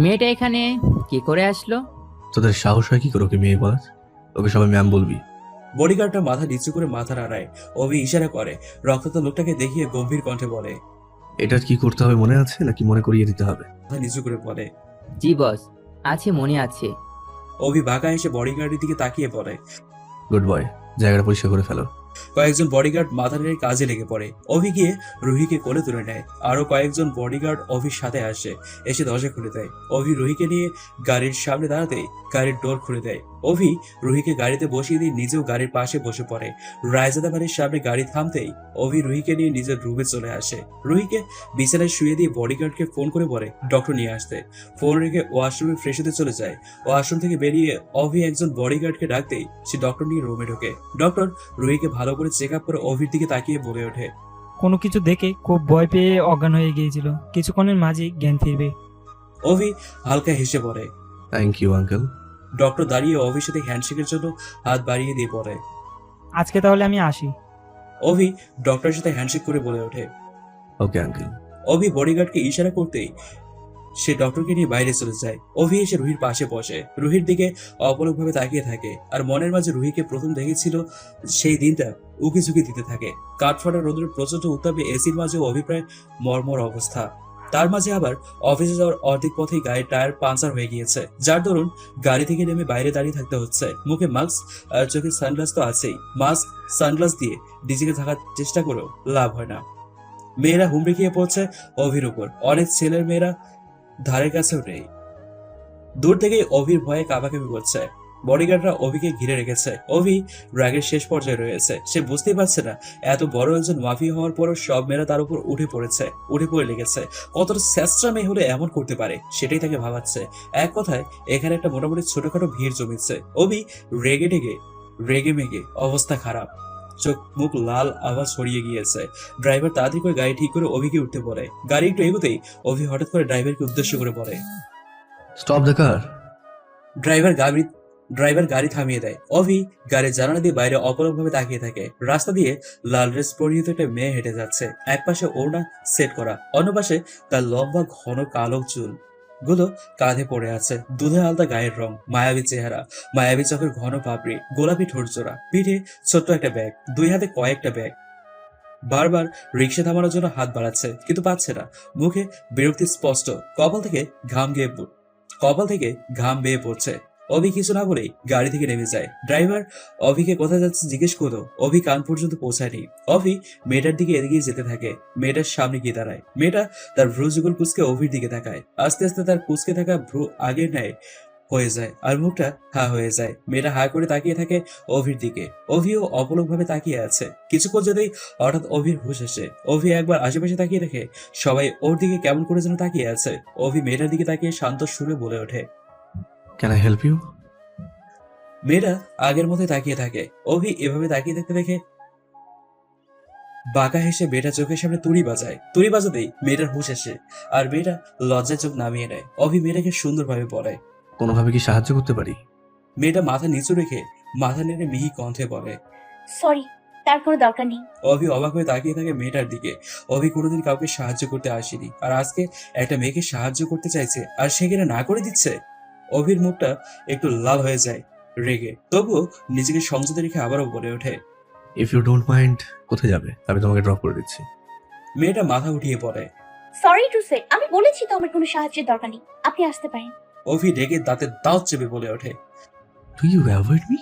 মেয়েটা এখানে কি করে আসলো? তোদের সাহস হয় কি করে ওকে মেয়ে বলার? ওকে সবাই ম্যাম বলবি। বডিগার্ডটা মাথা নিচু করে মাথা নাড়ায়। অভি ইশারা করে। রক্তাক্ত লোকটাকে দেখিয়ে গম্ভীর কণ্ঠে বলে। এটার কি করতে হবে মনে আছে নাকি মনে করিয়ে দিতে হবে? মাথা নিচু করে বলে। জি বস, আছে, মনে আছে। অভি বাঁকা এসে বডিগার্ডের দিকে তাকিয়ে পড়ে। গুড বয়, জায়গাটা পরিষ্কার করে ফেলো। কয়েকজন বডিগার্ড মাথা নেড়ে কাজে লেগে পড়ে। অভি গিয়ে রুহিকে কোলে তুলে নেয়। আরো কয়েকজন বডিগার্ড অভির সাথে আসে। এসে দরজা খুলে দেয়। অভি রুহিকে নিয়ে গাড়ির সামনে দাঁড়াতেই গাড়ির ডোর খুলে দেয়। অভি রুহিকে গাড়িতে বসিয়ে দিয়ে নিজেও গাড়ির পাশে বসে পড়ে। রায়জাদা বাড়ির সামনে গাড়ি থামতেই অভি রুহিকে নিয়ে নিজের রুমে চলে আসে। রুহিকে বিছানায় শুয়ে দিয়ে বডিগার্ডকে ফোন করে বলে ডক্টর নিয়ে আসতে। ফোন রেখে ওয়াশরুমে ফ্রেশ হতে চলে যায়। ওয়াশরুম থেকে বেরিয়ে অভি একজন বডিগার্ডকে ডাকতেই সে ডক্টর নিয়ে রুমে ঢোকে। ডক্টর রুহিকে ভালো করে চেক আপ করে অভির দিকে তাকিয়ে বলে ওঠে। কোনো কিছু দেখে খুব ভয় পেয়ে অজ্ঞান হয়ে গিয়েছিল, কিছুক্ষণের মাঝেই জ্ঞান ফিরবে। অভি হালকা হেসে পড়ে। Thank you uncle. ডক্টর দাঁড়িয়ে অভির সাথে হ্যান্ডশেকের জন্য হাত বাড়িয়ে দিয়ে পড়ে। আজকে তাহলে আমি আসি। অভি ডক্টরের সাথে হ্যান্ডশেক করে বলে ওঠে। Okay uncle. অভি বডিগার্ডকে ইশারা করতেই সে ডক্টরকে নিয়ে বাইরে চলে যায়। অভি এসে রুহির পাশে বসে, রুহির দিকে অপলকভাবে তাকিয়ে থাকে। আর মনের মাঝে রুহিকে প্রথম দেখেছিল সেই দিনটা উকি ঝুঁকি দিতে থাকে। কাঠফাটা রোদের প্রচন্ড উত্তাপে এসির মাঝে অভিপ্রায় মর্মর অবস্থা। তার মাঝে আবার অফিসে যাওয়ার অর্ধেক পথেই গাড়ির টায়ার পাঞ্চার হয়ে গিয়েছে, যার দরুন গাড়ি থেকে নেমে বাইরে দাঁড়িয়ে থাকতে হচ্ছে। মুখে মাস্ক আর চোখে সানগ্লাস তো আছেই। মাস্ক সানগ্লাস দিয়ে নিজেকে থাকার চেষ্টা করেও লাভ হয় না। মেয়েরা হুমড়ি খেয়ে পড়ছে অভির উপর। অনেক ছেলের মেয়েরা ধারের কাছেও নেই। দূর থেকেই অভির ভয়ে কাঁপাকাঁপি করছে। বডিগার্ডরা অভিকে ঘিরে রেখেছে। অভি রাগের শেষ পর্যায়ে রয়েছে। সে বুঝতেই পারছে না এত বড় একজন মাফিয়া হওয়ার পরও সব মেয়েরা তার উপর উঠে পড়ে লেগেছে। কতটা স্যাঁচড়া মেয়ে হলে এমন করতে পারে সেটাই তাকে ভাবাচ্ছে। এক কথায় এখানে একটা মোটামুটি ছোটখাটো ভিড় জমেছে। অভি রেগে মেগে অবস্থা খারাপ। চোখ মুখ লাল, আওয়াজ ছড়িয়ে গিয়েছে। ড্রাইভার তাড়াতাড়ি করে গাড়ি ঠিক করে অভিকে উঠতে পড়ে। গাড়ি একটু এগোতেই অভি হঠাৎ করে ড্রাইভারকে উদ্দেশ্য করে বলে। Stop the car. ড্রাইভার গাড়ি ড্রাইভার গাড়ি থামিয়ে দেয়। অভি গাড়ির জানালা দিয়ে বাইরে অপলকভাবে তাকিয়ে থাকে। রাস্তা দিয়ে লাল ড্রেস পরিহিত একটা মেয়ে হেঁটে যাচ্ছে। এক পাশে ওড়না সেট করা, অন্য পাশে তার লম্বা ঘন কালো চুল গুলো কাঁধে পড়ে আছে। দুধে আলতা গায়ের রং, মায়াবী চেহারা, মায়াবী চোখের ঘন পাপড়ি, গোলাপি ঠোঁটজোড়া, পিঠে ছোট্ট একটা ব্যাগ, দুই হাতে কয়েকটা ব্যাগ। বারবার রিক্সা থামানোর জন্য হাত বাড়াচ্ছে কিন্তু পাচ্ছে না। মুখে বিরক্তি স্পষ্ট। কপাল থেকে ঘাম বেয়ে পড়ছে। অভি কিছু না বলেই গাড়ি থেকে নেমে যায়। ড্রাইভার অভিকে কোথায় যাচ্ছে জিজ্ঞেস করলো। অভি কান পর্যন্ত পৌঁছায়নি। অভি মেয়েটার দিকে এগিয়ে যেতে থাকে। মেয়েটার সামনে গিয়ে দাঁড়ায়। মেয়েটা তার ভ্রু যুগল কুচকে অভির দিকে তাকায়। আস্তে আস্তে তার কুচকে থাকা ভ্রু আগের ন্যায় হয়ে যায় আর মুখটা হা হয়ে যায়। মেয়েটা হা করে তাকিয়ে থাকে অভির দিকে। অভিও অপলক ভাবে তাকিয়ে আছে। কিছুক্ষণ যেতেই হঠাৎ অভির হুঁশ আসে। অভি একবার আশেপাশে তাকিয়ে দেখে সবাই ওর দিকে কেমন করে যেন তাকিয়ে আছে। অভি মেয়েটার দিকে তাকিয়ে শান্ত সুরে বলে ওঠে। Can I help you? মেয়েটা আগের মতোই তাকিয়ে থাকে। অভি এভাবে তাকিয়ে থাকতে দেখে বাঁকা হেসে মেয়েটা চোখের সামনে তুড়ি বাজায়। তুড়ি বাজাতেই মেয়েটার হুঁশ আসে আর মেয়েটা লজ্জায় চোখ নামিয়ে নেয়। অভি মেয়েটাকে সুন্দরভাবে পড়ায়। কোনোভাবে কি সাহায্য করতে পারি? মেয়েটা মাথা নিচু রেখে মাথা নেড়ে মিহি কণ্ঠে বলে। সরি, তার কোনো দরকার নেই। অভি অবাক হয়ে তাকিয়ে থাকে মেয়েটার দিকে। অভি কোনোদিন কাউকে সাহায্য করতে আসেনি, আর আজকে একটা মেয়েকে সাহায্য করতে চাইছে আর সে কিনা না করে দিচ্ছে। অভির মুখটা একটু লাল হয়ে যায় রেগে, তবুও নিজেকে সংযত রেখে আবারও বলে ওঠে। ইফ ইউ ডোন্ট মাইন্ড, কোথায় যাবে? আমি তোমাকে ড্রপ করে দিচ্ছি। মেয়েটা মাথা উঠিয়ে পড়ে। সরি টু সে, আমি বলেছি তো আমার কোনো সাহায্যের দরকার নেই, আপনি আসতে পারেন। অভি রেগে দাঁতের দাঁত চেপে বলে ওঠে। Do you avoid me?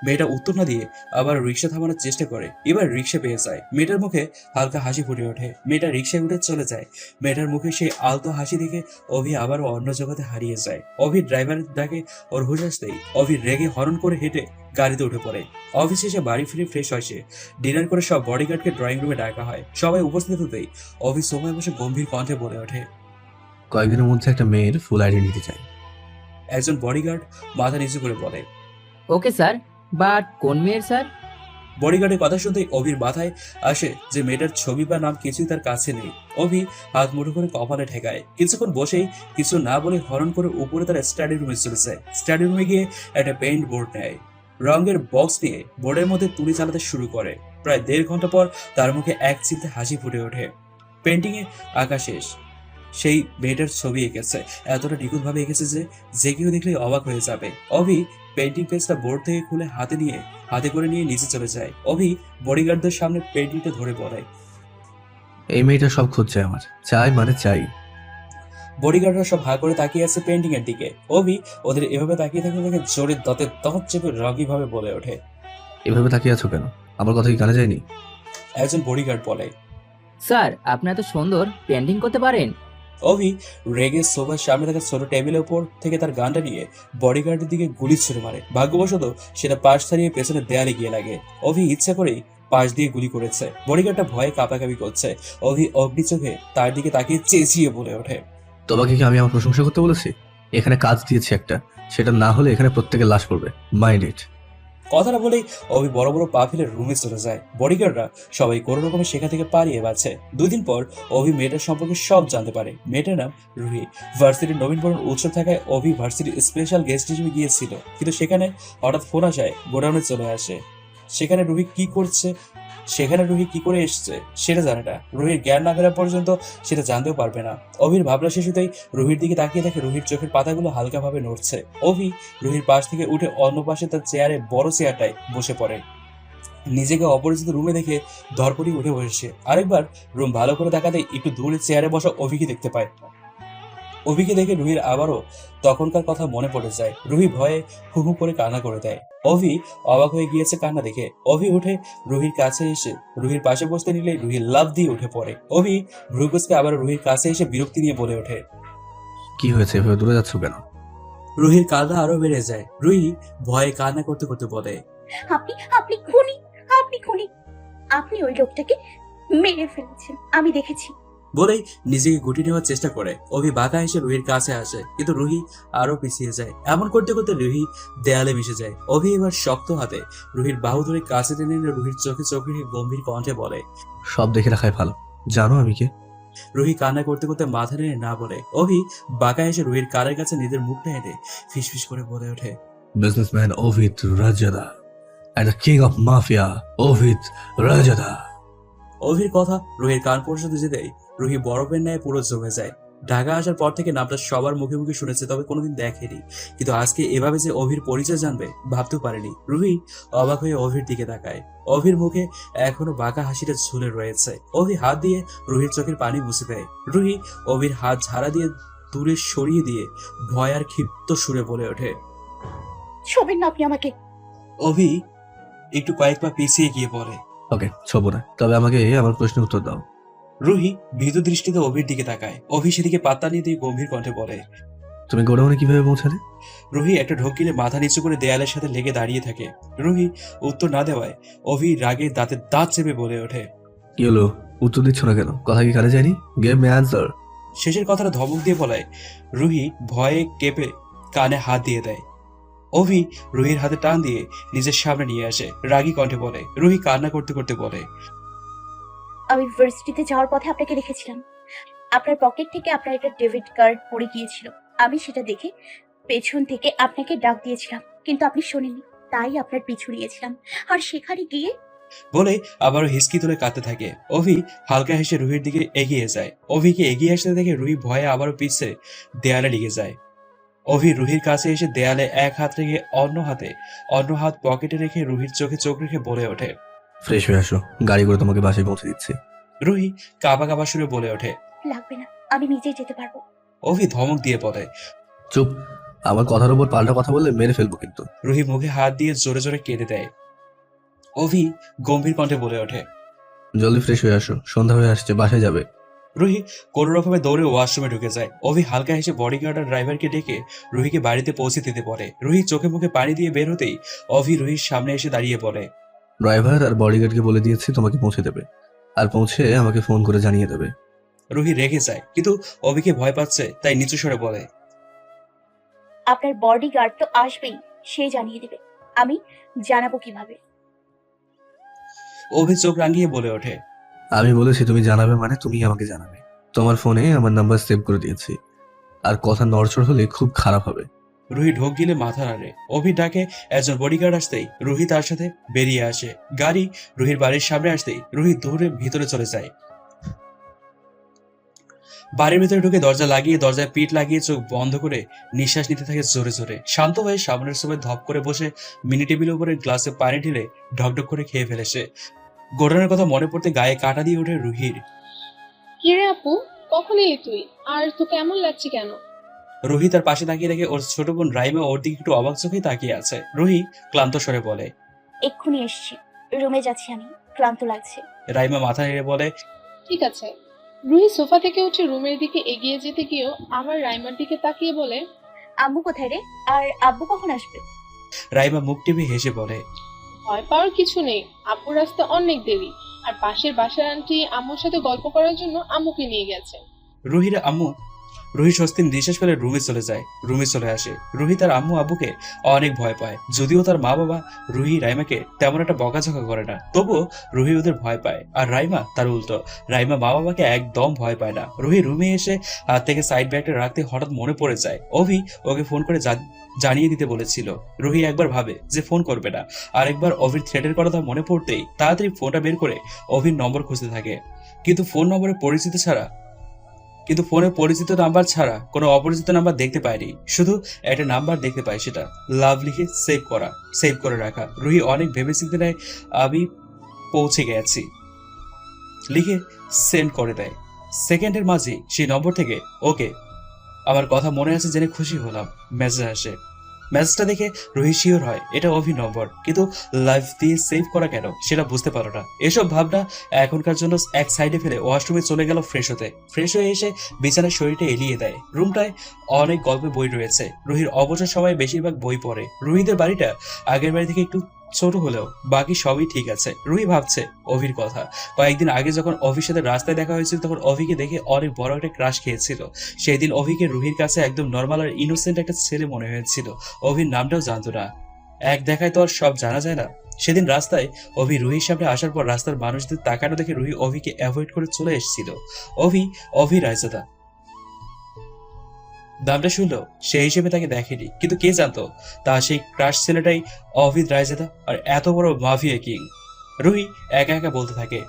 মেয়েটা উত্তর না দিয়ে আবার রিক্সা থামানোর চেষ্টা করে। এবার রিক্সা পেয়ে যায়। মেয়েটার মুখে হালকা হাসি ফুটে ওঠে। মেয়েটা রিক্সায় উঠে চলে যায়। মেয়েটার মুখে সেই আলতো হাসি দেখে অভি আবারও অন্য জগতে হারিয়ে যায়। অভি ড্রাইভারের ডাকে ওর হুঁশ আসতেই অভি রেগে হরন করে হেঁটে গাড়িতে উঠে পড়ে। অফিসে এসে বাড়ি ফিরে ফ্রেশ হয় সে। ডিনার করে সব বডিগার্ডকে ড্রয়িং রুমে ডাকা হয়। সবাই উপস্থিত হতেই অভি সোফায় বসে গম্ভীর কণ্ঠে বলে ওঠে। কয়েকদিনের মধ্যে একটা মেয়ের ফুল আইডেন্টিটি চাই। একজন বডিগার্ড মাথা নিচু করে বলে। ওকে স্যার, বাট কোন মেয়ের স্যার? বডিগার্ডের কথা শুনতেই অভির মাথায় আসে যে মেয়েটার ছবি বা নাম কিছুই তার কাছে নেই। অভি হাত মুঠো করে কপালে ঠেকায়। কিছুক্ষণ বসেই কিছু না বলে হরণ করে উপরে তার স্টাডি রুমে চলে যায়। স্টাডি রুমে গিয়ে একটা পেইন্ট বোর্ড নেয়। রঙের বক্স নিয়ে বোর্ডের মধ্যে তুলি চালাতে শুরু করে। প্রায় 1.5 ঘন্টা পর তার মুখে এক চিলতে হাসি ফুটে ওঠে। পেন্টিং এ আঁকা শেষ। সেই মেয়েটার ছবি এঁকেছে, এতটা নিখুঁতভাবে এঁকেছে যে যে কেউ দেখলেই অবাক হয়ে যাবে। অভি পেন্টিং পেজটা বোর্ড থেকে খুলে হাতে করে নিয়ে নিচে চলে যায়। অভি বডিগার্ডদের সামনে পেন্টিংটা ধরে পড়ে। এই মেয়েটা সব খুঁজছে আমার, চাই মানে চাই। বডিগার্ডরা সব হা করে তাকিয়ে আছে পেন্টিং এর দিকে। অভি ওদের এভাবে তাকিয়ে থাকতে দেখে জোরে দাঁত চেপে রাগী ভাবে বলে ওঠে। এভাবে তাকিয়ে আছো কেন? আমার কথা কি কানে যায়নি? একজন বডিগার্ড বলে। স্যার আপনি এত সুন্দর পেন্টিং করতে পারেন? অভি রেগে সোফার সামনে থাকা ছোট টেবিলের উপর থেকে তার গানটা নিয়ে বডিগার্ডের দিকে গুলি ছুড়ে মারে। ভাগ্যবশত সেটা পাশ ছাড়িয়ে পেছনে দেয়ালে গিয়ে লাগে। অভি ইচ্ছা করেই পাশ দিয়ে গুলি করেছে। বডিগার্ডটা ভয়ে কাঁপাকাঁপি করছে। অভি অগ্নি চোখে তার দিকে তাকিয়ে চেঁচিয়ে বলে ওঠে। তোমাকে কি আমি আমার প্রশংসা করতে বলেছি? এখানে কাজ দিয়েছি একটা, সেটা না হলে এখানে প্রত্যেকের লাশ পড়বে। Mind it. কথাটা বলেই অভি বড় বড় পা ফেলে রুমে চলে যায়। বডিগার্ডরা সবাই কোনো রকমে সেখান থেকে পালিয়ে বাঁচে। 2 দিন পর অভি মেয়েটার সম্পর্কে সব জানতে পারে। মেয়েটার নাম রুহি। ভার্সিটির নবীনবরণ উৎসব থাকায় অভি ভার্সিটির স্পেশাল গেস্ট হিসেবে গিয়েছিল, কিন্তু সেখানে হঠাৎ ফোন আসায় গোডাউনে চলে আসে। সেখানে রুহি কি করে এসছে সেটা জানে না। রুহির জ্ঞান না ফেরা পর্যন্ত সেটা জানতেও পারবে না। অভির ভাবনা শিশুতেই রুহির দিকে তাকিয়ে দেখে রুহির চোখের পাতাগুলো হালকাভাবে নড়ছে। অভি রুহির পাশ থেকে উঠে অন্য পাশে তার চেয়ারে, বড় চেয়ারটায় বসে পড়ে। নিজেকে অপরিচিত রুমে দেখে ধরপড়ি উঠে বসেছে। আরেকবার রুম ভালো করে দেখাতেই একটু দূরে চেয়ারে বসা অভিকে দেখতে পায়। অভিকে দেখে রুহির আবারও তখনকার কথা মনে পড়ে যায়। রুহি ভয়ে হু হু করে কান্না করে দেয়। অভি অবাক হয়ে গিয়েছে কান্না দেখে। অভি উঠে রুহির কাছে এসে রুহির পাশে বসতে নিলে রুহি লাফ দিয়ে উঠে পড়ে। অভি ভ্রুকুচকে আবার রুহির কাছে এসে বিরক্তি নিয়ে বলে ওঠে। কি হয়েছে, এভাবে দূরে যাচ্ছ কেন? রুহির কান্না আরো বেড়ে যায়। রুহি ভয়ে কান্না করতে করতে বলে। আপনি আপনি খুনি, আপনি খুনি, আপনি ওই লোকটাকে মেরে ফেলেছেন, আমি দেখেছি। বলেই নিজেকে গুটিয়ে নেওয়ার চেষ্টা করে। অভি বাঁকা এসে রুহির কাছে আসে, কিন্তু রুহি আরো পিছিয়ে যায়। এমন করতে করতে রুহি দেয়ালে মিশে যায়। অভি এবার শক্ত হাতে রুহির বাহু ধরে কাছে টেনে এনে রুহির চোখে চোখ রেখে গম্ভীর কণ্ঠে বলে। সব দেখে রাখাই ভালো। জানো আমি কে? রুহি কান্না করতে করতে মাথা নেড়ে না বলে। অভি বাঁকা এসে রুহির কানের কাছে নিজের মুখটা এনে ফিসফিস করে বলে ওঠে। Businessman Ovid Rajada and the king of mafia Ovid Rajada. অভির কথা রুহির কান পর্যন্ত যেতেই রুহি বরফের ন্যায় পুরো জমে যায়। ঢাকা আসার পর থেকে নামটা সবার মুখে মুখে শুনেছে, তবে কোনোদিন দেখেনি। কিন্তু আজকে এভাবে যে অভির পরিচয় জানবে ভাবতেও পারেনি। রুহি অবাক হয়ে অভির দিকে তাকায়। অভির মুখে এখনো বাঁকা হাসিটা ঝুলে রয়েছে। অভি হাত দিয়ে রুহির চোখের পানি মুছে দেয়। রুহি অভির হাত ঝাড়া দিয়ে দূরে সরিয়ে দিয়ে ভয় আর ক্ষিপ্ত সুরে বলে ওঠে। ছবেন না আপনি আমাকে। অভি একটু কয়েক পা পিছিয়ে গিয়ে বলে। ওকে, ছোব না, তবে আমাকে আমার প্রশ্নের উত্তর দাও। রুহি ভীতু দৃষ্টিতে অভির দিকে তাকায়। অভি সেদিকে পাত্তা নিয়ে দিয়ে গম্ভীর কণ্ঠে বলে। তুমি গোডাউনে কিভাবে পৌঁছালে? রুহি একটা ঢোক গিলে মাথা নিচু করে দেয়ালের সাথে লেগে দাঁড়িয়ে থাকে। রুহি উত্তর না দেওয়ায় অভি রাগে দাঁত চেপে বলে ওঠে। কি হলো, উত্তর দিচ্ছ না কেন? কথা কি কানে যায়নি? Give me answer. শেষের কথাটা ধমক দিয়ে বলায় রুহি ভয়ে কেঁপে কানে হাত দিয়ে দেয়। অভি রুহির হাতে টান দিয়ে নিজের সামনে নিয়ে আসে, রাগী কণ্ঠে বলে। রুহি কান্না করতে করতে বলে। আমি ভার্সিটিতে যাওয়ার পথে আপনাকে রেখেছিলাম। আপনার পকেট থেকে আপনার একটা ডেবিট কার্ড পড়ে গিয়েছিল। আমি সেটা দেখে পেছন থেকে আপনাকে ডাক দিয়েছিলাম, কিন্তু আপনি শোনেননি, তাই আপনার পিছু নিয়েছিলাম। আর সেখানে গিয়ে বলে আবারও হিসকি তুলে কাঁদতে থাকে। অভি হালকা হেসে রুহির দিকে এগিয়ে যায়। অভিকে এগিয়ে আসতে দেখে রুহি ভয়ে আবারও পিছে দেয়ালে লেগে যায়। অভি রুহির কাছে এসে দেয়ালে এক হাত রেখে অন্য হাত পকেটে রেখে রুহির চোখে চোখ রেখে বলে ওঠে। ফ্রেশ হয়ে আসো, গাড়ি করে তোমাকে বাসায় পৌঁছে দিচ্ছি। রুহি কাঁপা কাঁপা সুরে বলে ওঠে। লাগবে না, আমি নিজেই যেতে পারবো। অভি ধমক দিয়ে বলে। চুপ, আমার কথার উপর পাল্টা কথা বললে মেরে ফেলবো কিন্তু। রুহি মুখে হাত দিয়ে জোরে জোরে কেঁদে দেয়। অভি গম্ভীর কণ্ঠে বলে ওঠে। জলদি ফ্রেশ হয়ে আসো, সন্ধ্যা হয়ে আসছে, বাসায় যাবে। রুহি কোনো রকমে দৌড়ে ওয়াশরুমে ঢুকে যায়। অভি হালকা হেসে বডিগার্ড আর ড্রাইভারকে ডেকে রুহিকে বাড়িতে পৌঁছে দিতে বলে। রুহি চোখে মুখে পানি দিয়ে বের হতেই অভি রুহির সামনে এসে দাঁড়িয়ে পড়ে। ড্রাইভার আর বডিগার্ডকে বলে দিয়েছি তোমাকে পৌঁছে দেবে, আর পৌঁছে আমাকে ফোন করে জানিয়ে দেবে। রুহি রেগে যায়, কিন্তু অভিকে ভয় পাচ্ছে, তাই নিচু স্বরে বলে। আপনার বডিগার্ড তো আসবেই, সে জানিয়ে দেবে। আমি জানাবো কিভাবে? অভি চোখ রাঙিয়ে বলে ওঠে। আমি বলেছি তুমি জানাবে মানে তুমি আমাকে জানাবে। তোমার ফোনে আমার নাম্বার সেভ করে দিয়েছি, আর কথা নড়চড় হলে খুব খারাপ হবে। রুহি ঢোক গিলে মাথা নাড়ে। অভি ডাকে একজন বডিগার্ড আসতেই রুহি তার সাথে বেরিয়ে আসে। গাড়ি রুহির বাড়ির সামনে আসতেই রুহি দৌড়ে ভিতরে চলে যায়। বাড়ির ভিতরে ঢুকে দরজা লাগিয়ে দরজায় পিঠ লাগিয়ে চোখ বন্ধ করে নিঃশ্বাস নিতে থাকে জোরে জোরে। শান্ত হয়ে সামনের সোফায় ধপ করে বসে মিনি টেবিলের উপরে গ্লাসে পানি ঢেলে ঢকঢক করে খেয়ে ফেলে সে। ঘটনার কথা মনে পড়তে গায়ে কাঁটা দিয়ে ওঠে রুহির। কিরে আপু, কখন এলি তুই? আর তোকে এমন লাগছে কেন? রুহি তার পাশে তাকিয়ে রেখে ওর ছোট বোন রাইমা ওর দিকে একটু অবাক চোখেই তাকিয়ে আছে। রুহি ক্লান্ত স্বরে বলে। এক্ষুনি এসছি, রুমে যাচ্ছি, আমি ক্লান্ত লাগছে। রাইমা মাথা নেড়ে বলে, ঠিক আছে। রুহি সোফা থেকে উঠে রুমের দিকে এগিয়ে যেতে গিয়েও আবার রাইমার দিকে তাকিয়ে বলে, আম্মু কোথায় রে? আর আব্বু কখন আসবে? রাইমা মুখ টিপে হেসে বলে, ভয় পাওয়ার কিছু নেই, আব্বুর রাস্তা অনেক দেরি। আর পাশের বাসার আন্টি আম্মুর সাথে গল্প করার জন্য আম্মুকে নিয়ে গেছে। রুহি স্বস্তির নিঃশ্বাস ফেলে রুমে চলে আসে। রুহি তার আম্মু আব্বুকে অনেক ভয় পায়, যদিও তার মা বাবা রুহি রাইমাকে তেমন একটা বকাঝকা করে না, তবুও রুহি ওদের ভয় পায়। আর রাইমা তার উল্টো, রাইমা মা বাবাকে একদম ভয় পায় না। রুহি রুমে এসে হাত থেকে সাইড ব্যাগটা রাখতে হঠাৎ মনে পড়ে যায় অভি ওকে ফোন করে জানিয়ে দিতে বলেছিল। রুহি একবার ভাবে যে ফোন করবে না, আর একবার অভির থ্রেটের কথা মনে পড়তেই তাড়াতাড়ি ফোনটা বের করে অভির নম্বর খুঁজতে থাকে। কিন্তু ফোনে পরিচিত নাম্বার ছাড়া কোনো অপরিচিত নাম্বার দেখতে পায়নি, শুধু একটা নাম্বার দেখতে পায়, সেটা লাভ লিখে সেভ করে রাখা। রুহি অনেক ভেবেচিন্তে নেয় আমি পৌঁছে গেছি লিখে সেন্ড করে দেয়। সেকেন্ডের মাঝে সেই নম্বর থেকে ওকে আমার কথা মনে আছে জেনে খুশি হলাম মেসেজ আসে। মেসেজটা দেখে রুহি শিওর হয় এটা অভি নম্বর, কিন্তু লাইভ দিয়ে সেভ করা কেন সেটা বুঝতে পারো না। এসব ভাবনা এখনকার জন্য এক সাইডে ফেলে ওয়াশরুমে চলে গেল ফ্রেশ হয়ে এসে বিছানায় শরীরটা এলিয়ে দেয়। রুমটায় অনেক গল্পের বই রয়েছে। রুহির অবসর সময় বেশিরভাগ বই পড়ে। রুহিদের বাড়িটা আগের বাড়ি থেকে একটু ছোট হলেও বাকি সবই ঠিক আছে। রুহি ভাবছে অভির কথা। কয়েকদিন আগে যখন অভির সাথে রাস্তায় দেখা হয়েছিল তখন অভিকে দেখে অনেক বড় একটা ক্রাশ খেয়েছিল। সেই দিন অভিকে রুহির কাছে একদম নর্মাল আর ইনোসেন্ট একটা ছেলে মনে হয়েছিল। অভির নামটাও জানতো না। এক দেখায় তো আর সব জানা যায় না। সেদিন রাস্তায় অভি রুহির সামনে আসার পর রাস্তার মানুষদের তাকানো দেখে রুহি অভিকে অ্যাভয়েড করে চলে এসেছিল। অভি রায়জাদা নামটা শুনলো, সেই হিসেবে তাকে দেখেনি, কিন্তু কে জানতো তা সেই ক্রাশ ছেলেটাই অভিদ রায়জাদা আর এত বড় মাফিয়া কিং। রুহি একা একা বলতে থাকে,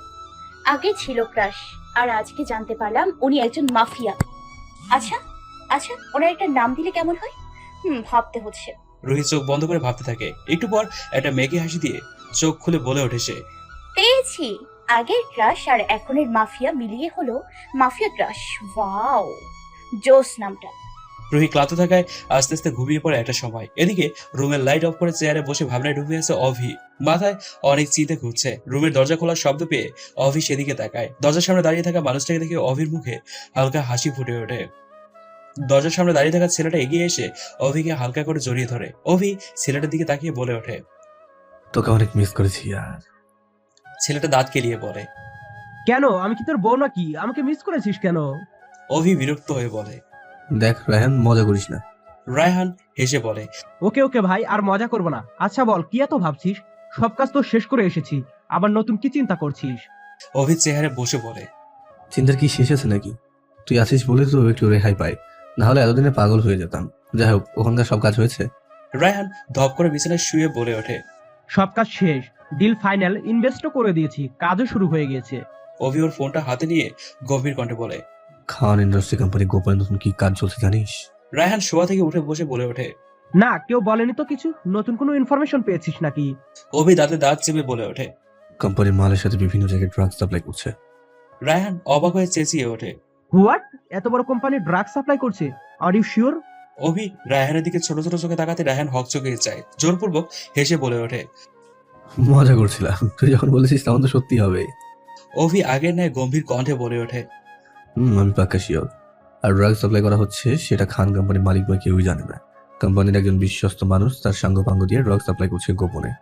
আগে ছিল ক্রাশ, আর আজকে জানতে পারলাম উনি একজন মাফিয়া। আচ্ছা আচ্ছা, ওনার একটা নাম দিলে কেমন হয়? ভাবতে হচ্ছে। রুহি চোখ বন্ধ করে ভাবতে থাকে। একটু পর একটা মেঘে হাসি দিয়ে চোখ খুলে বলে ওঠে সে, পেয়েছি, আগের ক্রাশ আর এখনের মাফিয়া মিলিয়ে হলো মাফিয়া ক্রাশ। ওয়াও, জোস নামটা। রুহি ক্লান্ত থাকায় আস্তে আস্তে ঘুমিয়ে পড়ে একটা সময়। এদিকে রুমের লাইট অফ করে চেয়ারে বসে ভাবনায় ডুবে আছে অভি। মাথায় অনেক চিন্তা ঘুরছে। রুমের দরজা খোলার শব্দ পেয়ে অভি সেদিকে তাকায়। দরজার সামনে দাঁড়িয়ে থাকা মানুষটাকে দেখে অভির মুখে হালকা হাসি ফুটে ওঠে। দরজার সামনে দাঁড়িয়ে থাকা ছেলেটা এগিয়ে এসে অভিকে হালকা করে জড়িয়ে ধরে। অভি ছেলেটার দিকে তাকিয়ে বলে ওঠে, তোকে অনেক মিস করেছি আর। ছেলেটা দাঁত কেলিয়ে বলে, কেন? আমি কি তোর বউ নাকি? আমাকে মিস করেছিস কেন? অভি বিরক্ত হয়ে বলে। দেখ রায়হান, মজা করিস না। রায়হান হেসে বলে, ওকে ওকে ভাই, আর মজা করবো না। আচ্ছা বল, কি এত ভাবছিস? সব কাজ তো শেষ করে এসেছি, আবার নতুন কি চিন্তা করছিস? অভির চেহারে বসে বলে, চিন্তার কি শেষ আছে নাকি? তুই আছিস বলে তো একটু রেহাই পাই, না হলে এতদিনে পাগল হয়ে যেতাম। যাই হোক, ওখানকার সব কাজ হয়েছে? রায়হান ধপ করে বিছানায় শুয়ে বলে ওঠে। সব কাজ শেষ, ডিল ফাইনাল, ইনভেস্টও করে দিয়েছি, কাজও শুরু হয়ে গিয়েছে। অভি ওর ফোনটা হাতে নিয়ে গম্ভীর কণ্ঠে বলে, খান ইন্ডাস্ট্রি কোম্পানি গোপনে নতুন কি কাজ চলছে জানিস? রায়হান শোয়া থেকে উঠে বসে বলে ওঠে, না, কেউ বলেনি তো কিছু। নতুন কোনো ইনফরমেশন পেয়েছিস নাকি? অভি দাঁতে দাঁত চেপে বলে ওঠে। কোম্পানির মালের সাথে বিভিন্ন জায়গায় ড্রাগ সাপ্লাই করছে। রায়হান অবাক হয়ে চেঁচিয়ে ওঠে। হোয়াট? এত বড় কোম্পানি ড্রাগ সাপ্লাই করছে? Are you sure? অভি রায়হানের দিকে ছোট ছোট চোখে তাকাতে রায়হান হকচকিয়ে যায়। জোরপূর্বক হেসে বলে ওঠে, মজা করছিলাম, তুই যখন বলেছিস তখন তো সত্যি হবে। অভি আগের ন্যায় গম্ভীর কণ্ঠে বলে ওঠে, আমি পাক্কা শিওর। আর ড্রাগ সাপ্লাই করা হচ্ছে সেটা খান কোম্পানির মালিক বা কেউই জানে না। কোম্পানির একজন বিশ্বস্ত মানুষ তার সাঙ্গপাঙ্গ দিয়ে ড্রাগ সাপ্লাই করছে গোপনে।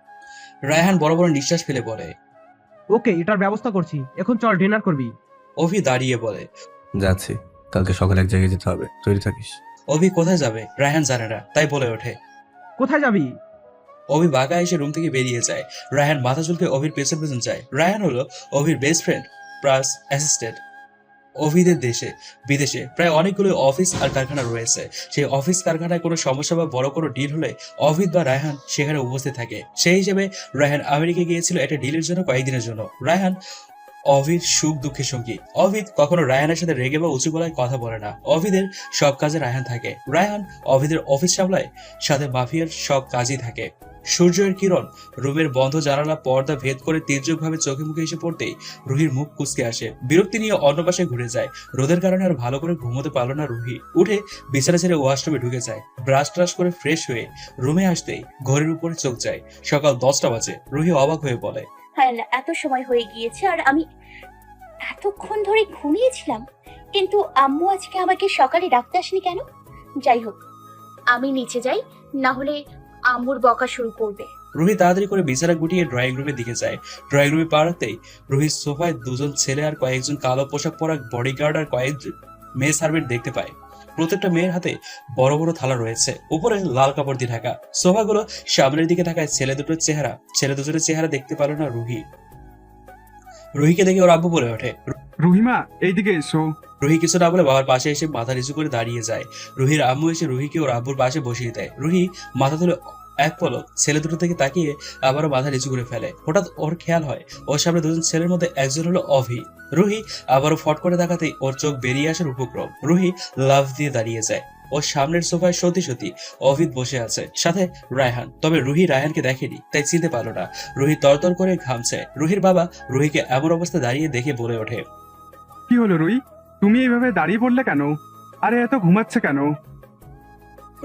রায়হান বড় বড় নিঃশ্বাস ফেলে বলে, ওকে, এটার ব্যবস্থা করছি। এখন চল, ডিনার করবি। অভি দাঁড়িয়ে বলে, যাচ্ছি, কালকে সকালে এক জায়গায় যেতে হবে, তৈরি থাকিস। অভি কোথায় যাবে রায়হান জানে না, তাই বলে ওঠে। কোথায় যাবি? অভি বাঁকা এসে রুম থেকে বেরিয়ে যায়। রায়হান মাথা চুলকে অভির পেছন পেছন যায়। রায়হান হলো অভির বেস্ট ফ্রেন্ড প্লাস অ্যাসিস্ট্যান্ট। অভিদের দেশে বিদেশে প্রায় অনেকগুলো অফিস আর কারখানা রয়েছে। সেই অফিস কারখানায় কোনো সমস্যা বা বড় কোনো ডিল হলে অভিদ বা রায়হান সেখানে উপস্থিত থাকে। সেই হিসেবে রায়হান আমেরিকা গিয়েছিল একটা ডিলের জন্য কয়েকদিনের জন্য। রায়হান অভির সুখ দুঃখের সঙ্গী। অভিদ কখনো রায়হানের সাথে রেগে বা উঁচু গলায় কথা বলে না। অভিদের সব কাজে রায়হান থাকে। রায়হান অভিদের অফিস সামলায়, সাথে মাফিয়ার সব কাজই থাকে। সূর্যের কিরণ রুমের বন্ধ জানালা পর্দা ভেদ করে তীর্যকভাবে চোখে মুখে এসে পড়তেই রুহির মুখ কুঁচকে আসে। বিরক্তি নিয়ে অন্য পাশে ঘুরে যায়। রোদের কারণে আর ভালো করে ঘুমোতে পারল না রুহি। উঠে বিছানা ছেড়ে ওয়াশরুমে ঢুকে যায়। ব্রাশ ট্রাশ করে ফ্রেশ হয়ে রুমে আসতেই ঘড়ির উপরে চোখ যায়। সকাল 10টা বাজে। রুহি অবাক হয়ে বলে, হায় আল্লাহ, এত সময় হয়ে গিয়েছে আর আমি এতক্ষণ ধরে ঘুমিয়েছিলাম। কিন্তু আম্মু আজকে আমাকে সকালে ডাকতে আসেনি কেন? যাই হোক, আমি নিচে যাই, না হলে আম্মুর বকা শুরু করবে। রুহি তাড়াতাড়ি করে বিছানা গুটিয়ে ড্রয়িং রুমের দিকে যায়। ড্রয়িং রুমে পা রাখতেই রুহির সোফায় দুজন ছেলে আর কয়েকজন কালো পোশাক পরা বডিগার্ড আর কয়েকজন মেয়ে সার্ভেন্ট দেখতে পায়। প্রত্যেকটা মেয়ের হাতে বড় বড় থালা রয়েছে, উপরে লাল কাপড় দিয়ে ঢাকা। সোফাগুলো সামনের দিকে থাকায় ছেলে দুজনের চেহারা দেখতে পারল না রুহি। রুহিকে দেখে ওর আব্বু বলে ওঠে। রুহিমা এইদিকে এসো। রুহি কিছু না বলে বাবার পাশে এসে মাথা নিচু করে দাঁড়িয়ে যায়। রুহির আম্মু এসে রুহিকে ওর আব্বুর পাশে বসিয়ে দেয়। রুহি মাথা তুলে এক পলক ছেলে দুটো থেকে তাকিয়ে আবারও মাথা নিচু করে ফেলে। হঠাৎ ওর খেয়াল হয় ওর সামনে দুজন ছেলের মধ্যে একজন হলো অভি। রুহি আবারও ফট করে তাকাতেই ওর চোখ বেরিয়ে আসার উপক্রম। রুহি লাফ দিয়ে দাঁড়িয়ে যায়। ওর সামনের সোফায় সত্যি অভিদ বসে আছে, সাথে রায়হান। তবে রুহি রায়হানকে দেখেনি, তাই চিনতে পারলো না। রুহি তরতর করে ঘামছে। রুহির বাবা রুহিকে এমন অবস্থা দাঁড়িয়ে দেখে বলে ওঠে, কি হলো রুহি, তুমি এইভাবে দাঁড়িয়ে পড়লে কেন? আরে এত ঘুমাচ্ছে কেন?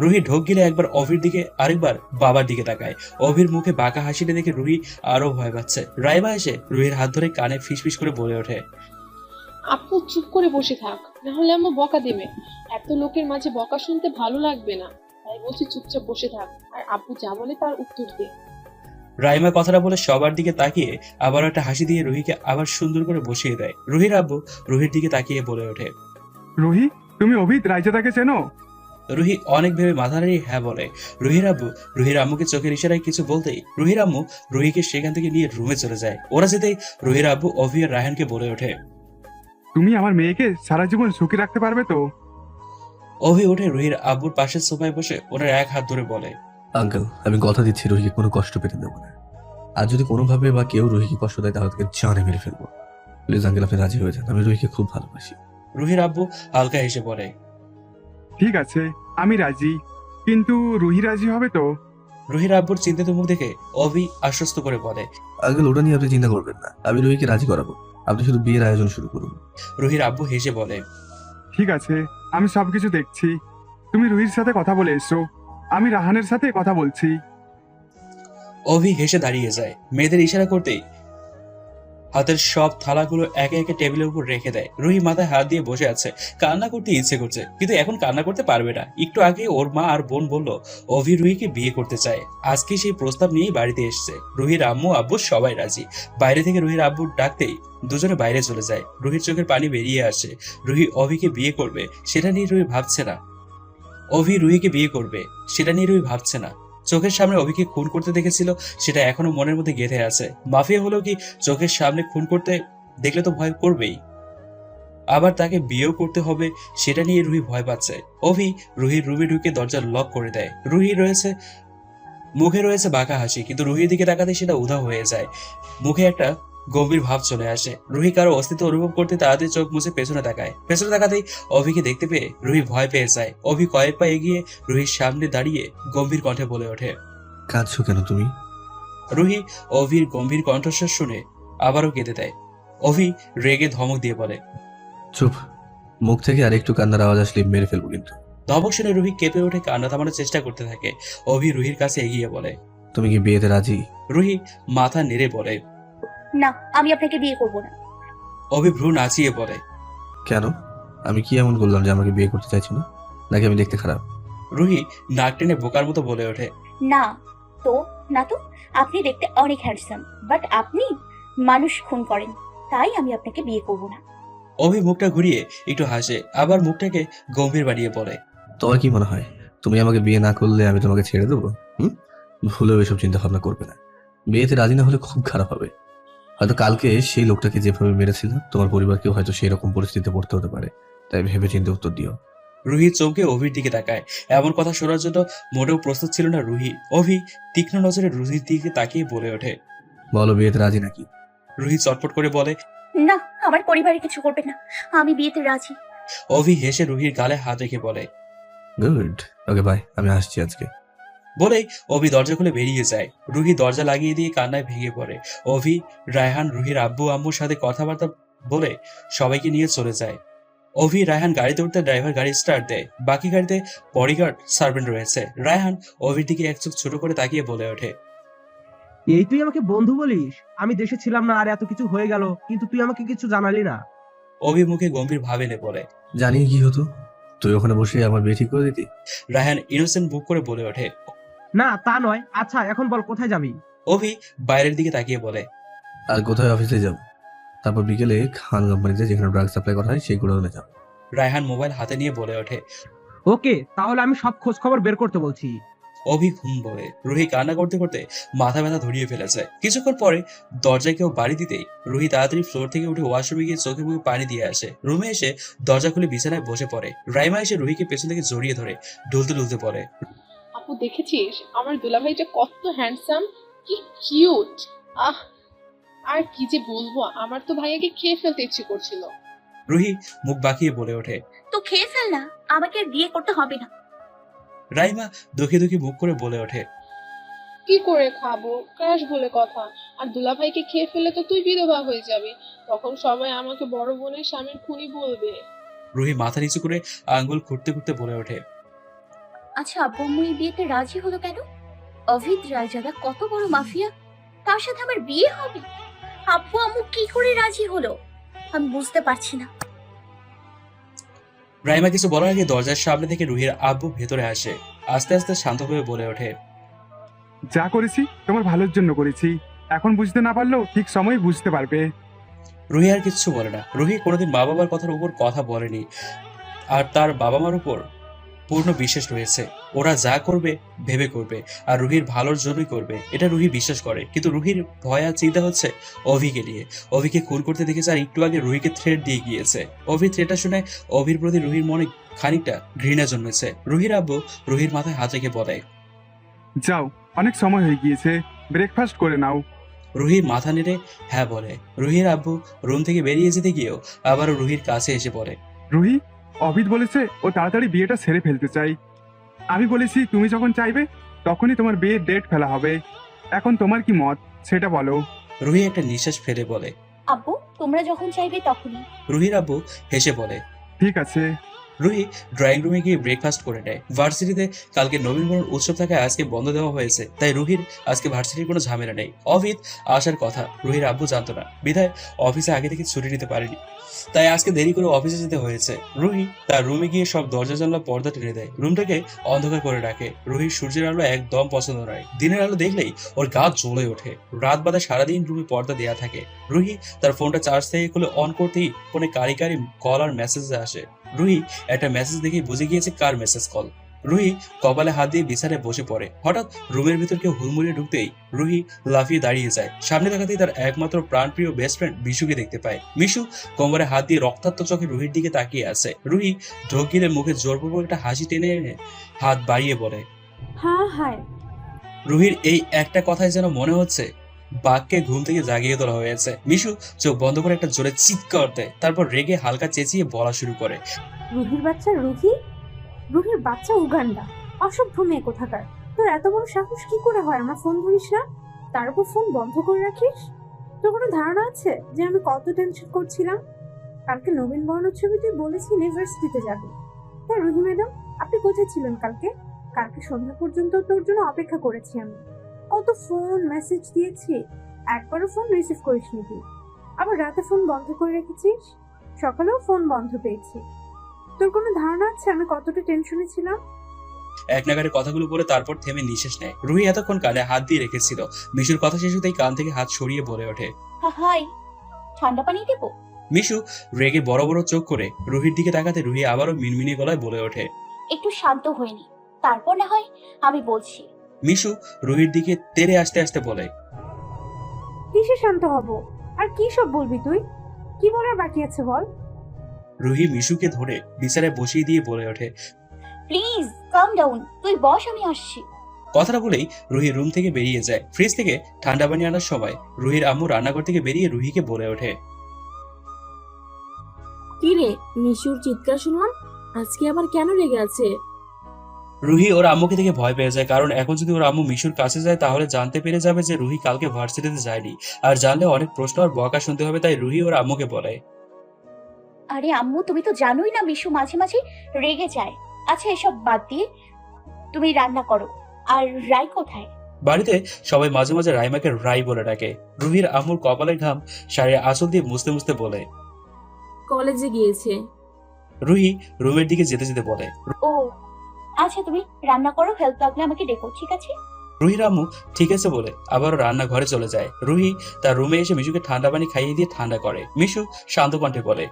রুহি ঢোক গিলে একবার অভির দিকে আরেকবার বাবার দিকে তাকায়। অভির মুখে বাঁকা হাসিটা দেখে রুহি আরো ভয় পাচ্ছে। রাইমা এসে রুহির হাত ধরে কানে ফিসফিস করে বলে ওঠে, আপু চুপ করে বসে থাক, না হলে আম্মু বকা দেবে। এত লোকের মাঝে বকা শুনতে ভালো লাগবে না, তাই বলছি চুপচাপ বসে থাক আর আব্বু যা বলে তার উত্তর দে। রাইমা কথাটা বলে সবার দিকে তাকিয়ে আবার একটা হাসি দিয়ে রুহিকে আবার সুন্দর করে বসিয়ে দেয়। রুহির আব্বু রুহির দিকে তাকিয়ে বলে ওঠে, রুহি, তুমি অভিদ রাইজাদাকে চেনো? রুহি অনেক ভেবে মাথা নাড়িয়ে হ্যাঁ বলে। রুহির আব্বু রুহির আম্মুকে চোখের ইশারায় কিছু বলতেই রুহির আম্মু রুহিকে সেখান থেকে নিয়ে রুমে চলে যায়। ওরা যেতেই রুহির আব্বু অভি আর রায়হানকে বলে ওঠে, তুমি আমার মেয়েকে সারা জীবন সুখী রাখতে পারবে তো? অভি উঠে রুহির আব্বুর পাশের সোফায় বসে ওনার এক হাত ধরে বলে, আঙ্কেল, আমি কথা দিচ্ছি রুহিকে কোনো কষ্ট পেতে দেবো না। আর যদি কোনোভাবে বা কেউ রুহিকে কষ্ট দেয় তাহলে তাকে জানে মেরে ফেলবো। প্লিজ আঙ্কেল, আপনি রাজি হয়ে যান, আমি রুহিকে খুব ভালোবাসি। রুহির আব্বু হালকা হেসে বলে, ঠিক আছে, আমি রাজি, কিন্তু রুহি রাজি হবে তো? রুহির আব্বুর চিন্তিত মুখ দেখে অভি আশ্বস্ত করে বলে, আঙ্কেল, ওটা নিয়ে আপনি চিন্তা করবেন না, আমি রুহিকে রাজি করাবো। আপনি শুধু বিয়ের আয়োজন শুরু করুন। রুহির আব্বু হেসে বলে, ঠিক আছে, আমি সবকিছু দেখছি। তুমি রুহির সাথে কথা বলে এসো, আমি রাহানের সাথে কথা বলছি। অভি হেসে দাঁড়িয়ে যায়। মেয়েদের ইশারা করতেই হাতের সব থালাগুলো একে একে টেবিলের উপর রেখে দেয়। রুহি মাথায় হাত দিয়ে বসে আছে। কান্না করতে ইচ্ছে করছে, কিন্তু এখন কান্না করতে পারবে না। একটু আগে ওর মা আর বোন বলল অভি রুহিকে বিয়ে করতে চায়। আজকে সেই প্রস্তাব নিয়েই বাড়িতে এসছে। রুহির আম্মু আব্বু সবাই রাজি। বাইরে থেকে রুহির আব্বুর ডাকতেই দুজনে বাইরে চলে যায়। রুহির চোখের পানি বেরিয়ে আসে। রুহি অভিকে বিয়ে করবে সেটা নিয়ে রুহি ভাবছে না। অভি রুহিকে বিয়ে করবে সেটা নিয়ে রুহি ভাবছে না। চোখের সামনে অভিকে খুন করতে দেখেছিল, সেটা এখনো মনের মধ্যে গেঁথে আছে। মাফিয়া হলেও কি চোখের সামনে খুন করতে দেখলে তো ভয় করবেই। আবার তাকে বিয়েও করতে হবে সেটা নিয়ে রুহি ভয় পাচ্ছে। অভি রুহির রুমে ঢুকে দরজা লক করে দেয়। মুখে রয়েছে বাঁকা হাসি, কিন্তু রুহির দিকে তাকাতে সেটা উধাও হয়ে যায়। মুখে একটা গম্ভীর ভাব চলে আসে। রুহি কারো অস্তিত্ব অনুভব করতে তাড়াতাড়ি চোখ মুছে পেছনে তাকায়। পেছনে তাকাতেই অভিকে দেখতে পেয়ে রুহি ভয় পেয়ে যায়। অভি কয়েক পা এগিয়ে রুহির সামনে দাঁড়িয়ে গম্ভীর কণ্ঠে বলে ওঠে, কাঁদছো কেন তুমি? রুহি অভির গম্ভীর কণ্ঠস্বর শুনে আবারও কেঁদে দেয়। অভি রেগে ধমক দিয়ে বলে, চুপ। মুখ থেকে আর একটু কান্নার আওয়াজ আসলে মেরে ফেলবো কিন্তু। ধমক শুনে রুহি কেঁপে উঠে কান্না থামানোর চেষ্টা করতে থাকে। অভি রুহির কাছে এগিয়ে বলে, তুমি কি বিয়েতে রাজি? রুহি মাথা নেড়ে বলে, না, আমি আপনাকে বিয়ে করব না। অভি ভ্রু নাচিয়ে বলে, কেন? আমি কি এমন করলাম যে আমাকে বিয়ে করতে চাইছো না? নাকি আমি দেখতে খারাপ? রুহি নাক টেনে বোকার মতো বলে ওঠে, না তো, না তো, আপনি দেখতে অনেক হ্যান্ডসাম, বাট আপনি মানুষ খুন করেন, তাই আমি আপনাকে বিয়ে করব না। অভি মুখটা ঘুরিয়ে একটু হাসে, আবার মুখটাকে গম্ভীর বানিয়ে বলে, তোমার কি মনে হয় তুমি আমাকে বিয়ে না করলে আমি তোমাকে ছেড়ে দেবো? ভুলেও এসব চিন্তা ভাবনা করবে না। বিয়েতে রাজি না হলে খুব খারাপ হবে। হয়তো কালকে সেই লোকটাকে যেভাবে মেরেছিল তোমার পরিবারকেও হয়তো সেই রকম পরিস্থিতিতে পড়তে হতে পারে, তাই ভেবে চিন্তে উত্তর দিও। রুহি চমকে অভির দিকে তাকায়। এমন কথা শোনার জন্য মোটেও প্রস্তুত ছিল না রুহি। অভি তীক্ষ্ণ নজরে রুহির দিকে তাকিয়ে বলে ওঠে, বলো বিয়েতে রাজি নাকি? রুহি চটপট করে বলে, না, আমার পরিবারে কিছু করবে না, আমি বিয়েতে রাজি। অভি হেসে রুহির গালে হাত রেখে বলে। গুড, ওকে বাই, আমি আসছি আজকে। বলেই অভি দরজা খুলে বেরিয়ে যায়। রুহি দরজা লাগিয়ে দিয়ে কান্নায় ভেঙে পড়ে। অভি, রায়হান রুহির আব্বু আম্মুর সাথে কথাবার্তা বলে সবাইকে নিয়ে চলে যায়। অভি রায়হান গাড়িতে উঠতে ড্রাইভার গাড়ি স্টার্ট দেয়। বাকি গাড়িতে বডিগার্ড সার্ভেন্ট রয়েছে। রায়হান অভির দিকে এক চোখ ছোট করে তাকিয়ে বলে ওঠে। এই তুই আমাকে বন্ধু বলিস? আমি দেশে ছিলাম না আর এত কিছু হয়ে গেল, কিন্তু তুই আমাকে কিছু জানালি না। অভি মুখে গম্ভীর ভাব এনে বলে। জানিয়ে কি হতো? তুই ওখানে বসে আমার বিয়ে ঠিক করে দিতি। রায়হান ইনোসেন্ট বুক করে বলে ওঠে। না তা নয়। আচ্ছা এখন বল কোথায় যাবি? অভি বাইরের দিকে তাকিয়ে বলে। আর কোথায় অফিসে যাব, তারপর বিকেলে খান কোম্পানিতে যেখানে ড্রাগ সাপ্লাই করা হয় সেই গোডাউনে যাব। রায়হান মোবাইল হাতে নিয়ে বলে ওঠে। ওকে, তাহলে আমি সব খোঁজ খবর বের করতে বলছি। অভি ঘুম বলে। রুহি কান্না করতে করতে মাথা ব্যথা ধরিয়ে ফেলেছে। কিছুক্ষণ পরে দরজায় কেউ বাড়ি দিতেই রুহি তাড়াতাড়ি ফ্লোর থেকে উঠে ওয়াশরুমে গিয়ে চোখে মুখে পানি দিয়ে আসে। রুমে এসে দরজা খুলে বিছানায় বসে পড়ে। রাইমা এসে রুহিকে পেছন থেকে জড়িয়ে ধরে ঢুলতে ঢুলতে পড়ে। আপু দেখেছিস আমার দুলাভাইটা কত হ্যান্ডসাম, কি কিউট। আহ, আর কি যে বলবো, আমার তো ভাইয়াকে খেয়ে ফেলতে ইচ্ছে করছিল। রুহি মুখ বাঁকিয়ে বলে ওঠে। তো খেয়ে ফেল না, আমাকে আর বিয়ে করতে হবে না। রাইমা দুঃখে দুঃখে মুখ করে বলে ওঠে। কি করে খাবো, ক্রাশ বলে কথা। আর দুলাভাইকে খেয়ে ফেলে তো তুই বিধবা হয়ে যাবি, তখন সবাই আমাকে বড় বোনের স্বামীর খুনি বলবে। রুহি মাথা নিচু করে আঙ্গুল খুঁড়তে খুঁড়তে বলে ওঠে। আচ্ছা, আব্বু আম্মু এই বিয়েতে রাজি হলো কেন? অভিদ রায়জাদা কত বড় মাফিয়া, তার সাথে আমার বিয়ে হবে? আব্বু আম্মু কি করে রাজি হলো আমি বুঝতে পারছি না। রাইমা কিছু বলার আগে দরজার সামনে থেকে রুহির আব্বু ভেতরে আসে। আস্তে আস্তে শান্তভাবে বলে ওঠে। যা করেছি তোমার ভালোর জন্য করেছি, এখন বুঝতে না পারলেও ঠিক সময় বুঝতে পারবে। রুহি আর কিচ্ছু বলে না। রুহি কোনোদিন মা বাবার কথার উপর কথা বলেনি, আর তার বাবা মার উপর পূর্ণ বিশ্বাস রয়েছে। ওরা যা করবে ভেবে করবে, আর রুহির ভালোর জন্যই করবে, এটা রুহি বিশ্বাস করে। কিন্তু রুহির ভয় আর চিন্তা হচ্ছে অভিকে নিয়ে। অভিকে খুন করতে দেখেছে, আর একটু আগে রুহিকে থ্রেট দিয়ে গিয়েছে। অভি থ্রেটটা শুনে অভির প্রতি রুহির মনে খানিকটা ঘৃণা জন্মেছে। রুহির আব্বু রুহির মাথায় হাত রেখে বলে। যাও, অনেক সময় হয়ে গিয়েছে, ব্রেকফাস্ট করে নাও। রুহি মাথা নেড়ে হ্যাঁ বলে। রুহির আব্বু রুম থেকে বেরিয়ে যেতে গিয়েও আবারও রুহির কাছে এসে পড়ে। রুহি, অভিদ বলেছে ও তাড়াতাড়ি বিয়েটা সেরে ফেলতে চাই। আমি বলেছি তুমি যখন চাইবে তখনই তোমার বিয়ের ডেট ফেলা হবে। এখন তোমার কি মত সেটা বলো। রুহি একটা নিঃশ্বাস ফেলে বলে। আব্বু, তোমরা যখন চাইবে তখনই। রুহির আব্বু হেসে বলে। ঠিক আছে। রুহি ড্রয়িং রুমে গিয়ে ব্রেকফাস্ট করে নেয়। ভার্সিটিতে কালকে নবীনবরণ উৎসব থাকায় আজকে বন্ধ দেওয়া হয়েছে, তাই রুহির আজকে ভার্সিটির কোনো ঝামেলা নেই। অভিদ আসার কথা রুহির আব্বু জানতো না, বিধায় অফিসে আগে থেকে ছুটি নিতে পারেনি, তাই আজকে দেরি করে অফিসে যেতে হয়েছে। রুহি তার রুমে গিয়ে সব দরজা জানলা পর্দা টেনে দেয়, রুমটাকে অন্ধকার করে রাখে। রুহির সূর্যের আলো একদম পছন্দ নয়, দিনের আলো দেখলেই ওর গা জ্বলে ওঠে। রাত বাদে সারাদিন রুমে পর্দা দেয়া থাকে। রুহি তার ফোনটা চার্জ থেকে খুলে অন করতেই ফোনে কারি কারি কল আর মেসেজ আসে। রুহি একটা মেসেজ দেখে বুঝে গিয়েছে কার মেসেজ কল। রুহি কপালে হাত দিয়ে বিছানায় বসে পড়ে। হঠাৎ রুমের ভিতর কেউ হুড়মুড়িয়ে ঢুকতেই রুহি লাফিয়ে দাঁড়িয়ে যায়। সামনে দেখাতেই তার একমাত্র প্রাণপ্রিয় বেস্ট ফ্রেন্ড মিশুকে দেখতে পায়। মিশু কোমরে হাত দিয়ে রক্তাক্ত চোখে রুহির দিকে তাকিয়ে আছে। রুহি ঢোক গিলে মুখে জোরপূর্বক একটা হাসি টেনে এনে হাত বাড়িয়ে বলে। হ্যাঁ হায়। রুহির এই একটা কথায় যেন মনে হচ্ছে বাঘকে ঘুম থেকে জাগিয়ে তোলা হয়েছে। মিশু চোখ বন্ধ করে একটা জোরে চিৎকার দেয়, তারপর রেগে হালকা চেঁচিয়ে বলা শুরু করে। রুহির বাচ্চা রুহি, রুহির বাচ্চা উগান্ডা, অসভ্য মেয়ে কোথাকার। তোর এত বড় সাহস কি করে হয় আমার ফোন ধরিস না, তার উপর ফোন বন্ধ করে রাখিস? তোর কোনো ধারণা আছে যে আমি কত টেনশন করছিলাম? কালকে নবীন বরণ উৎসবে তুই বলেছিলি ইউনিভার্সিটিতে যাবি। তাই রুহি ম্যাডাম, আপনি কোথায় ছিলেন কালকে? কালকে সন্ধ্যা পর্যন্ত তোর জন্য অপেক্ষা করেছি আমি। কত ফোন মেসেজ দিয়েছি, একবারও ফোন রিসিভ করিসনি তুই। আবার রাতে ফোন বন্ধ করে রেখেছিস, সকালেও ফোন বন্ধ পেয়েছি। তোর কোনো ধারণা আছে আমি কতটা টেনশনে ছিলাম? এক নাগারে কথাগুলো বলে তারপর থেমে নিঃশ্বাস নেয়। রুহি এতক্ষণ কানে হাত দিয়ে রেখেছিল। মিশুর কথা শেষ হতেই কান থেকে হাত সরিয়ে বলে ওঠে। হাই, ঠান্ডা পানি দেবো? মিশু রেগে বড় বড় চোখ করে রুহির দিকে তাকাতে রুহি আবারও মিনমিনি গলায় বলে ওঠে। একটু শান্ত হয়নি, তারপর না হয় আমি বলছি। মিশু রুহির দিকে তেড়ে আসতে আসতে বলে। কিসে শান্ত হব? আর কি সব বলবি তুই? কি বলার বাকি আছে বল? রুহি মিশুকে ধরে বিছানায় বসিয়ে দিয়ে বলে ওঠে। প্লিজ কাম ডাউন, তুই বস, আমি আসছি। কথাটা বলেই রুহি রুম থেকে বেরিয়ে যায়। ফ্রিজ থেকে ঠান্ডা পানি আনার সময় রুহির আম্মু রান্নাঘর থেকে বেরিয়ে রুহিকে বলে ওঠে। কি রে, মিশুর চিৎকার শুনলাম, আজকে আবার কেন রেগে আছে? রুহি ওর আম্মুকে দেখে ভয় পেয়ে যায়, কারণ এখন যদি ওর আম্মু মিশুর কাছে যায় তাহলে জানতে পেরে যাবে যে রুহি কালকে ভার্সিটিতে যায়নি, আর জানলে অনেক প্রশ্ন আর বকা শুনতে হবে। তাই রুহি ওর আম্মুকে বলে, আরে আম্মু, তুমি তো জানোই না মিশু মাঝে মাঝে রেগে যায়। আচ্ছা এসব বাদ দিয়ে তুমি রান্না করো। আর রাই কোথায়? বাড়িতে সবাই মাঝে মাঝে রাইমাকে রাই বলে ডাকে। রুহির আম্মুর কপালের ঘাম শাড়ির আঁচল দিয়ে মুছতে মুছতে বলে, কলেজে গিয়েছে। রুহি রুমের দিকে যেতে যেতে বলে, ও আচ্ছা, তুমি রান্না করো, হেল্প লাগলে আমাকে ডেকো, ঠিক আছে? রুহির আম্মু ঠিক আছে বলে আবারও রান্নাঘরে চলে যায়। রুহি তার রুমে এসে মিশুকে ঠান্ডা পানি খাইয়ে দিয়ে ঠান্ডা করে। মিশু শান্ত কণ্ঠে বলে,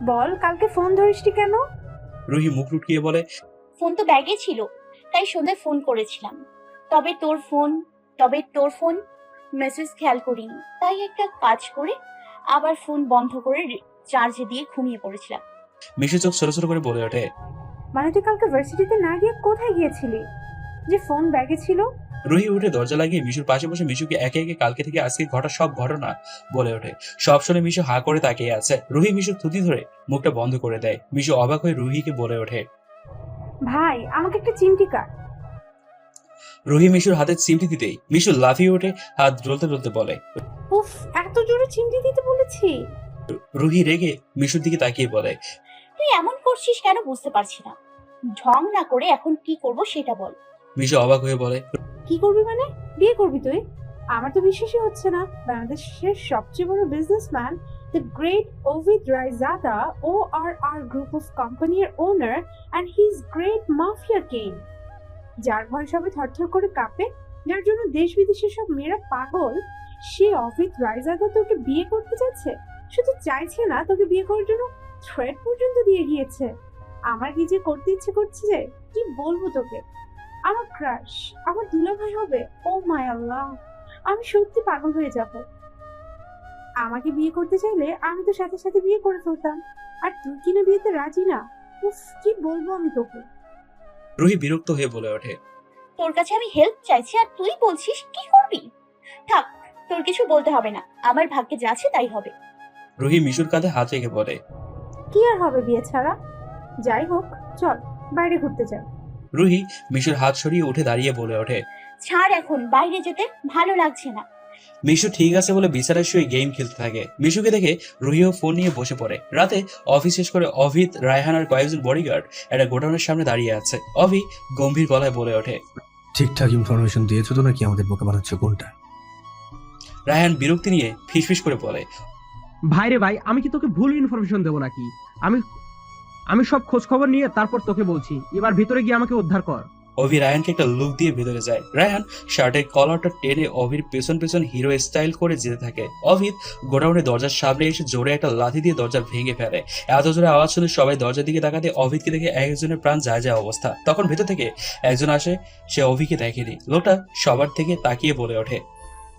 বল, কালকে ফোন ধরিসটি কেন? রুহি মুখ লুটকিয়ে বলে, ফোন তো ব্যাগে ছিল, তাই সন্ধ্যায় ফোন করেছিলাম। তবে তোর ফোন মেসেজ খেয়াল করিনি, তাই একটা কাজ করে আবার ফোন বন্ধ করে চার্জে দিয়ে ঘুমিয়ে পড়েছিলাম। মিশু চোখ ছোট ছোট করে বলে ওঠে, মানে তুই কালকে ভার্সিটিতে না গিয়ে কোথায় গিয়েছিলি যে ফোন ব্যাগে ছিল? রুহি উঠে দরজা লাগিয়ে মিশুর পাশে বসে মিশুকে একে একে কালকে থেকে আজকে ঘটা সব ঘটনা বলে ওঠে। সব শুনে মিশু হা করে তাকিয়ে আছে। রুহি মিশুর থুতি ধরে মুখটা বন্ধ করে দেয়। মিশু অবাক হয়ে রুহিকে বলে ওঠে, ভাই, আমাকে একটা চিমটি কাট। রুহি মিশুর হাতে চিমটি দিতেই মিশু লাফিয়ে ওঠে, হাত জ্বলতে জ্বলতে বলে। উফ, এত জোরে চিমটি দিতে বলেছি? রুহি রেগে মিশুর দিকে তাকিয়ে বলে, তুই এমন করছিস কেন বুঝতে পারছি না। ঢং না করে এখন কি করব সেটা বল। মিশু অবাক হয়ে বলে, কি করবি মানে? বিয়ে করবি তুই? আমার তো বিশ্বাসই হচ্ছে না। বাংলাদেশের সবচেয়ে বড় businessman, the great Ovid Raizada, ORR group of কোম্পানির owner, and he is great mafia king, যার ভয় সবাই থরথর করে কাঁপে, যার জন্য দেশ বিদেশের সব মেয়েরা পাগল, সে ওভিদ রায়জাদা তোকে বিয়ে করতে চাইছে। শুধু চাইছে না, তোকে বিয়ে করার জন্য থ্রেট পর্যন্ত দিয়ে গিয়েছে। আমার কি যে করতে ইচ্ছে করছে, যে কি বলবো তোকে। আমার ক্রাশ, আমার দুলাভাই হবে। ও মাই আল্লাহ, আমি সত্যি পাগল হয়ে যাব। আমাকে বিয়ে করতে চাইলে আমি তো সাথে সাথে বিয়ে করে ফেলতাম, আর তুই কিনা বিয়েতে রাজি না। উফ, কি বলবো আমি তোকে। রুহি বিরক্ত হয়ে বলে ওঠে, তোর কাছে আমি হেল্প চাইছি আর তুই বলছিস কি করবি? থাক, তোর কিছু বলতে হবে না, আমার ভাগ্যে যা আছে তাই হবে। রুহি মিশুর কাঁধে হাত রেখে বলে, কি আর হবে বিয়ে ছাড়া? যাই হোক, চল বাইরে ঘুরতে যাই। রুহি মিশুর হাত সরিয়ে উঠে দাঁড়িয়ে বলে ওঠে, ছাড়, এখন বাইরে যেতে ভালো লাগছে না। মিশু ঠিক আছে বলে বিছানায় শুয়ে গেম খেলতে থাকে। মিশুকে দেখে রুহিও ফোন নিয়ে বসে পড়ে। রাতে অফিস শেষ করে অভিদ, রায়হান আর কয়েকজন বডিগার্ড একটা গোডাউনের সামনে দাঁড়িয়ে আছে। অভি গম্ভীর গলায় বলে ওঠে, ঠিকঠাক ইনফরমেশন দিয়েছো তো নাকি আমাদের বোকা বানাচ্ছ কোনটা? রায়হান বিরক্তি নিয়ে ফিসফিস করে বলে, ভাই রে ভাই, আমি কি তোকে ভুল ইনফরমেশন দেবো নাকি? আমি সব খোঁজ খবর নিয়ে তারপর তোকে বলছি। এবার ভিতরে গিয়ে আমাকে উদ্ধার কর। অভি রায়হানকে একটা লুক দিয়ে ভেতরে যায়। রায়হান শার্টের কলারটা টেনে অভির পেছন পেছন হিরো স্টাইল করে যেতে থাকে। অভিদ গোডাউনের দরজার সামনে এসে জোরে একটা লাথি দিয়ে দরজা ভেঙে ফেলে। এত জোরে আওয়াজ শুনে সবাই দরজার দিকে তাকাতে অভিদকে দেখে একজনের প্রাণ যায় যায় অবস্থা। তখন ভেতর থেকে একজন আসে, সে অভিকে দেখেনি। লোকটা সবার থেকে তাকিয়ে বলে ওঠে,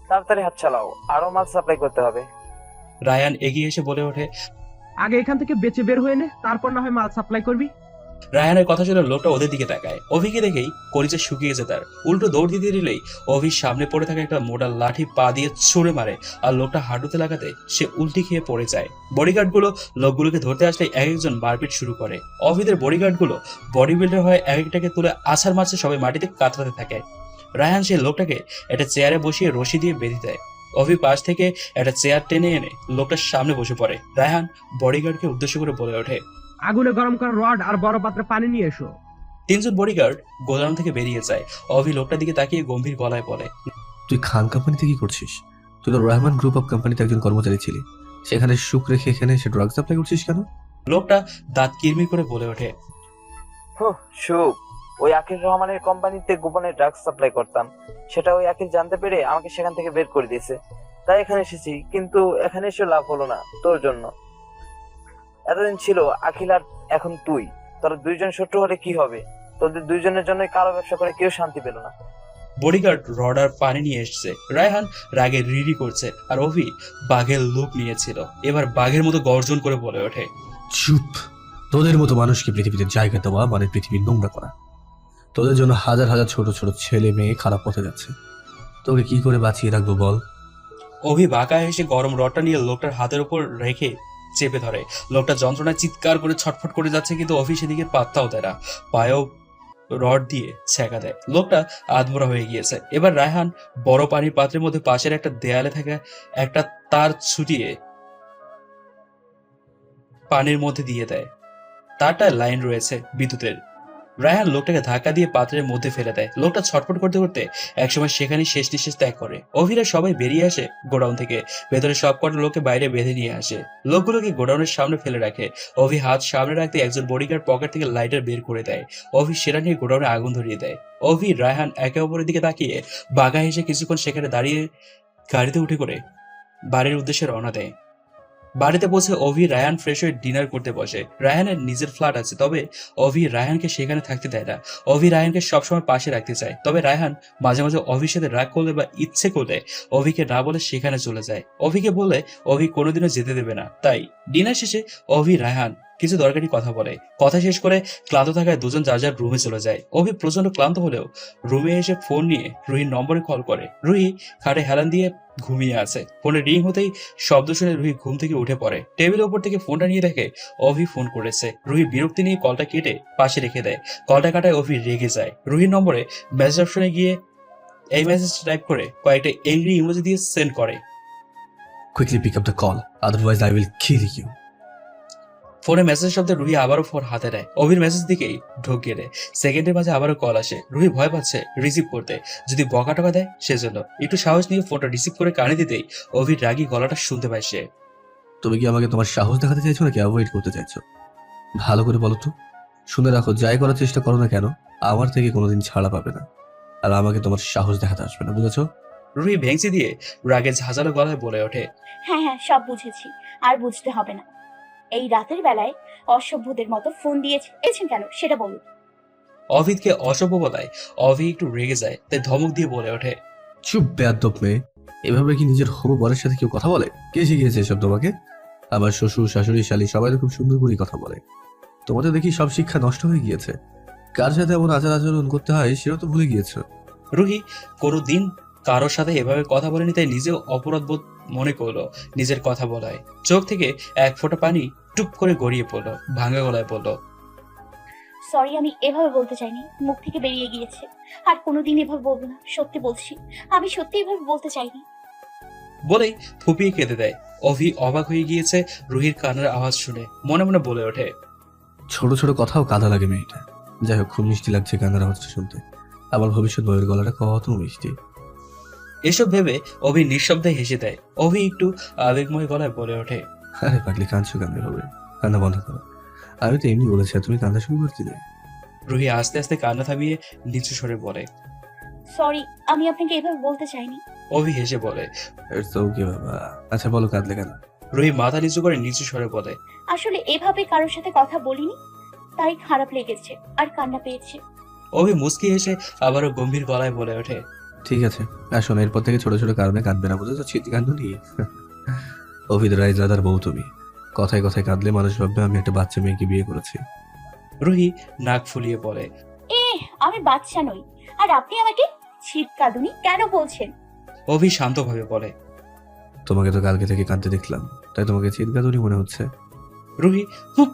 তাড়াতাড়ি হাত চালাও, আরো মাল সাপ্লাই করতে হবে। রায়হান এগিয়ে এসে বলে ওঠে, আগে এখান থেকে বেঁচে বের হয়ে নে, তারপর না হয় মাল সাপ্লাই করবি। রায়হানের কথা শুনে লোকটা ওদের দিকে তাকায়। অভিকে দেখেই কলিজা শুকিয়েছে তার। উল্টো দৌড় দিতে দিলেই অভির সামনে পড়ে থাকা একটা মোটা লাঠি পা দিয়ে ছুঁড়ে মারে, আর লোকটা হাঁটুতে লাগাতে সে উল্টি খেয়ে পড়ে যায়। বডিগার্ড গুলো লোকগুলোকে ধরতে আসলে এক একজন মারপিট শুরু করে। অভিদের বডিগার্ড গুলো বডি বিল্ডার হয়ে এক একটাকে তুলে আছাড় মারছে, সবাই মাটিতে কাতরাতে থাকে। রায়হান সেই লোকটাকে একটা চেয়ারে বসিয়ে রশি দিয়ে বেঁধে দেয়। অভি পাশ থেকে একটা চেয়ার টেনে এনে লোকটার সামনে বসে পড়ে। রায়হান বডিগার্ডকে উদ্দেশ্য করে বলে ওঠে, আগুনে গরম করা রড আর বড় পাত্রে পানি নিয়ে এসো। তিনজন বডিগার্ড গোদাম থেকে বেরিয়ে যায়। অভি লোকটার দিকে তাকিয়ে গম্ভীর গলায় বলে, তুই খান কোম্পানিতে কি করছিস? তুই তো রহমান গ্রুপ অফ কোম্পানিতে একজন কর্মচারী ছিলি, সেখানে সুখ রেখে এখানে এসে ড্রাগ সাপ্লাই করছিস কেন? লোকটা দাঁত কিরমির করে বলে ওঠে, সুখ, ওই আকিল রহমানের কোম্পানিতে গোপনে ড্রাগস সাপ্লাই করতাম। সেটা ওই আকিল জানতে পেরে আমাকে সেখান থেকে বের করে দিয়েছে, তাই এখানে এসেছি। কিন্তু এখানে এসে লাভ হলো না তোর জন্য। এতদিন ছিল আকিল আর এখন তুই, তোরা দুইজন শত্রু হলে কি হবে? তোদের দুইজনের জন্য কালো ব্যবসা করে কেউ শান্তি পেল না। বডিগার্ড রড আর পানি নিয়ে এসছে। রায়হান রাগে রিরি করছে, আর অভি বাঘের লুক নিয়েছিল। এবার বাঘের মতো গর্জন করে বলে ওঠে, চুপ! তোদের মতো মানুষকে পৃথিবীতে জায়গা দেওয়া মানে পৃথিবীর নোংরা করা। তোদের জন্য হাজার হাজার ছোট ছোট ছেলে মেয়ে খারাপ পথে যাচ্ছে। তোকে কি করে বাঁচিয়ে রাখবো বল? অভি বাঁকা এসে গরম রডটা নিয়ে লোকটার হাতের উপর রেখে চেপে ধরে। লোকটা যন্ত্রণায় চিৎকার করে ছটফট করে যাচ্ছে, কিন্তু অভি সেদিকে পাত্তাও দেয় না। পায়েও রড দিয়ে ছ্যাঁকা দেয়। লোকটা আধমরা হয়ে গিয়েছে। এবার রায়হান বড় পানির পাত্রের মধ্যে পাশের একটা দেয়ালে থাকা একটা তার ছুটিয়ে পানির মধ্যে দিয়ে দেয়। তারটা লাইন রয়েছে বিদ্যুতের। রায়হান লোকটাকে ধাক্কা দিয়ে পাত্রের মধ্যে ফেলে দেয়। লোকটা ছটফট করতে করতে একসময় সেখানেই শেষ নিঃশ্বাস ত্যাগ করে। অভিরা সবাই বেরিয়ে আসে গোডাউন থেকে। ভেতরে সব কটা লোককে বাইরে বেঁধে নিয়ে আসে। লোকগুলোকে গোডাউনের সামনে ফেলে রাখে। অভি হাত সামনে রাখতে একজন বডিগার্ড পকেট থেকে লাইটার বের করে দেয়। অভি সেটা নিয়ে গোডাউনে আগুন ধরিয়ে দেয়। অভি রায়হান একে অপরের দিকে তাকিয়ে বাঘা হেসে কিছুক্ষণ সেখানে দাঁড়িয়ে গাড়িতে উঠে করে বাড়ির উদ্দেশ্যে রওনা দেয়। বাড়িতে পৌঁছে অভি রায়হান ফ্রেশ হয়ে ডিনার করতে বসে। রায়হানের নিজের ফ্ল্যাট আছে, তবে অভি রায়হানকে সেখানে থাকতে দেয় না। অভি রায়হানকে সবসময় পাশে রাখতে চায়, তবে রায়হান মাঝে মাঝে অভির সাথে রাগ করলে বা ইচ্ছে করলে অভিকে না বলে সেখানে চলে যায়। অভিকে বললে অভি কোনোদিনও যেতে দেবে না। তাই ডিনার শেষে অভি রায়হান কিছু দরকারি কথা বলে। কথা শেষ করে ক্লান্ত থাকায় দুজন যার যার রুমে চলে যায়। অভি প্রচন্ড ক্লান্ত হলেও রুমে এসে ফোন নিয়ে রুহির নম্বরে কল করে। রুহি খাটে হেলান দিয়ে ঘুমিয়ে আছে। ফোনে রিং হতেই শব্দ শুনে রুহি ঘুম থেকে উঠে পড়ে। টেবিলের উপর থেকে ফোনটা নিয়ে দেখে অভি ফোন করেছে। রুহি বিরক্তি নিয়ে কলটা কেটে পাশে রেখে দেয়। কলটা কাটায় অভি রেগে যায়। রুহির নম্বরে মেসেজ অপশনে গিয়ে এই মেসেজ টাইপ করে কয়েকটা এংরি ইমোজি দিয়ে সেন্ড করে। Quickly pick up the call, otherwise I will kill you. ফোনে মেসেজ শব্দে রুহি আবারও ফোন হাতে নেয়। অভির মেসেজ দিকেই ঢোক গেলে সেকেন্ডের মাঝে আবারও কল আসে। রুহি ভয় পাচ্ছে রিসিভ করতে, যদি বকা টকা দেয় সেজন্য। একটু সাহস নিয়ে ফোনটা রিসিভ করে কানে দিতেই অভির রাগী গলাটা শুনতে পায় সে। তুমি কি আমাকে তোমার সাহস দেখাতে চাইছো নাকি অ্যাভয়েড করতে চাইছো? ভালো করে বলো তো। শুনে রাখো, যাই করার চেষ্টা করো না কেন, আমার থেকে কোনোদিন ছাড়া পাবে না। আর আমাকে তোমার সাহস দেখাতে আসবে না, বুঝেছো? রুহি ভেঙচি দিয়ে রাগে ঝাঁঝালো গলায় বলে ওঠে, হ্যাঁ হ্যাঁ, সব বুঝেছি, আর বুঝতে হবে না। এই রাতের বেলায় অসভ্যদের মতো ফোন দিয়েছেন কেন সেটা বলুন। অভিদকে অসভ্য বলায় অভি একটু রেগে যায়, তাই ধমক দিয়ে বলে ওঠে, চুপ বেয়াদব মেয়ে। এভাবে কি নিজের হবু বরের সাথে কেউ কথা বলে? কে শিখিয়েছে এসব তোমাকে? আমার শ্বশুর শাশুড়ি শালি সবাই তো খুব সুন্দর করেই কথা বলে। তোমাদের দেখি সব শিক্ষা নষ্ট হয়ে গিয়েছে। কার সাথে এমন আচার আচরণ করতে হয় সেটা তো ভুলে গিয়েছো। রুহি কোনোদিন কারোর সাথে এভাবে কথা বলেনি, তাই নিজেও অপরাধ বোধ মনে করলো নিজের কথা বলায়। চোখ থেকে এক ফোঁটা পানি টুপ করে গড়িয়ে পড়লো। ভাঙা গলায় বলল, সরি, আমি এভাবে বলতে চাইনি, মুখ থেকে বেরিয়ে গিয়েছে। আর কোনোদিন এভাবে বলবো না, সত্যি বলছি, আমি সত্যি এভাবে বলতে চাইনি। বলেই ফুপিয়ে কেঁদে দেয়। অভি অবাক হয়ে গিয়েছে রুহির কান্নার আওয়াজ শুনে। মনে মনে বলে ওঠে, ছোট ছোট কথাও কাঁদা লাগে মেয়েটা। যাই হোক, খুব মিষ্টি লাগছে কান্নার আওয়াজটা শুনতে। আমার ভবিষ্যৎ বউয়ের গলাটা কত মিষ্টি। এসব ভেবে অভি নিঃশব্দে হেসে দেয়। অভি একটু আবেগময় গলায় বলে ওঠে, আরে পাগলি, কাঁদছো কেন? হবে কান্না বন্ধ করো। আমি তো এমনি বলেছি, আর তুমি কান্না শুরু করে দিলে। রুহি আস্তে আস্তে কান্না থামিয়ে নিচু স্বরে বলে, সরি, আমি আপনাকে এভাবে বলতে চাইনি। অভি হেসে বলে, ইটস ওকে বাবা। আচ্ছা বলো, কাঁদলে কেন? রুহি মাথা নিচু করে নিচু স্বরে বলে, আসলে এভাবে কারোর সাথে কথা বলিনি, তাই খারাপ লেগেছে আর কান্না পেয়েছে। অভি মুচকি হেসে আবারও গম্ভীর গলায় বলে ওঠে, ঠিক আছে, আর শোনো, এরপর থেকে ছোট ছোট কারণে কাঁদবে না, বুঝেছো? ছিটি কান্দনি। অভিদ রায়জাদার বউ তুমি। কথায় কথায় কাঁদলে মানুষ ভাববে আমি একটা বাচ্চা মেয়েকে বিয়ে করেছি। রুহি নাক ফুলিয়ে বলে, আমি বাচ্চা নই, আর আপনি আমাকে ছিটকাদুনি কেন বলছেন? অভি শান্তভাবে বলে, তোমাকে তো কালকে থেকে কাঁদতে দেখলাম, তাই তোমাকে চিৎকাদুনি মনে হচ্ছে। রুহি হুঁ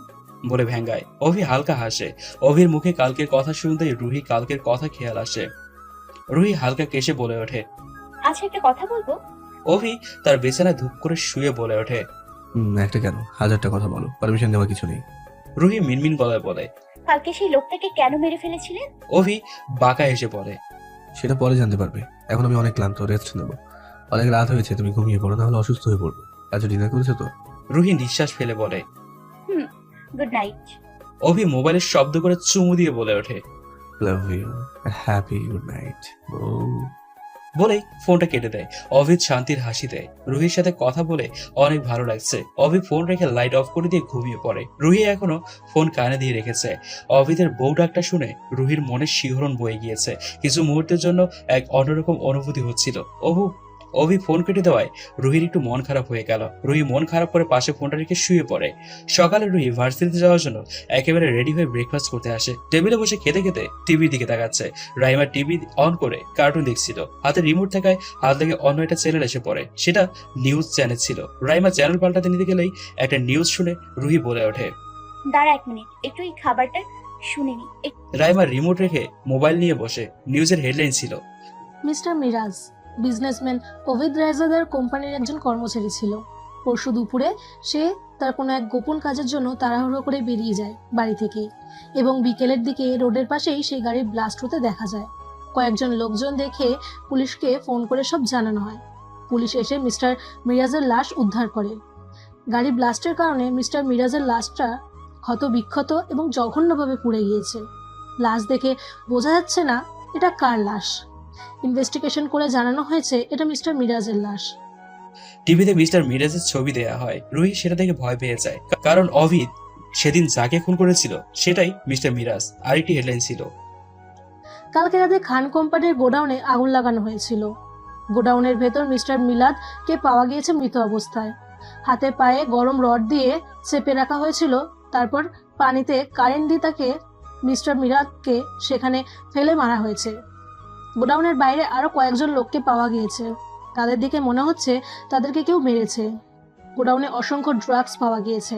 বলে ভেঙ্গায়। অভি হালকা হাসে। অভির মুখে কালকের কথা শুনতেই রুহি কালকের কথা খেয়াল আসে। রুহি হালকা কেশে বলে ওঠে, আচ্ছা, একটা কথা বলবো? অভি তার বিছানায় ধূপ করে শুয়ে বলে ওঠে, একটা কেন, হাজারটা কথা বলো, পারমিশন দেওয়া কিছু নেই। রুহি মিনমিন গলায় বলে, কালকে সেই লোকটাকে কেন মেরে ফেলেছিলেন? অভি বাঁকা হেসে বলে, সেটা পরে জানতে পারবে, এখন আমি অনেক ক্লান্ত, রেস্ট নেবো। অনেক রাত হয়েছে, তুমি ঘুমিয়ে পড়ো, না হলে অসুস্থ হয়ে পড়বে। আচ্ছা, ডিনার করেছো তো? রুহি নিঃশ্বাস ফেলে বলে, গুড নাইট। অভি মোবাইলের শব্দ করে চুমু দিয়ে বলে ওঠে, love you, happy good night. বলেই ফোনটা কেটে দেয়। অভিদ শান্তির হাসি দেয়। রুহির সাথে কথা বলে অনেক ভালো লাগছে। অভি ফোন রেখে লাইট অফ করে দিয়ে ঘুমিয়ে পড়ে। রুহি এখনো ফোন কানে দিয়ে রেখেছে। অভিদের বউ ডাকটা শুনে রুহির মনে শিহরণ বয়ে গিয়েছে। কিছু মুহূর্তের জন্য এক অন্যরকম অনুভূতি হচ্ছিল। অভি ফোন কেটে দেওয়ায় রুহির একটু মন খারাপ হয়ে গেল। রুহি মন খারাপ করে পাশে ফোনটা রেখে শুয়ে পড়ে। সকালে রুহি ভার্সিটিতে যাওয়ার জন্য একেবারে রেডি হয়ে ব্রেকফাস্ট করতে আসে। টেবিলে বসে খেতে খেতে টিভির দিকে তাকাচ্ছে। রাইমা টিভি অন করে কার্টুন দেখছিল। হাতে রিমোট থাকায় হাত থেকে অন্য একটা চ্যানেল এসে পড়ে। সেটা নিউজ চ্যানেল ছিল। রাইমা চ্যানেল পাল্টাতে নিতে গেলেই একটা নিউজ শুনে রুহি বলে ওঠে, দাঁড়া 1 মিনিট, একটু এই খাবারটা শুনে নি। রাইমা রিমোট রেখে মোবাইল নিয়ে বসে। নিউজের হেডলাইন ছিল, মিস্টার মিরাজ বিজনেসম্যান অভিদ রায়জাদার কোম্পানির একজন কর্মচারী ছিল। পরশু দুপুরে সে তার কোনো এক গোপন কাজের জন্য তাড়াহুড়ো করে বেরিয়ে যায় বাড়ি থেকে, এবং বিকেলের দিকে রোডের পাশেই সেই গাড়ি ব্লাস্ট হতে দেখা যায়। কয়েকজন লোকজন দেখে পুলিশকে ফোন করে সব জানানো হয়। পুলিশ এসে মিস্টার মিরাজের লাশ উদ্ধার করে। গাড়ি ব্লাস্টের কারণে মিস্টার মিরাজের লাশটা ক্ষত বিক্ষত এবং জঘন্যভাবে পুড়ে গিয়েছে। লাশ দেখে বোঝা যাচ্ছে না এটা কার লাশ। ইনভেস্টিগেশন করে জানানো হয়েছে এটা মিস্টার মিরাজের লাশ। টিভিতে মিস্টার মিরাজের ছবি দেয়া হয়। রুহি সেটা দেখে ভয় পেয়ে যায়, কারণ অভিদ সেদিন যাকে খুন করেছিল সেটাই মিস্টার মিরাজ। আরেকটি হেডলাইন ছিল, কালকে রাতে খান কোম্পানির গোডাউনে আগুন লাগানো হয়েছিল। গোডাউনের ভেতর মিস্টার মিলাদকে পাওয়া গিয়েছে মৃত অবস্থায়। হাতে পায়ে গরম রড দিয়ে চেপে রাখা হয়েছিল, তারপর পানিতে কারেন্ট দিয়ে তাকে মিস্টার মিলাদকে সেখানে ফেলে মারা হয়েছে। গোডাউনের বাইরে আরো কয়েকজন লোককে পাওয়া গিয়েছে। তাদের দিকে মনে হচ্ছে তাদেরকে কেউ মেরেছে। গোডাউনে অসংখ্য ড্রাগস পাওয়া গিয়েছে।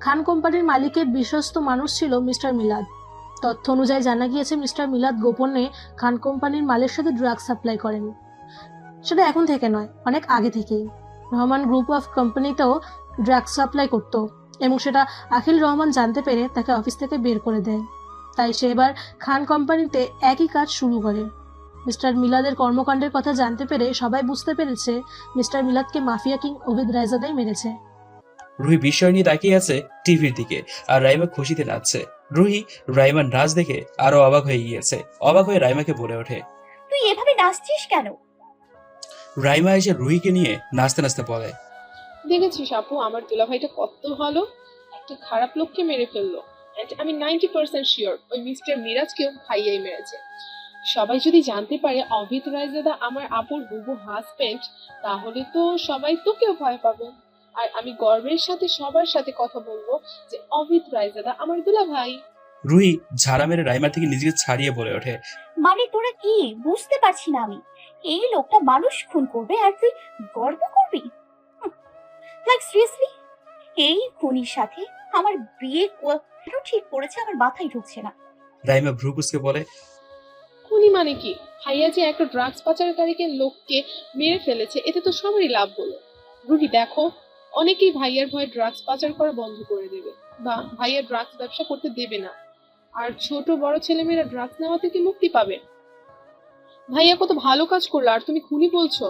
খান কোম্পানির মালিকের বিশ্বস্ত মানুষ ছিল মিস্টার মিলাদ। তথ্য অনুযায়ী জানা গিয়েছে মিস্টার মিলাদ গোপনে খান কোম্পানির মালের সাথে ড্রাগস সাপ্লাই করেন। সেটা এখন থেকে নয়, অনেক আগে থেকেই। রহমান গ্রুপ অফ কোম্পানিতেও ড্রাগস সাপ্লাই করত, এবং সেটা আখিল রহমান জানতে পেরে তাকে অফিস থেকে বের করে দেয়। তাই সে এবার খান কোম্পানিতে একই কাজ শুরু করে। মিস্টার মিলাদের কর্মকাণ্ডের কথা জানতে পেরে সবাই বুঝতে পেরেছে মিস্টার মিলাদকে মাফিয়া কিং অভিদ রায়জাদাই মেরেছে। রুহি বিস্ময় নিয়ে তাকিয়ে আছে টিভির দিকে, আর রাইমা খুশিতে নাচছে। রুহি রাইমার নাচ দেখে আরো অবাক হয়ে গিয়েছে। অবাক হয়ে রাইমাকে বলে ওঠে, তুই এভাবে নাচছিস কেন? রাইমা এসে রুহিকে নিয়ে নাচতে নাচতে বলে, দেখেছিস আপু, আমার দুলাভাইটা কত ভালো, একটা খারাপ লোককে মেরে ফেললো। And আমি 90% শিওর ওই মিস্টার মিরাজকেও ভাইয়াই মেরেছে। সবাই যদি জানতে পারে অভিদ রায়জাদা আমার আপুর বুবু হাজবেন্ড, তাহলে তো সবাই তোকেও ভয় পাবে। আর আমি গর্বের সাথে সবার সাথে কথা বলবো যে অভিদ রায়জাদা আমার দুলাভাই। রুহি ঝাড়া মেরে রাইমার থেকে নিজেকে ছাড়িয়ে বলে ওঠে, মানে তোরা কি বুঝতে পারছি না আমি? এই লোকটা মানুষ খুন করবে আর তুই গর্ব করবি? লাইক সিরিয়াসলি, এই খুনির সাথে আমার বিয়ে কেন ঠিক করেছে আমার মাথায় ঢুকছে না। রাইমা ভ্রুকুসকে বলে, খুনি মানে কি? ভাইয়া যে একটা ড্রাগস পাচারকারীকে লোককে মেরে ফেলেছে, এতে তো সবারই লাভ হলো। রুহি দেখো, অনেকেই ভাইয়ার ভয়ে ড্রাগস পাচার করা বন্ধ করে দেবে, বা ভাইয়া ড্রাগস ব্যবসা করতে দেবে না। আর ছোট বড় ছেলেমেয়েরা ড্রাগস নেওয়া থেকে মুক্তি পাবে। ভাইয়া কত ভালো কাজ করলো, আর তুমি খুনি বলছো?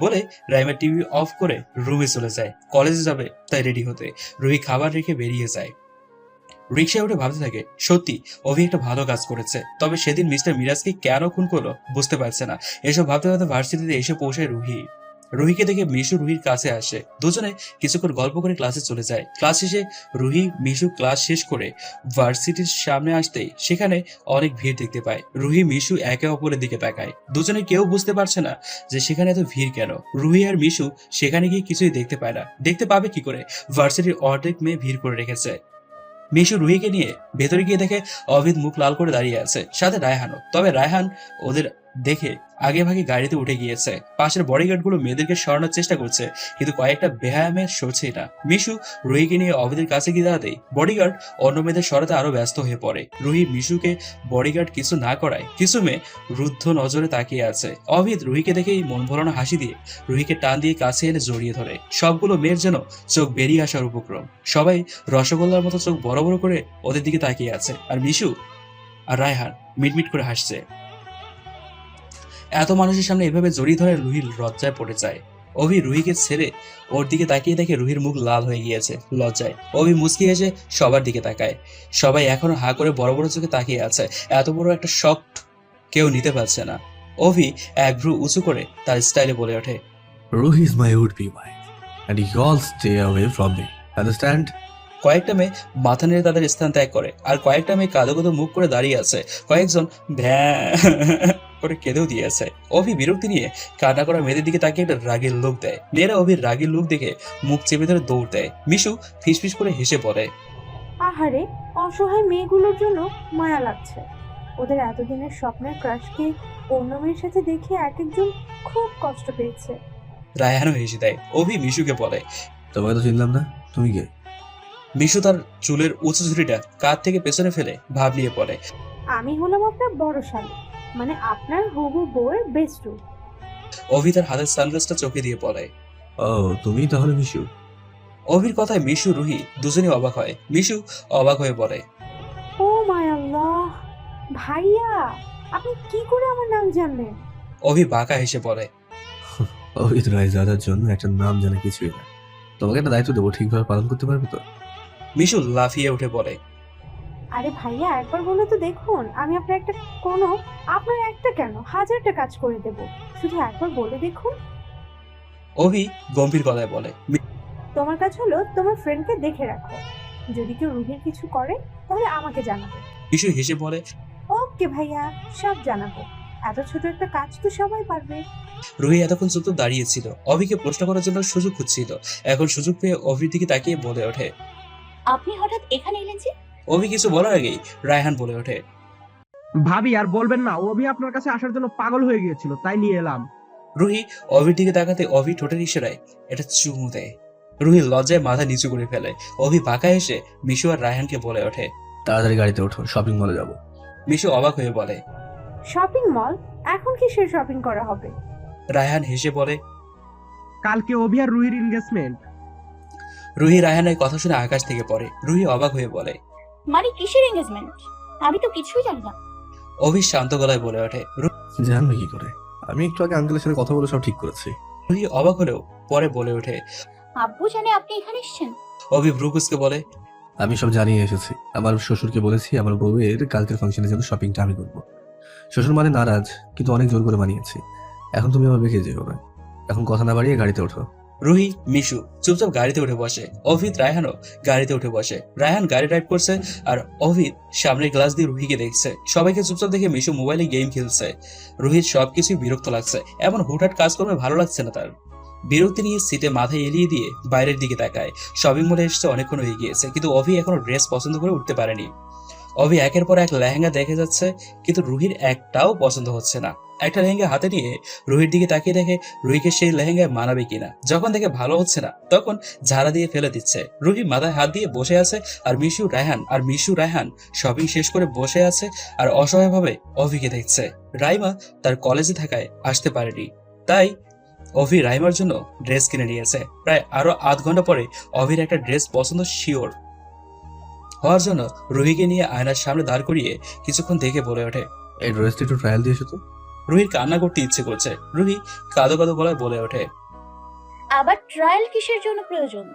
বলে রাইমা টিভি অফ করে রুমে চলে যায়। কলেজে যাবে তাই রেডি হতে। রুহি খাবার রেখে বেরিয়ে যায়। রিক্সায় উঠে ভাবতে থাকে, সত্যি অভি একটা ভালো কাজ করেছে। তবে সেদিন মিস্টার মিরাজকে কেন খুন করলো বুঝতে পারছে না। এসব ভাবতে ভাবতে ভার্সিটিতে এসে পৌঁছায় রুহি। রুহিকে দেখে মিশু রুহির কাছে আসে। দুজনে কিছুক্ষণ গল্প করে ক্লাসে চলে যায়। ক্লাস শেষে রুহি মিশু ক্লাস শেষ করে ভার্সিটির সামনে আসতেই সেখানে অনেক ভিড় দেখতে পায়। রুহি মিশু একে অপরের দিকে তাকায়। দুজনে কেউ বুঝতে পারছে না যে সেখানে এত ভিড় কেন। রুহি আর মিশু সেখানে গিয়ে কিছুই দেখতে পায় না। দেখতে পাবে কি করে? ভার্সিটির অর্ধেক মেয়ে ভিড় করে রেখেছে। মিশু রুহিকে নিয়ে ভেতরে গিয়ে দেখে অভিদ মুখ লাল করে দাঁড়িয়ে আছে, সাথে রায়হানও। তবে রায়হান ওদের দেখে আগে ভাগে গাড়িতে উঠে গিয়েছে। পাশের বডিগার্ড গুলো মেয়েদেরকে সরানোর চেষ্টা করছে, কিন্তু কয়েকটা বেহায়ামে সরছেই না। মিশু রুহিকে নিয়ে অভিদের কাছে গিয়ে দাঁড়াতেই বডিগার্ড অন্য মেয়েদের সরাতে আরো ব্যস্ত হয়ে পড়ে। রুহি মিশুকে বডিগার্ড কিছু না করায় কিছু মেয়ে রুদ্ধ নজরে তাকিয়ে আছে। অভিদ রুহিকে দেখেই মন ভরানো হাসি দিয়ে রুহিকে টান দিয়ে কাছে এনে জড়িয়ে ধরে। সবগুলো মেয়ের যেন চোখ বেরিয়ে আসার উপক্রম। সবাই রসগোল্লার মতো চোখ বড় বড় করে ওদের দিকে তাকিয়ে আছে, আর মিশু আর রায়হান মিটমিট করে হাসছে। এত মানুষের সামনে এভাবে জড়িয়ে ধরে রুহি লজ্জায় পড়ে যায়। অভি রুহিকে ছেড়ে ওর দিকে তাকিয়ে দেখে রুহির মুখ লাল হয়ে গিয়েছে লজ্জায়। অভি মুচকি এসে সবার দিকে তাকায়। সবাই এখনো হা করে বড় বড় চোখে তাকিয়ে আছে। এত বড় একটা শক কেউ নিতে পারছে না। অভি এক ভ্রু উঁচু করে তার স্টাইলে বলে ওঠে, Ruhi is my would-be wife, and you all stay away from me. Understand? কয়েকটা মেয়ে মাথা নেড়ে তাদের স্থান ত্যাগ করে, আর কয়েকটা মেয়ে কাঁদো কাঁদো মুখ করে দাঁড়িয়ে আছে। কয়েকজন ভ্যা করে কেঁদেও দিয়েছে। অভি বিরক্তি নিয়ে কান্না করা মেয়েদের দিকে তাকে একটা রাগের লোক দেয়। মেয়েরা অভির রাগের লোক দেখে মুখ চেপে ধরে দৌড় দেয়। মিশু ফিসফিস করে হেসে পড়ে। আহারে, অসহায় মেয়েগুলোর জন্য মায়া লাগছে। ওদের এতদিনের স্বপ্নের ক্রাশকে অন্য মেয়ের সাথে দেখে এক একজন খুব কষ্ট পেয়েছে। রায়হানও হেসে দেয়। অভি মিশুকে বলে, তোমাকে তো চিনলাম না, তুমি কে? মিশু তার চুলের উঁচু ঝুড়িটা কাঁধ থেকে পেছনে ফেলে ভাব নিয়ে পড়ে। আমি হলাম আপনার বড় শালী, মানে আপনার হবু বউয়ের বেস্ট। অভি তার হাতের সানগ্লাসটা চোখে দিয়ে পড়ে। ও, তুমি তাহলে মিশু? অভির কথায় মিশু রুহি দুজনেই অবাক হয়। মিশু অবাক হয়ে পড়ে। ও মাই আল্লাহ, ভাইয়া আপনি কি করে আমার নাম জানলেন? অভি বাঁকা হেসে পড়ে। অভিত রায়জাদার জন্য একটা নাম জানা কিছুই না। তোমাকে একটা দায়িত্ব দেবো, ঠিকভাবে পালন করতে পারবে তো? মিশু লাফিয়ে উঠে পড়ে। আরে ভাইয়া একবার বলে তো দেখুন, আমি আপনার একটা কেন হাজারটা কাজ করে দেব, শুধু একবার বলে দেখুন। অভি গম্ভীর গলায় বলে। তোমার কাজ হলো তোমার ফ্রেন্ডকে দেখে রাখো, যদি কেউ রুহির কিছু করে তাহলে আমাকে জানাবে। মিশু হেসে পড়ে। ওকে ভাইয়া, সব জানাবো। এত ছোট একটা কাজ তো সবাই পারবে। রুহি এতক্ষণ চুপ দাঁড়িয়েছিল, অভিকে প্রশ্ন করার জন্য সুযোগ খুঁজছিল। এখন সুযোগ পেয়ে অভির দিকে তাকিয়ে বলে ওঠে, আপনি হঠাৎ এখানে এলেন যে? অভি কিছু বলার আগেই রায়হান বলে ওঠে, ভাবি আর বলবেন না, অভি আপনার কাছে আসার জন্য পাগল হয়ে গিয়েছিল, তাই নিয়ে এলাম। রুহি অভির দিকে তাকাতে অভি ঠোঁটের ইশারায় এটা চুমু দেয়। রুহি লজ্জায় মাথা নিচু করে ফেলে। অভি বাঁকা এসে মিশু আর রায়হানকে বলে ওঠে, তাড়াতাড়ি গাড়িতে ওঠো, শপিং মলে যাবো। মিশু অবাক হয়ে বলে, শপিং মল? এখন কিসের শপিং করা হবে? রায়হান হেসে বলে, কালকে অভি আর রুহির এনগেজমেন্ট। রুহি রায়হানের কথা শুনে আকাশ থেকে পড়ে। রুহি অবাক হয়ে বলে, মানে কিসের এঙ্গেজমেন্ট? আমি তো কিছুই জানি না। অভি শান্ত গলায় বলে ওঠে। জানবে কি করে? আমি একটু আগে আঙ্কেলের সাথে কথা বলে সব ঠিক করেছি। রুহি অবাক হলেও পরে বলে ওঠে। আব্বু জানে আপনি এখানে এসেছেন? অভি ভ্রুকুচকে বলে, আমি সব জানিয়ে এসেছি। আমার শ্বশুরকে বলেছি আমার বউয়ের কালকের ফাংশনের জন্য শপিংটা আমি করবো। শ্বশুর মানে নারাজ, কিন্তু অনেক জোর করে মানিয়েছি। এখন তুমি আমার বেঁকে যেও না। এখন কথা না বাড়িয়ে গাড়িতে ওঠো। রুহি মিশু চুপচাপ গাড়িতে উঠে বসে। অভিত রায়হানও গাড়িতে উঠে বসে। রায়হান গাড়ি ড্রাইভ করছে আর অভিত সামনের গ্লাস দিয়ে রুহিকে দেখছে। সবাইকে চুপচাপ দেখে মিশু মোবাইলে গেম খেলছে। রুহিত সবকিছুই বিরক্ত লাগছে। এমন হুটহাট কাজ করবে ভালো লাগছে না তার। বিরক্তি নিয়ে সিটে মাথায় এলিয়ে দিয়ে বাইরের দিকে তাকায়। শপিং মলে এসছে অনেকক্ষণ হয়ে গিয়েছে, কিন্তু অভি এখনো ড্রেস পছন্দ করে উঠতে পারেনি। অভি একের পর এক লেহেঙ্গা দেখে যাচ্ছে, কিন্তু রুহির একটাও পছন্দ হচ্ছে না। একটা লেহেঙ্গা হাতে নিয়ে রুহির দিকে তাকিয়ে দেখে রুহিকে সেই লেহেঙ্গায় মানাবে কিনা। যখন দেখে ভালো হচ্ছে না, তখন ঝাড়া দিয়ে ফেলে দিচ্ছে। রুহি মাথায় হাত দিয়ে বসে আছে আর মিশু রায়হান শপিং শেষ করে বসে আছে আর অসহায়ভাবে অভিকে দেখছে। রাইমা তার কলেজে থাকায় আসতে পারেনি, তাই অভি রাইমার জন্য ড্রেস কিনে নিয়েছে। প্রায় আরো আধ ঘন্টা পরে অভির একটা ড্রেস পছন্দ শিওর হওয়ার জন্য রুহিকে নিয়ে আয়নার সামনে দাঁড় করিয়ে কিছুক্ষণ দেখে বলে ওঠে, এই ড্রেসটা একটু ট্রায়াল দিয়েছো তো? রুহির কান্না করতে ইচ্ছে করছে। রুহি কাঁদো কাঁদো গলায় বলে ওঠে, আবার ট্রায়াল কিসের জন্য প্রয়োজন?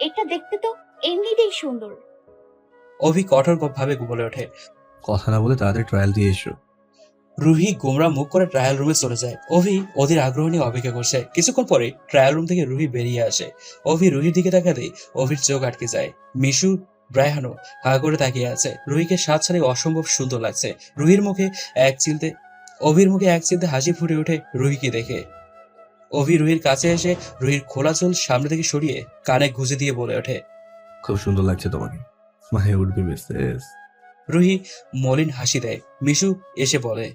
এটা দেখতে তো এমনিতেই সুন্দর। অভি কঠোর ভাবে বলে ওঠে। কথা না বলে তাড়াতাড়ি ট্রায়াল দিয়ে এসো। রুহি গোমরা মুখ করে ট্রায়াল রুমে চলে যায়। অভি ওদের আগ্রহ নিয়ে অপেক্ষা করছে। কিছুক্ষণ পরে ট্রায়াল রুম থেকে রুহি বেরিয়ে আসে। অভি রুহির দিকে তাকাতেই অভির চোখ আটকে যায়। মিশু রায়হানও হা করে তাকিয়ে আছে। রুহিকে সাত ছাড়ে অসম্ভব সুন্দর লাগছে। অভির মুখে এক চিলতে হাসি ফুটে ওঠে রুহিকে দেখে। অভি রুহির কাছে এসে রুহির খোলা চুল সামনে থেকে সরিয়ে কানে গুঁজে দিয়ে বলে ওঠে, খুব সুন্দর লাগছে তোমাকে, মাই উড বি মিসেস। রুহি মলিন হাসি দেয়। মিশু এসে বলে,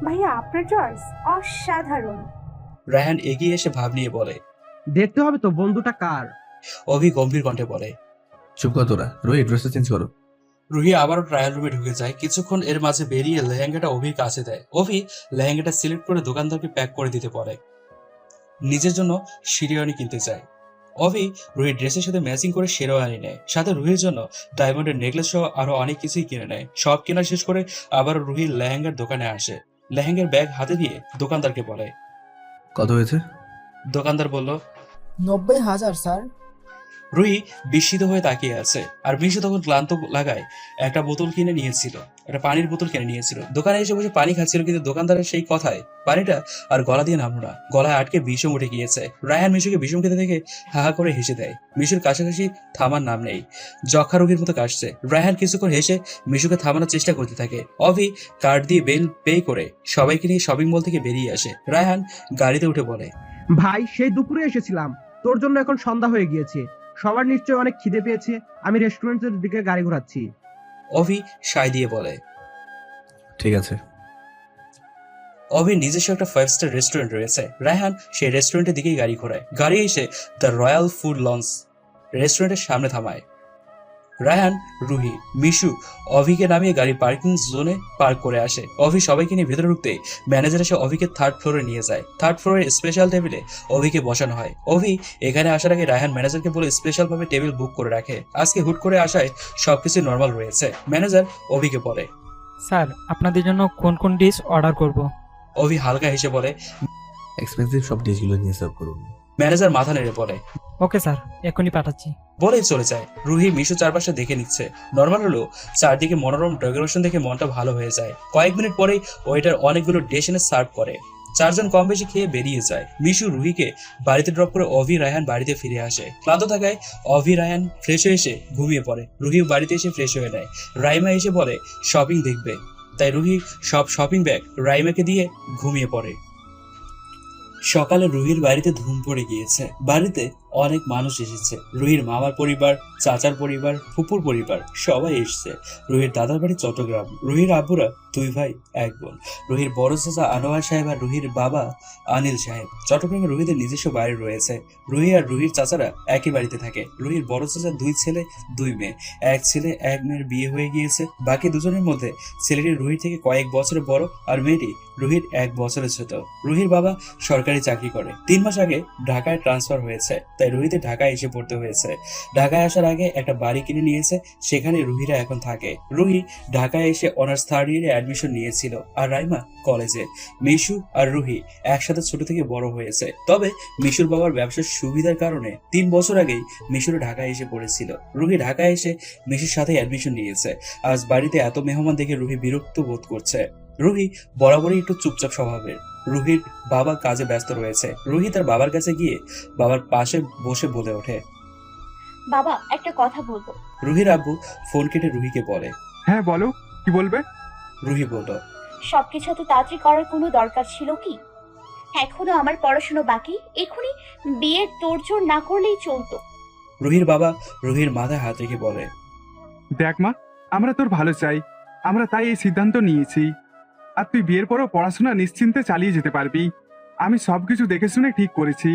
ভাইয়া আপনার চয়েস অসাধারণ। রায়হান এগিয়ে এসে ভাব নিয়ে বলে, দেখতে হবে তো বন্ধুটা কার। অভি গম্ভীর কণ্ঠে বলে, চুপ কর তোরা, রোহি ড্রেসটা চেঞ্জ করো। রুহি আবারও ট্রায়াল রুমে ঢুকে যায়। কিছুক্ষণ এর মাঝে বেরিয়ে লেহেঙ্গাটা অভির কাছে দেয়। অভি লেহেঙ্গাটা সিলেক্ট করে দোকানদারকে প্যাক করে দিতে পারে। নিজের জন্য শেরওয়ানি কিনতে চায়। অভি রুহির ড্রেসের সাথে ম্যাচিং করে শেরওয়ানি নেয়, সাথে রুহির জন্য ডায়মন্ডের নেকলেস সহ আরো অনেক কিছুই কিনে নেয়। সব কেনা শেষ করে আবার রুহির লেহেঙ্গার দোকানে আসে। লেহেঙ্গার ব্যাগ হাতে দিয়ে দোকানদারকে বলে, কত হয়েছে? দোকানদার বলল, 90,000 স্যার। রুহি বিস্মিত হয়ে তাকিয়ে আছে, আর মিশু তখন ক্লান্ত লাগায় একটা বোতল কিনে নিয়েছিল, একটা পানির বোতল কিনে নিয়েছিল। দোকানে এসে বসে পানি খাচ্ছিল, কিন্তু দোকানদারের সেই কথায় পানিটা আর গলা দিয়ে নামলো না, গলায় আটকে বিষম উঠে গিয়েছে। রায়হান মিশুকে বিষম খেতে দেখে হা হা করে হেসে দেয়। মিশুর কাছাকাছি থামার নাম নেই, যক্ষা রোগীর মতো কাশছে। রায়হান কিছুক্ষণ হেসে মিশুকে থামানোর চেষ্টা করতে থাকে। অভি কার্ড দিয়ে বিল পে করে সবাইকে নিয়ে শপিং মল থেকে বেরিয়ে আসে। রায়হান গাড়িতে উঠে বলে, ভাই সেই দুপুরে এসেছিলাম, তোর জন্য এখন সন্ধ্যা হয়ে গিয়েছে, সবার নিশ্চয়ই অনেক খিদে পেয়েছে, আমি রেস্টুরেন্টের দিকে গাড়ি ঘোরাচ্ছি। অভি সায় দিয়ে বলে। ঠিক আছে। অভির নিজস্ব একটা 5 স্টার রেস্টুরেন্ট রয়েছে। রায়হান সেই রেস্টুরেন্টের দিকেই গাড়ি ঘোরায়। গাড়ি এসে দ্য রয়্যাল ফুড লঞ্চ রেস্টুরেন্টের সামনে থামায়। রায়হান, রুহি, মিশু অভিকে নামিয়ে গাড়ি পার্কিং জোনে পার্ক করে আসে। অভি সবাইকে নিয়ে ভেতরে ঢুকতে ম্যানেজার এসে অভিকে 3rd ফ্লোরে নিয়ে যায়। 3rd ফ্লোরের স্পেশাল টেবিলে অভিকে বসানো হয়। অভি এখানে আসার আগে রায়হান ম্যানেজারকে বলে স্পেশাল ভাবে টেবিল বুক করে রাখে। আজকে হুট করে আসায় সবকিছু নর্মাল রয়েছে। ম্যানেজার অভিকে বলে, স্যার আপনাদের জন্য কোন কোন ডিশ অর্ডার করব? অভি হালকা হেসে বলে। এক্সপেন্সিভ সব ডিশগুলো নিয়ে সার্ভ করুন। ম্যানেজার মাথা নেড়ে বলে, ওকে স্যার, এখনই পাঠাচ্ছি। বলেই চলে যায়। রুহি মিশু চারপাশে দেখে নিচ্ছে। নর্মাল হলো চারদিকে মনোরম ডেকোরেশন দেখে মনটা ভালো হয়ে যায়। কয়েক মিনিট পরেই ওয়েটার অনেকগুলো ডিশ এনে সার্ভ করে। 4 জন কম বেশি খেয়ে বেরিয়ে যায়। মিশু রুহিকে বাড়িতে ড্রপ করে অভি রায়হান বাড়িতে ফিরে আসে। ক্লান্ত থাকায় অভি রায়হান ফ্রেশ হয়ে এসে ঘুমিয়ে পড়ে। রুহি বাড়িতে এসে ফ্রেশ হয়ে নেয়। রাইমা এসে বলে শপিং দেখবে, তাই রুহি সব শপিং ব্যাগ রাইমাকে দিয়ে ঘুমিয়ে পড়ে। সকালে রুহির বাড়িতে ধুম পড়ে গিয়েছে। বাড়িতে অনেক মানুষ এসেছে। রুহির মামার পরিবার, চাচার পরিবার, ফুপুর পরিবার সবাই এসেছে। রুহির দাদার বাড়ি চট্টগ্রাম। রুহির আব্বুরা 2 ভাই 1 বোন। রুহির বড় চাচা আনোয়ার সাহেব আর রুহির বাবা আনিল সাহেব। চট্টগ্রামে রুহিদের নিজস্ব বাড়ি রয়েছে। রুহি আর রুহির চাচারা একই বাড়িতে থাকে। রুহির বড় চাচা 2 ছেলে 2 মেয়ে। 1 ছেলে 1 মেয়ের বিয়ে হয়ে গিয়েছে। বাকি দুজনের মধ্যে ছেলেটি রুহির থেকে কয়েক বছরের বড়, আর মেয়েটি রুহির 1 বছরের ছোট। রুহির বাবা সরকারি চাকরি করে। 3 মাস আগে ঢাকায় ট্রান্সফার হয়েছে, তাই রুহিতে ঢাকায় এসে পড়তে হয়েছে। ঢাকায় আসার আগে একটা বাড়ি কিনে নিয়েছে, সেখানে রুহিরা এখন থাকে। রুহি ঢাকায় এসে অনার্স 3rd ইয়ারে অ্যাডমিশন নিয়েছিল, আর রাইমা কলেজে। মিশু আর রুহি একসাথে ছোট থেকে বড় হয়েছে। তবে মিশুর বাবার ব্যবসার সুবিধার কারণে 3 বছর আগেই মিশুর ঢাকায় এসে পড়েছিল। রুহি ঢাকায় এসে মিশুর সাথে অ্যাডমিশন নিয়েছে। আজ বাড়িতে এত মেহমান দেখে রুহি বিরক্ত বোধ করছে। রুহি বরাবরই একটু চুপচাপ স্বভাবের। রুহির বাবা কাজে ব্যস্ত রয়েছে। রুহি তার বাবার কাছে গিয়ে বাবার পাশে বসে বলে ওঠে, বাবা একটা কথা বলবো। রুহির আব্বু ফোন কেটে রুহিকে বলে, হ্যাঁ বলো, কি বলবে? রুহি বলল, সবকিছু এত তাড়াতাড়ি করার কোনো দরকার ছিল কি? এখনো আমার পড়াশোনা বাকি, এখনই বিয়ের তোড়জোড় না করলেই চলতো। রুহির বাবা রুহির মাথায় হাত রেখে বলে, দেখ মা, আমরা তোর ভালো চাই, আমরা তাই এই সিদ্ধান্ত নিয়েছি। আর তুই বিয়ের পরও পড়াশোনা নিশ্চিন্তে চালিয়ে যেতে পারবি। আমি সবকিছু দেখে শুনে ঠিক করেছি।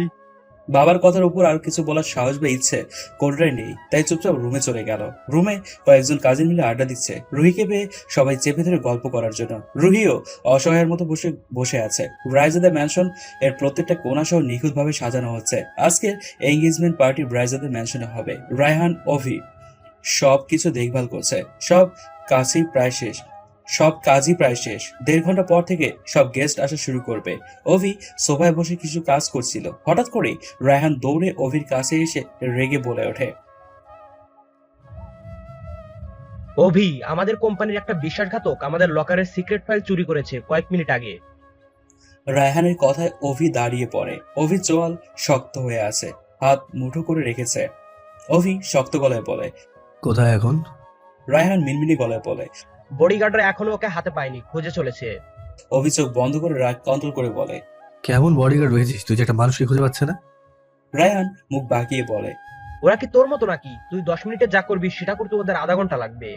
বাবার কথার উপর আর কিছু বলার সাহস বা ইচ্ছে কোনটাই নেই, তাই চুপচাপ রুমে চলে গেল। রুমে কয়েকজন কাজিন মিলে আড্ডা দিচ্ছে। রুহিকে পেয়ে সবাই চেপে ধরে গল্প করার জন্য। রুহিও অসহায়ের মতো বসে আছে। ব্রাইজাদের ম্যানশন এর প্রত্যেকটা কোণা সহ নিখুঁতভাবে সাজানো হচ্ছে। আজকের এঙ্গেজমেন্ট পার্টি ব্রাইজাদের ম্যানশনে হবে। রায়হান, অভি সব কিছু দেখভাল করছে। সব কাজই প্রায় শেষ। 1.5 ঘন্টা পর থেকে সব গেস্ট আসা শুরু করবে। অভি সোফায় বসে কিছু কাজ করছিল। হঠাৎ করে রায়হান দৌড়ে অভির কাছে এসে রেগে বলে ওঠে, অভি, আমাদের কোম্পানির একটা বিশ্বাসঘাতক আমাদের লকারের সিক্রেট ফাইল চুরি করেছে কয়েক মিনিট আগে। রায়হানের কথায় অভি দাঁড়িয়ে পড়ে। অভির চোয়াল শক্ত হয়ে আছে, হাত মুঠো করে রেখেছে। অভি শক্ত গলায় বলে, কোথায় এখন? রায়হান মিনমিনি গলায় বলে, বডিগার্ডরা এখনো ওকে হাতে পায়নি, খুঁজে চলেছে। অভি চোখ বন্ধ করে রাগ কন্ট্রোল করে বলে, কেমন বডিগার্ড রয়েছিস তুই যে একটা মানুষকে খুঁজে পাচ্ছে না? রায়হান মুখ বাঁকিয়ে বলে, ওরা কি তোর মতো নাকি? তুই 10 মিনিটে যা করবি সেটা করতে ওদের আধা ঘন্টা লাগবে।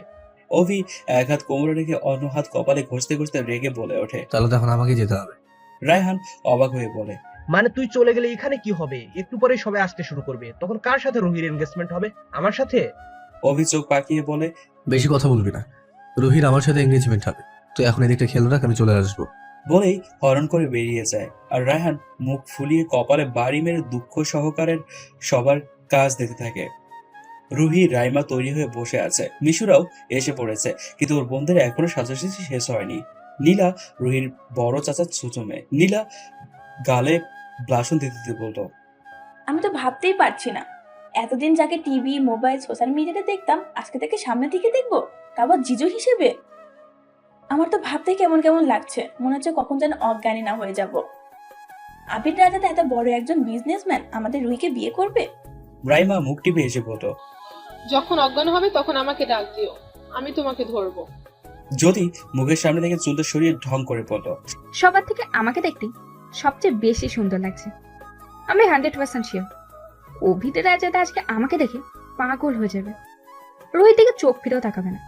অভি এক হাত কোমরে রেখে অন্য হাত কপালে ঘষতে ঘষতে রেগে বলে ওঠে, তাহলে তো এখন আমাকে যেতে হবে। রায়হান অবাক হয়ে বলে, মানে তুই চলে গেলে এখানে কি হবে? একটু পরেই সবাই আসতে শুরু করবে, তখন কার সাথে রুহির এনগেজমেন্ট হবে? আমার সাথে? অভি চোখ পাকিয়ে বলে, বেশি কথা বলবি না, রুহির আমার সাথে এঙ্গেজমেন্ট হবে। তুই এখন এদিকটা খেয়াল রাখ, আমি চলে আসবো। বলেই হরণ করে বেরিয়ে যায়। আর রায়হান মুখ ফুলিয়ে কপালে বাড়ি মেরে দুঃখ সহকারের সবার কাজ দেখতে থাকে। রুহি রাইমা তৈরি হয়ে বসে আছে। মিশুরাও এসে পড়েছে, কিন্তু ওর বোনদের এখনো সাজাসাজি শেষ হয়নি। নীলা রুহির বড় চাচার ছোট মেয়ে। নীলা গালে ব্লাশন দিতে দিতে বলতো, আমি তো ভাবতেই পারছি না এতদিন যাকে টিভি মোবাইল সোশ্যাল মিডিয়াতে দেখতাম আজকে তাকে সামনে থেকে দেখবো, তারপর জিজু হিসেবে। আমার তো ভাবতে কেমন কেমন লাগছে, মনে হচ্ছে কখন যেন অজ্ঞানী না হয়ে যাব। আবির রাজাতে এত বড় একজন বিজনেসম্যান আমাদের রুহিকে বিয়ে করবে? রাইমা মুখ টিপে এসে বলল। যখন অজ্ঞান হবে তখন আমাকে ডাক দিও, আমি তোমাকে ধরবো। জ্যোতি মুখের সামনে থেকে চুলটা সরিয়ে ঢং করে বলল। সবার থেকে আমাকে দেখতে সবচেয়ে বেশি সুন্দর লাগছে। আমি 100% শিওর অভিতে রাজাতে আজকে আমাকে দেখে পাগল হয়ে যাবে, রোহিত দিকে চোখ ফিরেও তাকাবে না।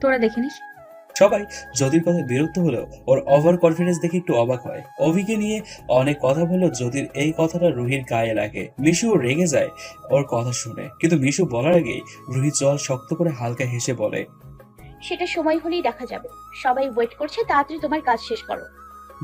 তোরা দেখে নিস। সবাই জ্যোতির কথা বিরক্ত হলেও ওর ওভার কনফিডেন্স দেখে একটু অবাক হয়। অভিকে নিয়ে অনেক কথা বললেও জ্যোতির এই কথাটা রুহির গায়ে লাগে। মিশুও রেগে যায় ওর কথা শুনে, কিন্তু মিশু বলার আগেই রুহি জল শক্ত করে হালকা হেসে বলে, সেটা সময় হলেই দেখা যাবে। সবাই ওয়েট করছে, তাড়াতাড়ি তোমার কাজ শেষ করো।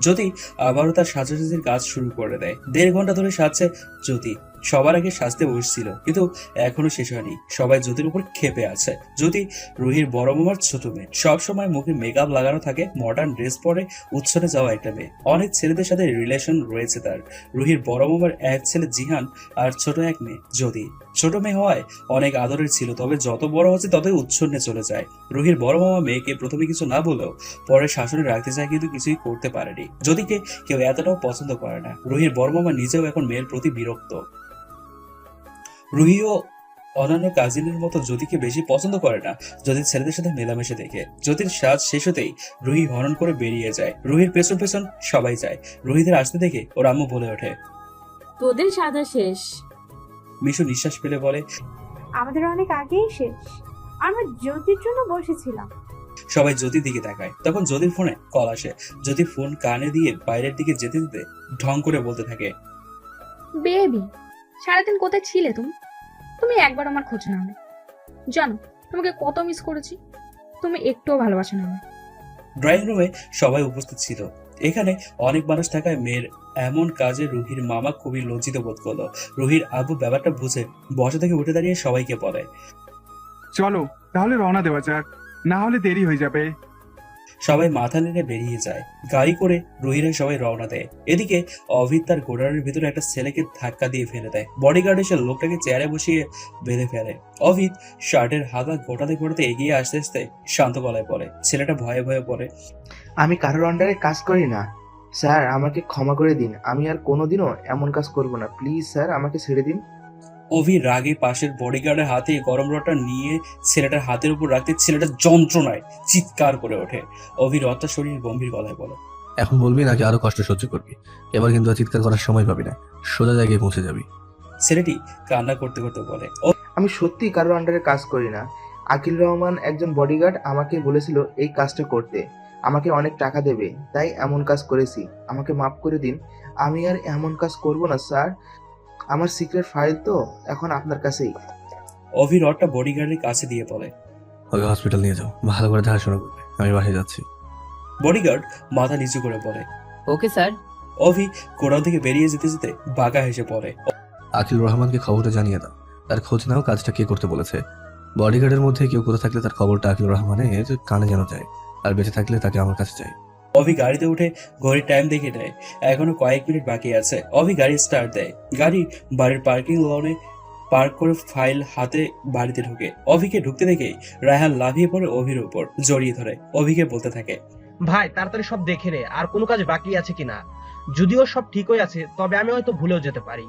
জ্যোতি আবারও তার সাজাসাজির কাজ শুরু করে দেয়। 1.5 ঘন্টা ধরে সাজছে জ্যোতি। সবার আগে সাজতে বসছিল, কিন্তু এখনো শেষ হয়নি। সবাই জ্যোতির উপর ক্ষেপে আছে। জ্যোতি রুহির বড় মামার ছোট মেয়ে, সবসময় মুখে মেকআপ লাগানো থাকে, মডার্ন ড্রেস পরে উৎসবে যাওয়া একটা মেয়ে। অনেক ছেলেদের সাথে রিলেশন রয়েছে তার। রুহির বড় মামার এক ছেলে জিহান আর ছোট এক মেয়ে জ্যোতি। ছোট মেয়ে হওয়ায় অনেক আদরের ছিল, তবে যত বড় হচ্ছে ততই উচ্ছন্নে চলে যায়। রুহির বড় মামা মেয়েকে প্রথমে কিছু না বলেও পরে শাসনে রাখতে চায়, কিন্তু কিছুই করতে পারেনি। জ্যোতিকে কেউ এতটাও পছন্দ করে না। রুহির বড় মামা নিজেও এখন মেয়ের প্রতি বিরক্ত। রুহিও অন্যান্য কাজিনের মতো জ্যোতিকে বেশি পছন্দ করে না। জ্যোতির ছেলেদের সাথে মেলামেশে দেখে। জ্যোতির সাজ শেষ হতেই রুহি হরণ করে বেরিয়ে যায়। রুহির পেছন পেছন সবাই যায়। রুহিদের আসতে দেখে ওর আম্মু বলে ওঠে, তোদের সাজা শেষ। মিশু নিঃশ্বাস ফেলে বলে, আমাদের অনেক আগেই শেষ। আমরা জ্যোতির জন্য বসেছিলাম। সবাই জ্যোতির দিকে তাকায়। তখন জ্যোতির ফোনে কল আসে। জ্যোতি ফোন কানে দিয়ে বাইরের দিকে যেতে যেতে ঢং করে বলতে থাকে, বেবি, সারাদিন কোথায় ছিলে তুমি? তুমি একবার আমার খোঁজ নাও না। জানো তোমাকে কত মিস করেছি। তুমি একটুও ভালোবাসো না আমায়। ড্রয়িং রুমে সবাই উপস্থিত ছিল। এখানে অনেক মানুষ থাকায় মেয়ের এমন কাজে রুহির মামা খুবই লজ্জিত বোধ করলো। রুহির আব্বু ব্যাপারটা বুঝে বসা থেকে উঠে দাঁড়িয়ে সবাইকে বলে, চলো তাহলে রওনা দেওয়া যাক, না হলে দেরি হয়ে যাবে। সবাই মাথা নেড়ে বেরিয়ে যায়। গাড়ি করে রুহিরা সবাই রওনা দেয়। এদিকে অভিদ তার গোডাউনের ভিতরে একটা ছেলেকে ধাক্কা দিয়ে ফেলে দেয়। বডিগার্ড এসে লোকটাকে চেয়ারে বসিয়ে বেঁধে ফেলে। অভিদ শার্টের হাতা গোটাতে গোটাতে এগিয়ে আসতে আসতে শান্ত গলায় পড়ে। ছেলেটা ভয়ে ভয়ে পড়ে, আমি কারোর আন্ডারে কাজ করি না স্যার, আমাকে ক্ষমা করে দিন। আমি আর কোনোদিনও এমন কাজ করব না। প্লিজ স্যার, আমাকে ছেড়ে দিন। অভি রাগে পাশের বডিগার্ডের হাতে গরম রডটা নিয়ে ছেলেটার হাতের উপর রাখতে ছেলেটা যন্ত্রণায় চিৎকার করে ওঠে। অভির রথটা শরীর গম্ভীর গলায় বলে, এখন বলবি নাকি আরো কষ্ট সহ্য করবি? এবার কিন্তু আর চিৎকার করার সময় পাবি না, সোজা জায়গায় পৌঁছে যাবি। ছেলেটি কান্না করতে করতে বলে, আমি সত্যি কারোর আন্ডারে কাজ করি না। আকিল রহমান একজন বডিগার্ড আমাকে বলেছিল এই কাজটা করতে, আমাকে অনেক টাকা দেবে, তাই এমন কাজ করেছি। আমাকে মাফ করে দিন, আমি আর এমন কাজ করব না স্যার। আমার সিক্রেট ফাইল তো এখন আপনার কাছেই। অভি রডটা বডিগার্ডের কাছে দিয়ে বলে, ওকে হসপিটাল নিয়ে যাও, ভালো করে দেখাশোনা করবে, আমি বাসায় যাচ্ছি। বডিগার্ড মাথা নিচু করে বলে, ওকে স্যার। অভি গোডাউন থেকে বেরিয়ে যেতে যেতে বাঁকা হেসে পড়ে। আকিল রহমানকে খবরটা জানিয়ে দাও, তার খোঁজ নাও কাজটা কে করতে বলেছে। বডিগার্ডের মধ্যে কেউ কোথাও থাকলে তার খবরটা আকিল রহমানের কানে যেন যায়, আর বেঁচে থাকলে তাকে আমার কাছে চাই। অভি গাড়িতে উঠে ঘড়ির টাইম দেখে নেয়। এখনো কয়েক মিনিট বাকি আছে। অভি গাড়ি স্টার্ট দেয়। গাড়ি বাড়ির পার্কিং লনে পার্ক করে ফাইল হাতে বাড়িতে ঢোকে। অভিকে ঢুকতে দেখেই রায়হান লাফিয়ে পড়ে অভির উপর, জড়িয়ে ধরে। অভিকে বলতে থাকে, ভাই তাড়াতাড়ি সব দেখে নে, আর কোনো কাজ বাকি আছে কিনা। যদিও সব ঠিকই আছে, তবে আমি হয়তো ভুলেও যেতে পারি।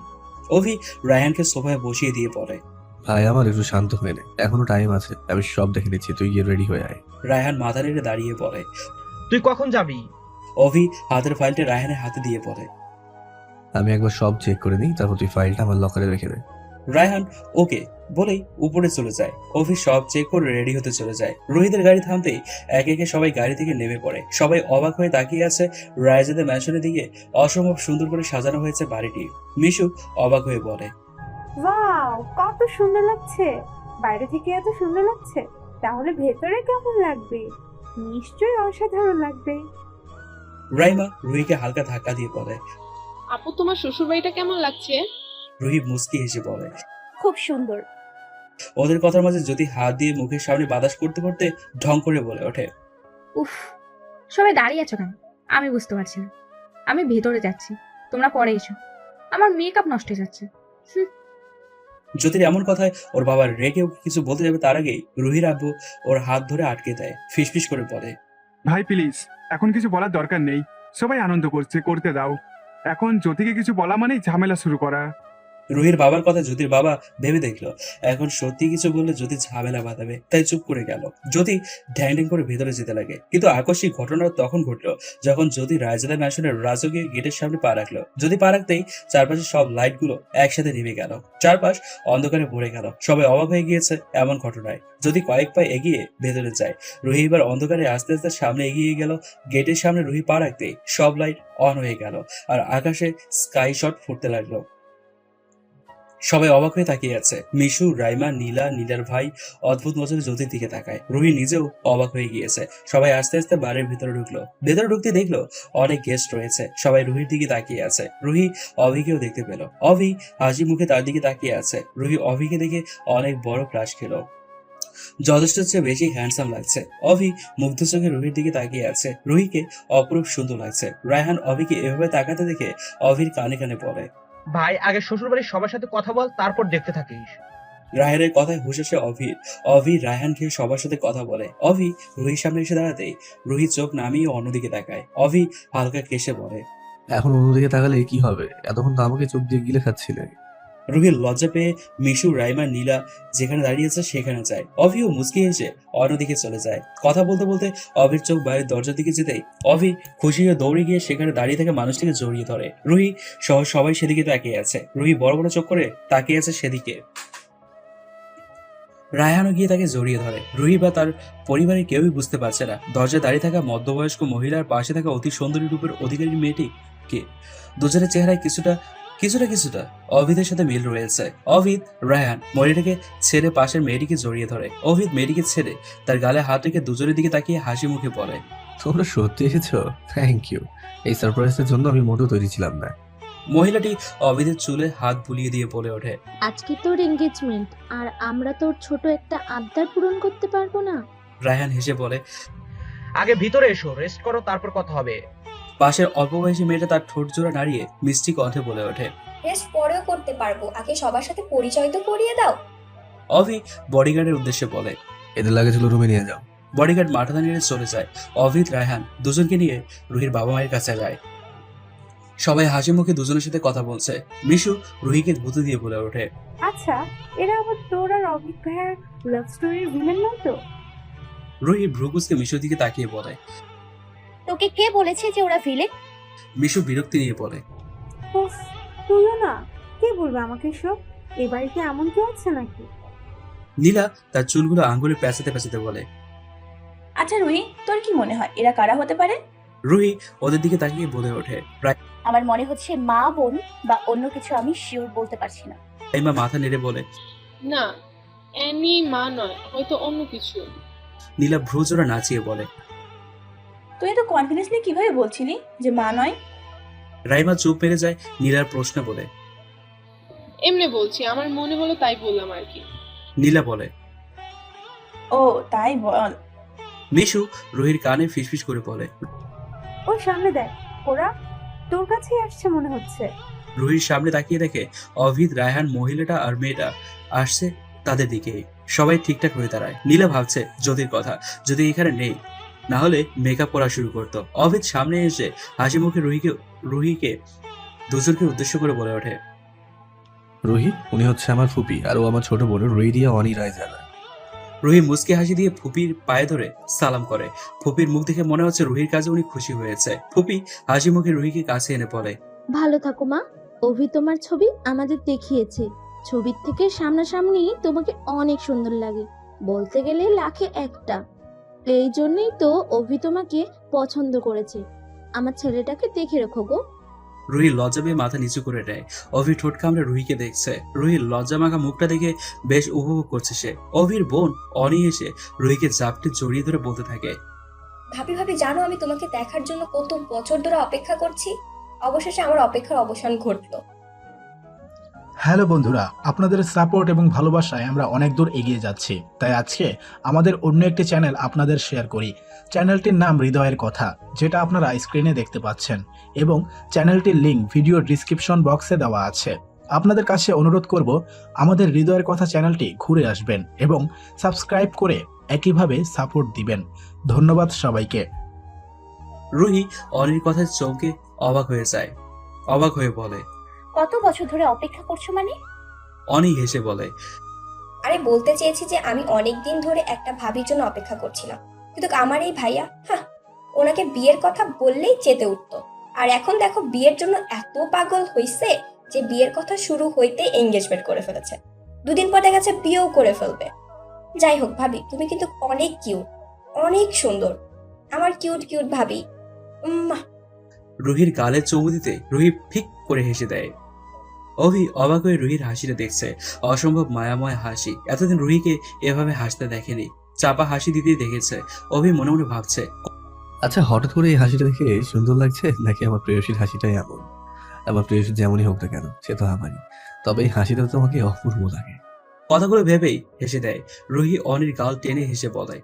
অভি রায়হানকে সোফায় বসিয়ে দিয়ে পড়ে, ভাই আমার একটু শান্ত হয়ে নে, এখনো টাইম আছে, আমি সব দেখে নিচ্ছি, তুই গিয়ে রেডি হয়ে আয়। রায়হান মাথা নেড়ে দাঁড়িয়ে পড়ে। তুই কখন যাবি? অভি হাতের ফাইলটা রায়হানের হাতে দিয়ে পড়ে, আমি একবার সব চেক করে নিই, তারপর তুই ফাইলটা আমার লকারে রেখে দে। রায়হান ওকে বলেই উপরে চলে যায়। অভি সব চেক করে রেডি হতে চলে যায়। রোহিতের গাড়ি থামতেই একে একে সবাই গাড়ি থেকে নেমে পড়ে। সবাই অবাক হয়ে তাকিয়ে আছে রায়জাদের ম্যানশনের দিকে। অসম্ভব সুন্দর করে সাজানো হয়েছে বাড়িটি। মিশু অবাক হয়ে বলে, ওয়াও, কত সুন্দর লাগছে। বাইরে থেকে এত সুন্দর লাগছে, তাহলে ভেতরে কেমন লাগবে? নিশ্চয়ই অসাধারণ লাগবে। রাইমা রুহিকে হালকা ধাক্কা দিয়ে বলে, আপু তোমার শ্বশুর বাড়িটা কেমন লাগছে? রুহি মুস্কি হেসে বলে, খুব সুন্দর। ওদের কথার মাঝে যদি হাত দিয়ে মুখের সামনে বাতাস করতে করতে ঢং করে বলে ওঠে, উফ, সবাই দাঁড়িয়ে আছো কেন? আমি বুঝতে পারছি না। আমি ভেতরে যাচ্ছি, তোমরা পরে এসো। আমার মেকআপ নষ্ট হয়ে যাচ্ছে। জ্যোতির এমন কথায় ওর বাবা রেগে ওকে কিছু বলতে যাবে তার আগেই রুহির আব্বু ওর হাত ধরে আটকে দেয়, ফিসফিস করে বলে, ভাই প্লিজ, এখন কিছু বলার দরকার নেই। সবাই আনন্দ করছে, করতে দাও। এখন জ্যোতিকে কিছু বলা মানেই ঝামেলা শুরু করা। রুহির বাবার কথা জ্যোতির বাবা ভেবে দেখলো এখন সত্যি কিছু বললে জ্যোতি ঝামেলা বাঁধাবে, তাই চুপ করে গেল। জ্যোতি ঢ্যাং ঢ্যাং করে ভেতরে যেতে লাগে, কিন্তু আকস্মিক ঘটনা তখন ঘটলো যখন জ্যোতি রায়জাদা ম্যানশনের রাজকীয় গেটের সামনে পা রাখলো। যদি পা রাখতেই চারপাশে সব লাইটগুলো একসাথে নিভে গেল, চারপাশ অন্ধকারে ভরে গেল। সবাই অবাক হয়ে গিয়েছে এমন ঘটনায়। যদি কয়েক পা এগিয়ে ভেতরে যায়, রুহি এবার অন্ধকারে আস্তে আস্তে সামনে এগিয়ে গেল। গেটের সামনে রুহি পা রাখতেই সব লাইট অন হয়ে গেল আর আকাশে স্কাই শট ফুটতে লাগলো। সবাই অবাক হয়ে তাকিয়ে আছে। মিশু, রাইমা, নীলা, নীলার ভাই অদ্ভুত নজরে জ্যোতির দিকে তাকায়। রুহি নিজেও অবাক হয়ে গিয়েছে। সবাই আস্তে আস্তে বাড়ির ভিতরে ঢুকলো। ভেতরে ঢুকতে দেখলো অনেক গেস্ট রয়েছে। সবাই রুহির দিকে তাকিয়ে আছে। রুহি অভিকেও দেখতে পেল। অভি হাসি মুখে তার দিকে তাকিয়ে আছে। রুহি অভিকে দেখে অনেক বড় ক্রাশ খেলো। যথেষ্ট চেয়ে বেশি হ্যান্ডসাম লাগছে। অভি মুগ্ধ চোখে রুহির দিকে তাকিয়ে আছে। রুহিকে অপরূপ সুন্দর লাগছে। রায়হান অভিকে এভাবে তাকাতে দেখে অভির কানে কানে পড়ে, ভাই আগে শ্বশুরবাড়ির সবার সাথে কথা বল, তারপর দেখতে থাকিস। রায়হানের কথায় হুশ আসে অভির। অভি রায়হানকে সবার সাথে কথা বলে। অভি রুহির সামনে এসে দাঁড়াতেই রুহি চোখ নামিয়ে অন্যদিকে তাকায়। অভি হালকা কেসে বলে, এখন অন্যদিকে তাকালে কি হবে? এতক্ষণ তো আমাকে চোখ দিয়ে গিলে খাচ্ছিলে। রুহির লজ্জা পেয়ে মিশু, রাইমা, নীলা যেখানে দাঁড়িয়েছে সেখানে যায়। অভিও মুচকি এসে অন্যদিকে চলে যায়। কথা বলতে বলতে অভির চোখ বাইরের দরজার দিকে যেতেই অভি খুশি হয়ে দৌড়ে গিয়ে সেখানে দাঁড়িয়ে থাকা মানুষটিকে জড়িয়ে ধরে। রুহি সহ সবাই সেদিকে তাকিয়ে আছে। রুহি বড় বড় চোখ করে তাকিয়ে আছে সেদিকে। রায়হানও গিয়ে তাকে জড়িয়ে ধরে। রুহি বা তার পরিবারের কেউই বুঝতে পারছে না দরজায় দাঁড়িয়ে থাকা মধ্যবয়স্ক মহিলার পাশে থাকা অতি সুন্দরী রূপের অধিকারী মেয়েটি কে। দুজনের চেহারায় কিছুটা অভিদের সাথে মিল রয়েছে। অভিদ রায়হান মহিলাটাকে ছেড়ে পাশের মেয়েটিকে জড়িয়ে ধরে। অভিদ মেয়েটিকে ছেড়ে তার গালে হাত রেখে দুজনের দিকে তাকিয়ে হাসি মুখে বলে, তোমরা সত্যি এসেছো? Thank you. এই সারপ্রাইজের জন্য আমি মোটেও তৈরি ছিলাম না। মহিলাটি অভিদের চুলে হাত বুলিয়ে দিয়ে বলে ওঠে, আজকে তোর এঙ্গেজমেন্ট আর আমরা তোর ছোট একটা আবদার পূরণ করতে পারবো না? রায়হান হেসে বলে, আগে ভিতরে এসো, রেস্ট করো, তারপর কথা হবে। পাশের অল্প বয়সী মেয়েটা তার ঠোঁট জোড়া নাড়িয়ে মিষ্টি কণ্ঠে বলে ওঠে, রেস্ট পরেও করতে পারবো, আগে সবার সাথে পরিচয় তো করিয়ে দাও। অভি বডিগার্ডের উদ্দেশ্যে বলে, এদের লাগেছিল রুমে নিয়ে যাও। বডিগার্ড মাথা নিয়ে চলে যায়। অভিদ রায়হান দুজনকে নিয়ে রুহির বাবা মায়ের কাছে যায়। সবাই হাসি মুখে দুজনের সাথে কথা বলছে। মিশু রুহিকে গুঁতো দিয়ে বলে ওঠে, আচ্ছা এরা আবার তোর আর অভিক ভাইয়ের লাভ স্টোরির ভিলেন নয় তো? রুহি ভ্রুকুচকে মিশুর দিকে তাকিয়ে বলে, তোকে কে বলেছে যে ওরা ভিলেন? মিশু বিরক্তি নিয়ে বলে, উফ, তুইও না, কে বলবে আমাকে সব? এ বাড়িতে এমন কেউ আছে নাকি? নীলা তার চুলগুলো আঙ্গুলে প্যাঁচাতে প্যাঁচাতে বলে, আচ্ছা রুহি, তোর কি মনে হয় এরা কারা হতে পারে? রুহি ওদের দিকে তাকিয়ে বলে ওঠে, আমার মনে হচ্ছে মা, বোন বা অন্য কিছু, আমি শিওর বলতে পারছি না। রাইমা মাথা নেড়ে বলে, না, অ্যানি মা নয়, হয়তো অন্য কিছু। নীলা ভ্রু জোড়া নাচিয়ে বলে, তুই এত কনফিডেন্সলি কিভাবে বলছিলি যে মা নয়? রাইমা চুপ মেরে যায় নীলার প্রশ্ন বলে, এমনি বলছি, আমার মনে হলো তাই বললাম আর কি। নীলা বলে, ও তাই বল। মিশু রুহির কানে ফিসফিস করে বলে, ওই সামনে দেখ, ওরা তোর কাছেই আসছে মনে হচ্ছে। রুহির সামনে তাকিয়ে দেখে অভিদ, রায়হান, মহিলাটা আর মেয়েটা আসছে তাদের দিকে। সবাই ঠিকঠাক হয়ে দাঁড়ায়। নীলা ভাবছে জ্যোতির কথা, যদি এখানে নেই, না হলে মেকআপ করা শুরু করতো। অভিদ সামনে এসে হাসি মুখে রুহিকে দুজনকে উদ্দেশ্য করে বলে ওঠে, রুহি, উনি হচ্ছে আমার ফুপি, আর ও আমার ছোট বোন রেডিয়া অনি রায়জাদা। রুহি মুচকি হাসি দিয়ে ফুপির পায়ে ধরে সালাম করে। ফুপির মুখ দেখে মনে হচ্ছে রুহির কাজে উনি খুশি হয়েছে। ফুপি হাসি মুখে রুহিকে কাছে এনে বলে, ভালো থাকো মা। অভি তোমার ছবি আমাদের দেখিয়েছে, ছবির থেকে সামনাসামনি তোমাকে অনেক সুন্দর লাগে, বলতে গেলে লাখে একটা। এই জন্যই তো অভি তোমাকে পছন্দ করেছে। আমার ছেলেটাকে দেখে রেখো গো। রুহি লজ্জা পেয়ে মাথা নিচু করে নেয়। অভি ঠোঁট কামড়ে রুহিকে দেখছে। রুহির লজ্জা মাখা মুখটা দেখে বেশ উপভোগ করছে সে। অভির বোন অনি এসে রুহিকে জাপটে জড়িয়ে ধরে বলতে থাকে, ভাবি ভাবি জানো, আমি তোমাকে দেখার জন্য কত বছর ধরে অপেক্ষা করছি। অবশেষে আমার অপেক্ষার অবসান ঘটলো। হ্যালো বন্ধুরা, আপনাদের সাপোর্ট এবং ভালোবাসায় আমরা অনেক দূর এগিয়ে যাচ্ছি। তাই আজকে আমাদের অন্য একটি চ্যানেল আপনাদের শেয়ার করি। চ্যানেলটির নাম হৃদয়ের কথা, যেটা আপনারা স্ক্রিনে দেখতে পাচ্ছেন, এবং চ্যানেলটির লিংক ভিডিও ডিসক্রিপশন বক্সে দেওয়া আছে। আপনাদের কাছে অনুরোধ করব আমাদের হৃদয়ের কথা চ্যানেলটি ঘুরে আসবেন এবং সাবস্ক্রাইব করে একইভাবে সাপোর্ট দিবেন। ধন্যবাদ সবাইকে। রুহি অনির কথায় চমকে অবাক হয়ে যায়, অবাক হয়ে বলে। কত বছর ধরে অপেক্ষা করছো মানে? অনি হেসে বলে, আরে বলতে চেয়েছি যে আমি অনেক দিন ধরে একটা ভাবির জন্য অপেক্ষা করছিলাম, কিন্তু আমার এই ভাইয়া, হ্যাঁ, ওনাকে বিয়ের কথা বললেই চেতে উঠতো। আর এখন দেখো বিয়ের জন্য এত পাগল হইছে যে বিয়ের কথা শুরু হইতে এঙ্গেজমেন্ট করে ফেলেছে, দুদিন পর দেখা যাচ্ছে বিয়েও করে ফেলবে। যাই হোক ভাবি, তুমি কিন্তু অনেক কিউট, অনেক সুন্দর, আমার কিউট কিউট ভাবি। রুহির গালে চুমু দিতে রুহি ফিক করে হেসে দেয়। অভি অবাক হয়ে রুহির হাসিটা দেখছে, অসম্ভব মায়াময় হাসি। এতদিন রুহিকে এভাবে হাসতে দেখেনি, চাপা হাসি দিতেই দেখেছে। অভি মনে মনে ভাবছে, আচ্ছা হঠাৎ করে এই হাসিটা দেখে সুন্দর লাগছে নাকি আমার প্রেয়সীর হাসিটাই এমন? আমার প্রেয়সী যেমনই হোক না কেন, সে তো আমারই, তবে এই হাসিটা তোমাকে অপূর্ব লাগে। কথাগুলো ভেবেই হেসে দেয়। রুহি অনির গাল টেনে হেসে বলে,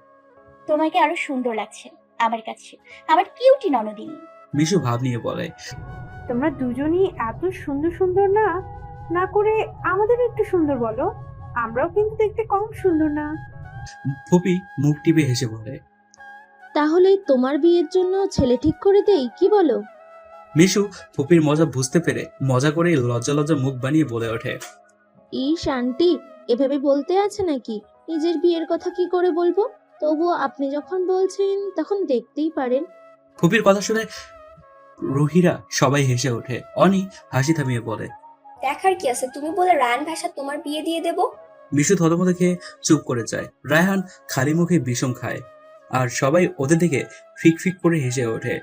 তোমাকে আরো সুন্দর লাগছে আমার কাছে, আমার কিউটি ননদিনী। মিশু ভাব নিয়ে বলে, তোমরা দুজনই এত সুন্দর সুন্দর না, না করে আমাদের একটু সুন্দর বলো, আমরাও কিন্তু দেখতে কম সুন্দর না। ফুপি মুখ টিপে হেসে বলে, তাহলে তোমার বিয়ের জন্য ছেলে ঠিক করে দেই, কি বলো? মিশু ফুপির মজা বুঝতে পেরে মজা করে লজ্জা লজ্জা মুখ বানিয়ে বলে ওঠে, ইস আন্টি, এভাবে বলতে আছে নাকি? নিজের বিয়ের কথা কি করে বলবো? তবুও আপনি যখন বলছেন তখন দেখতেই পারেন। ফুপির কথা শুনে রুহিরা সবাই হেসে ওঠে। অনি হাসি থামিয়ে বলে, দেখার কি আছে, তুমি বলে রায়ান ভাষা তোমার বিয়ে দিয়ে দেব। মিশু থতমত খেয়ে চুপ করে যায়। রায়হান খালি মুখে বিষম খায়, আর সবাই ওদের দিকে ফিক ফিক করে হেসে ওঠে।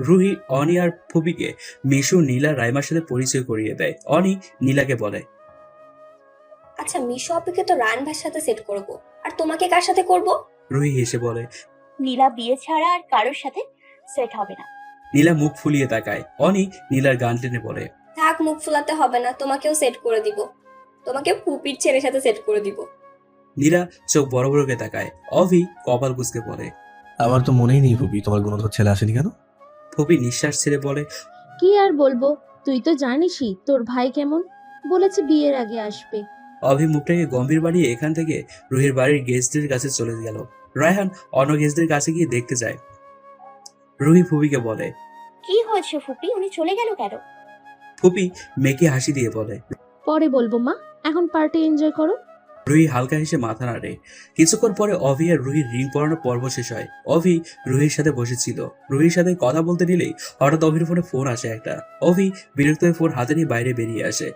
রুহি অনি আর ফুপিকে মিশু, নীলা, রাইমার সাথে পরিচয় করিয়ে দেয়। অনি নীলাকে বলে, আচ্ছা মিশু আপুকে তো রায়ান ভাইয়ের সাথে সেট করব, আর তোমাকে কার সাথে করব? রুহি হেসে বলে, নীলা বিয়ে ছাড়া আর কারোর সাথে সেট হবে না। নীলা মুখ ফুলিয়ে তাকায়। অনি নীলার গান টেনে বলে, থাক, মুখ ফুলাতে হবে না, তোমাকেও সেট করে দিব, তোমাকে ফুপির ছেলের সাথে সেট করে দিব। নীলা চোখ বড় বড় করে তাকায়। অভি কপাল কুঁচকে বলে, আমার তো মনেই নেই ফুপি, তোমার গুণধর ছেলে আসেনি কেন? ফুপি নিঃশ্বাস ছেড়ে বলে, কি আর বলবো, তুই তো জানিসই তোর ভাই কেমন, বলেছে বিয়ের আগে আসবে। অভি মুখটাকে গম্ভীর বাড়িয়ে এখান থেকে রুহির বাড়ির গেস্টদের কাছে চলে গেল। রায়হান অন্য গেস্টদের কাছে গিয়ে দেখতে যায়। রুহি ফুপিকে বলে, কি হয়েছে ফুপি, উনি চলে গেল কেন? ফুপি মেয়েকে হাসি দিয়ে বলে, পরে বলবো মা, এখন পার্টি এনজয় করো। রুহি হালকা হেসে মাথা নাড়ে। কিছুক্ষণ পরে অভি আর রুহির রিং পরানোর পর্ব শেষ হয়। অভি রুহির সাথে বসেছিল। রুহির সাথে কথা বলতে নিলেই হঠাৎ অভির ফোনে ফোন আসে একটা। অভি বিরক্ত হয়ে ফোন হাতে নিয়ে বাইরে বেরিয়ে আসে।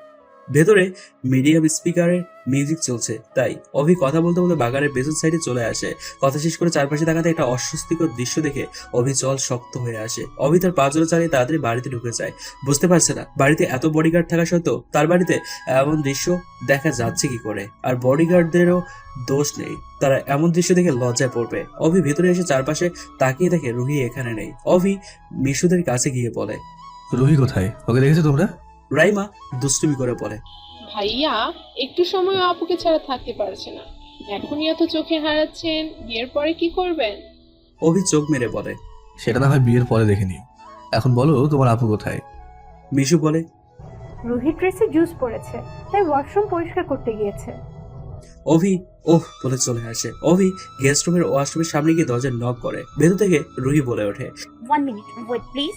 ভেতরে মিডিয়াম স্পিকারে মিউজিক চলছে, তাই অভি কথা বলতে বলতে বাগানের পেছন সাইডে চলে আসে। কথা শেষ করে চারপাশে তাকাতে একটা অস্বস্তিকর দৃশ্য দেখে অভি জল শক্ত হয়ে আসে। অভি তার পাঁচজনে চালিয়ে তাড়াতাড়ি বাড়িতে ঢুকে যায়। বুঝতে পারছে না বাড়িতে এত বডিগার্ড থাকা সত্ত্বেও তার বাড়িতে এমন দৃশ্য দেখা যাচ্ছে কি করে। আর বডিগার্ডদেরও দোষ নেই, তারা এমন দৃশ্য দেখে লজ্জায় পড়বে। অভি ভেতরে এসে চারপাশে তাকিয়ে দেখে রুহি এখানে নেই। অভি মিশুদের কাছে গিয়ে বলে, রুহি কোথায়? ওকে দেখেছো তোমরা? রাইমা দুষ্টুমি করে বলে, ভাইয়া একটু সময় আপুকে ছাড়া থাকতে পারছে না, এখনই এত চোখে হারাচ্ছেন, বিয়ের পরে কি করবেন? অভি চোখ মেরে বলে, সেটা না হয় বিয়ের পরে দেখে নিও, এখন বলো তোমার আপু কোথায়? মিশু বলে, রুহির ড্রেসে জুস পড়েছে, তাই ওয়াশরুম পরিষ্কার করতে গিয়েছে। অভি ওহ বলে চলে আসে। অভি গেস্ট রুমের ওয়াশরুমের সামনে গিয়ে দরজার নক করে। ভেতর থেকে রুহি বলে ওঠে, 1 মিনিট ওয়েট প্লিজ।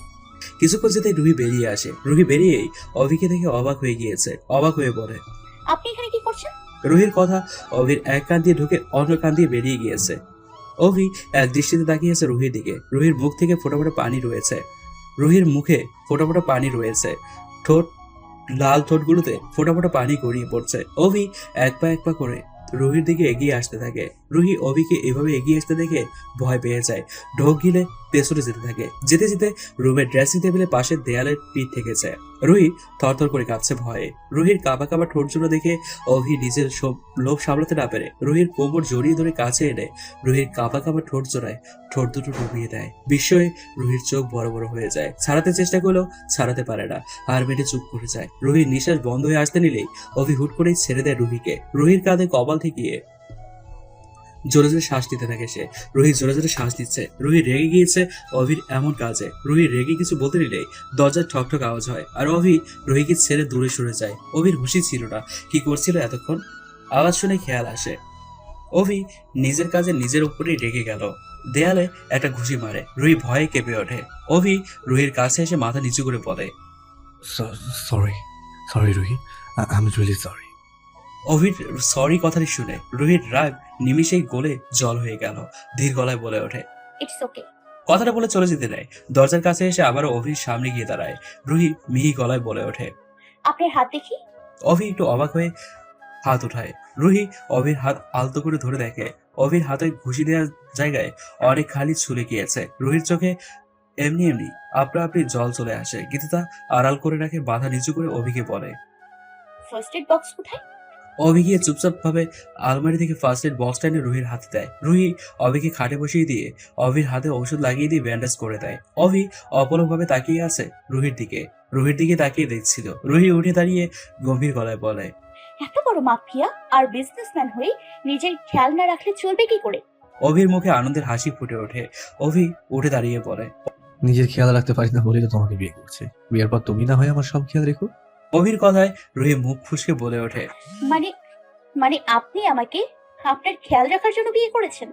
কিছুক্ষণ যেতে রুহি বেরিয়ে আসে। রুহি বেরিয়েই অভিকে দেখে অবাক হয়ে গিয়েছে। অবাক হয়ে বলে, আপনি এখানে কি করছেন? রুহির কথা অভির এক কান দিয়ে ঢুকে অন্য কান দিয়ে বেরিয়ে গিয়েছে। অভি এক দৃষ্টিতে তাকিয়েছে রুহির দিকে। রুহির মুখ থেকে ফোঁটা ফোঁটা পানি রয়েছে। রুহির মুখে ফোঁটা ফোঁটা পানি রয়েছে, ঠোঁট লাল ঠোঁটগুলোতে ফোঁটা ফোঁটা পানি গড়িয়ে পড়ছে। অভি এক পা করে রুহির দিকে এগিয়ে আসতে থাকে। রুহি অভিকে এভাবে এগিয়ে আসতে দেখে ভয় পেয়ে যায়। ঢোক গিলে পেছনে যেতে থাকে। যেতে যেতে রুমের ড্রেসিং টেবিলের পাশে দেয়ালের পিঠ ঠেকেছে। রুহি থরথর করে কাঁপছে ভয়ে। রুহির কাঁপা কাঁপা ঠোঁট জোড়া দেখে অভি নিজের লোভ সামলাতে না পেরে রুহির কোমর জড়িয়ে ধরে কাছে এনে রুহির কাঁপা কাঁপা ঠোঁট জোড়ায় ঠোঁট দুটো ডুবিয়ে দেয়। বিস্ময়ে রুহির চোখ বড় বড় হয়ে যায়। ছাড়াতে চেষ্টা করলেও ছাড়াতে পারে না, আর মেটে চুপ করে যায়। রুহির নিঃশ্বাস বন্ধ হয়ে আসতে নিলেই অভি হুট করেই ছেড়ে দেয় রুহিকে। রুহির কাঁধে কপাল ঠেকিয়ে জোরে জোরে শ্বাস নিতে থাকে সে। রুহি জোরে জোরে শ্বাস নিচ্ছে। রুহি রেগে গিয়েছে অভির এমন কাজে। রুহি রেগে কিছু বলতে নিলেই দরজার ঠকঠক আওয়াজ হয়, আর অভি রুহিকে ছেড়ে দূরে সরে যায়। অভির হুঁশি ছিল না কি করছিল এতক্ষণ। আওয়াজ শুনে খেয়াল আসে, অভি নিজের কাজে নিজের উপরেই রেগে গেল। দেয়ালে একটা ঘুষি মারে। রুহি ভয়ে কেঁপে ওঠে। অভি রুহির কাছে এসে মাথা নিচু করে বলে, sorry Ruhi, I am really sorry. অভির সরি কথাটি শুনে রুহির রাগ নিমিষেই গলে জল হয়ে গেল। ধীর গলায় বলে ওঠে, ইটস ওকে। কথাটা বলে চলে যেতে নেয়। দরজার কাছে এসে আবারও অভির সামনে গিয়ে দাঁড়ায়। রুহি মিহি গলায় বলে ওঠে, আপনার হাত দেখি। অভি একটু অবাক হয়ে হাত উঠায়। রুহি অভির হাত আলতো করে ধরে দেখে অভির হাতে ঘুষি দেওয়ার জায়গায় অনেক খালি ছুলে গিয়েছে। রুহির চোখে এমনি এমনি আপনা আপনি জল চলে আসে, কিন্তু তা আড়াল করে রাখে। বাধা নিচু করে অভিকে বলে, ফার্স্ট এড বক্স কোথায়? অভি গিয়ে চুপচাপ ভাবে আলমারি থেকে ফার্স্ট এড বক্সটা এনে রুহির হাতে দেয়। রুহি অভিকে খাটে বসিয়ে দিয়ে অভির হাতে ঔষধ লাগিয়ে দিয়ে ব্যান্ডেজ করে দেয়। অভি অপলকভাবে তাকিয়ে আছে রুহির দিকে তাকিয়ে দেখছিল। রুহি উঠে দাঁড়িয়ে গম্ভীর গলায় বলে, এত বড় মাফিয়া আর বিজনেসম্যান হয়ে নিজের খেয়াল না রাখলে চলবে কি করে? অভির মুখে আনন্দের হাসি ফুটে ওঠে। অভি উঠে দাঁড়িয়ে বলে, নিজের খেয়াল রাখতে পারি না বলেই তো তোমাকে বিয়ে করছে। বিয়ের পর তুমি না হয় আমার সব খেয়াল রেখো। অভির কথায় রুহি মুখ ফুসকে বলে ওঠে, মানে আপনি আমাকে আপনার খেয়াল রাখার জন্য বিয়ে করেছেন?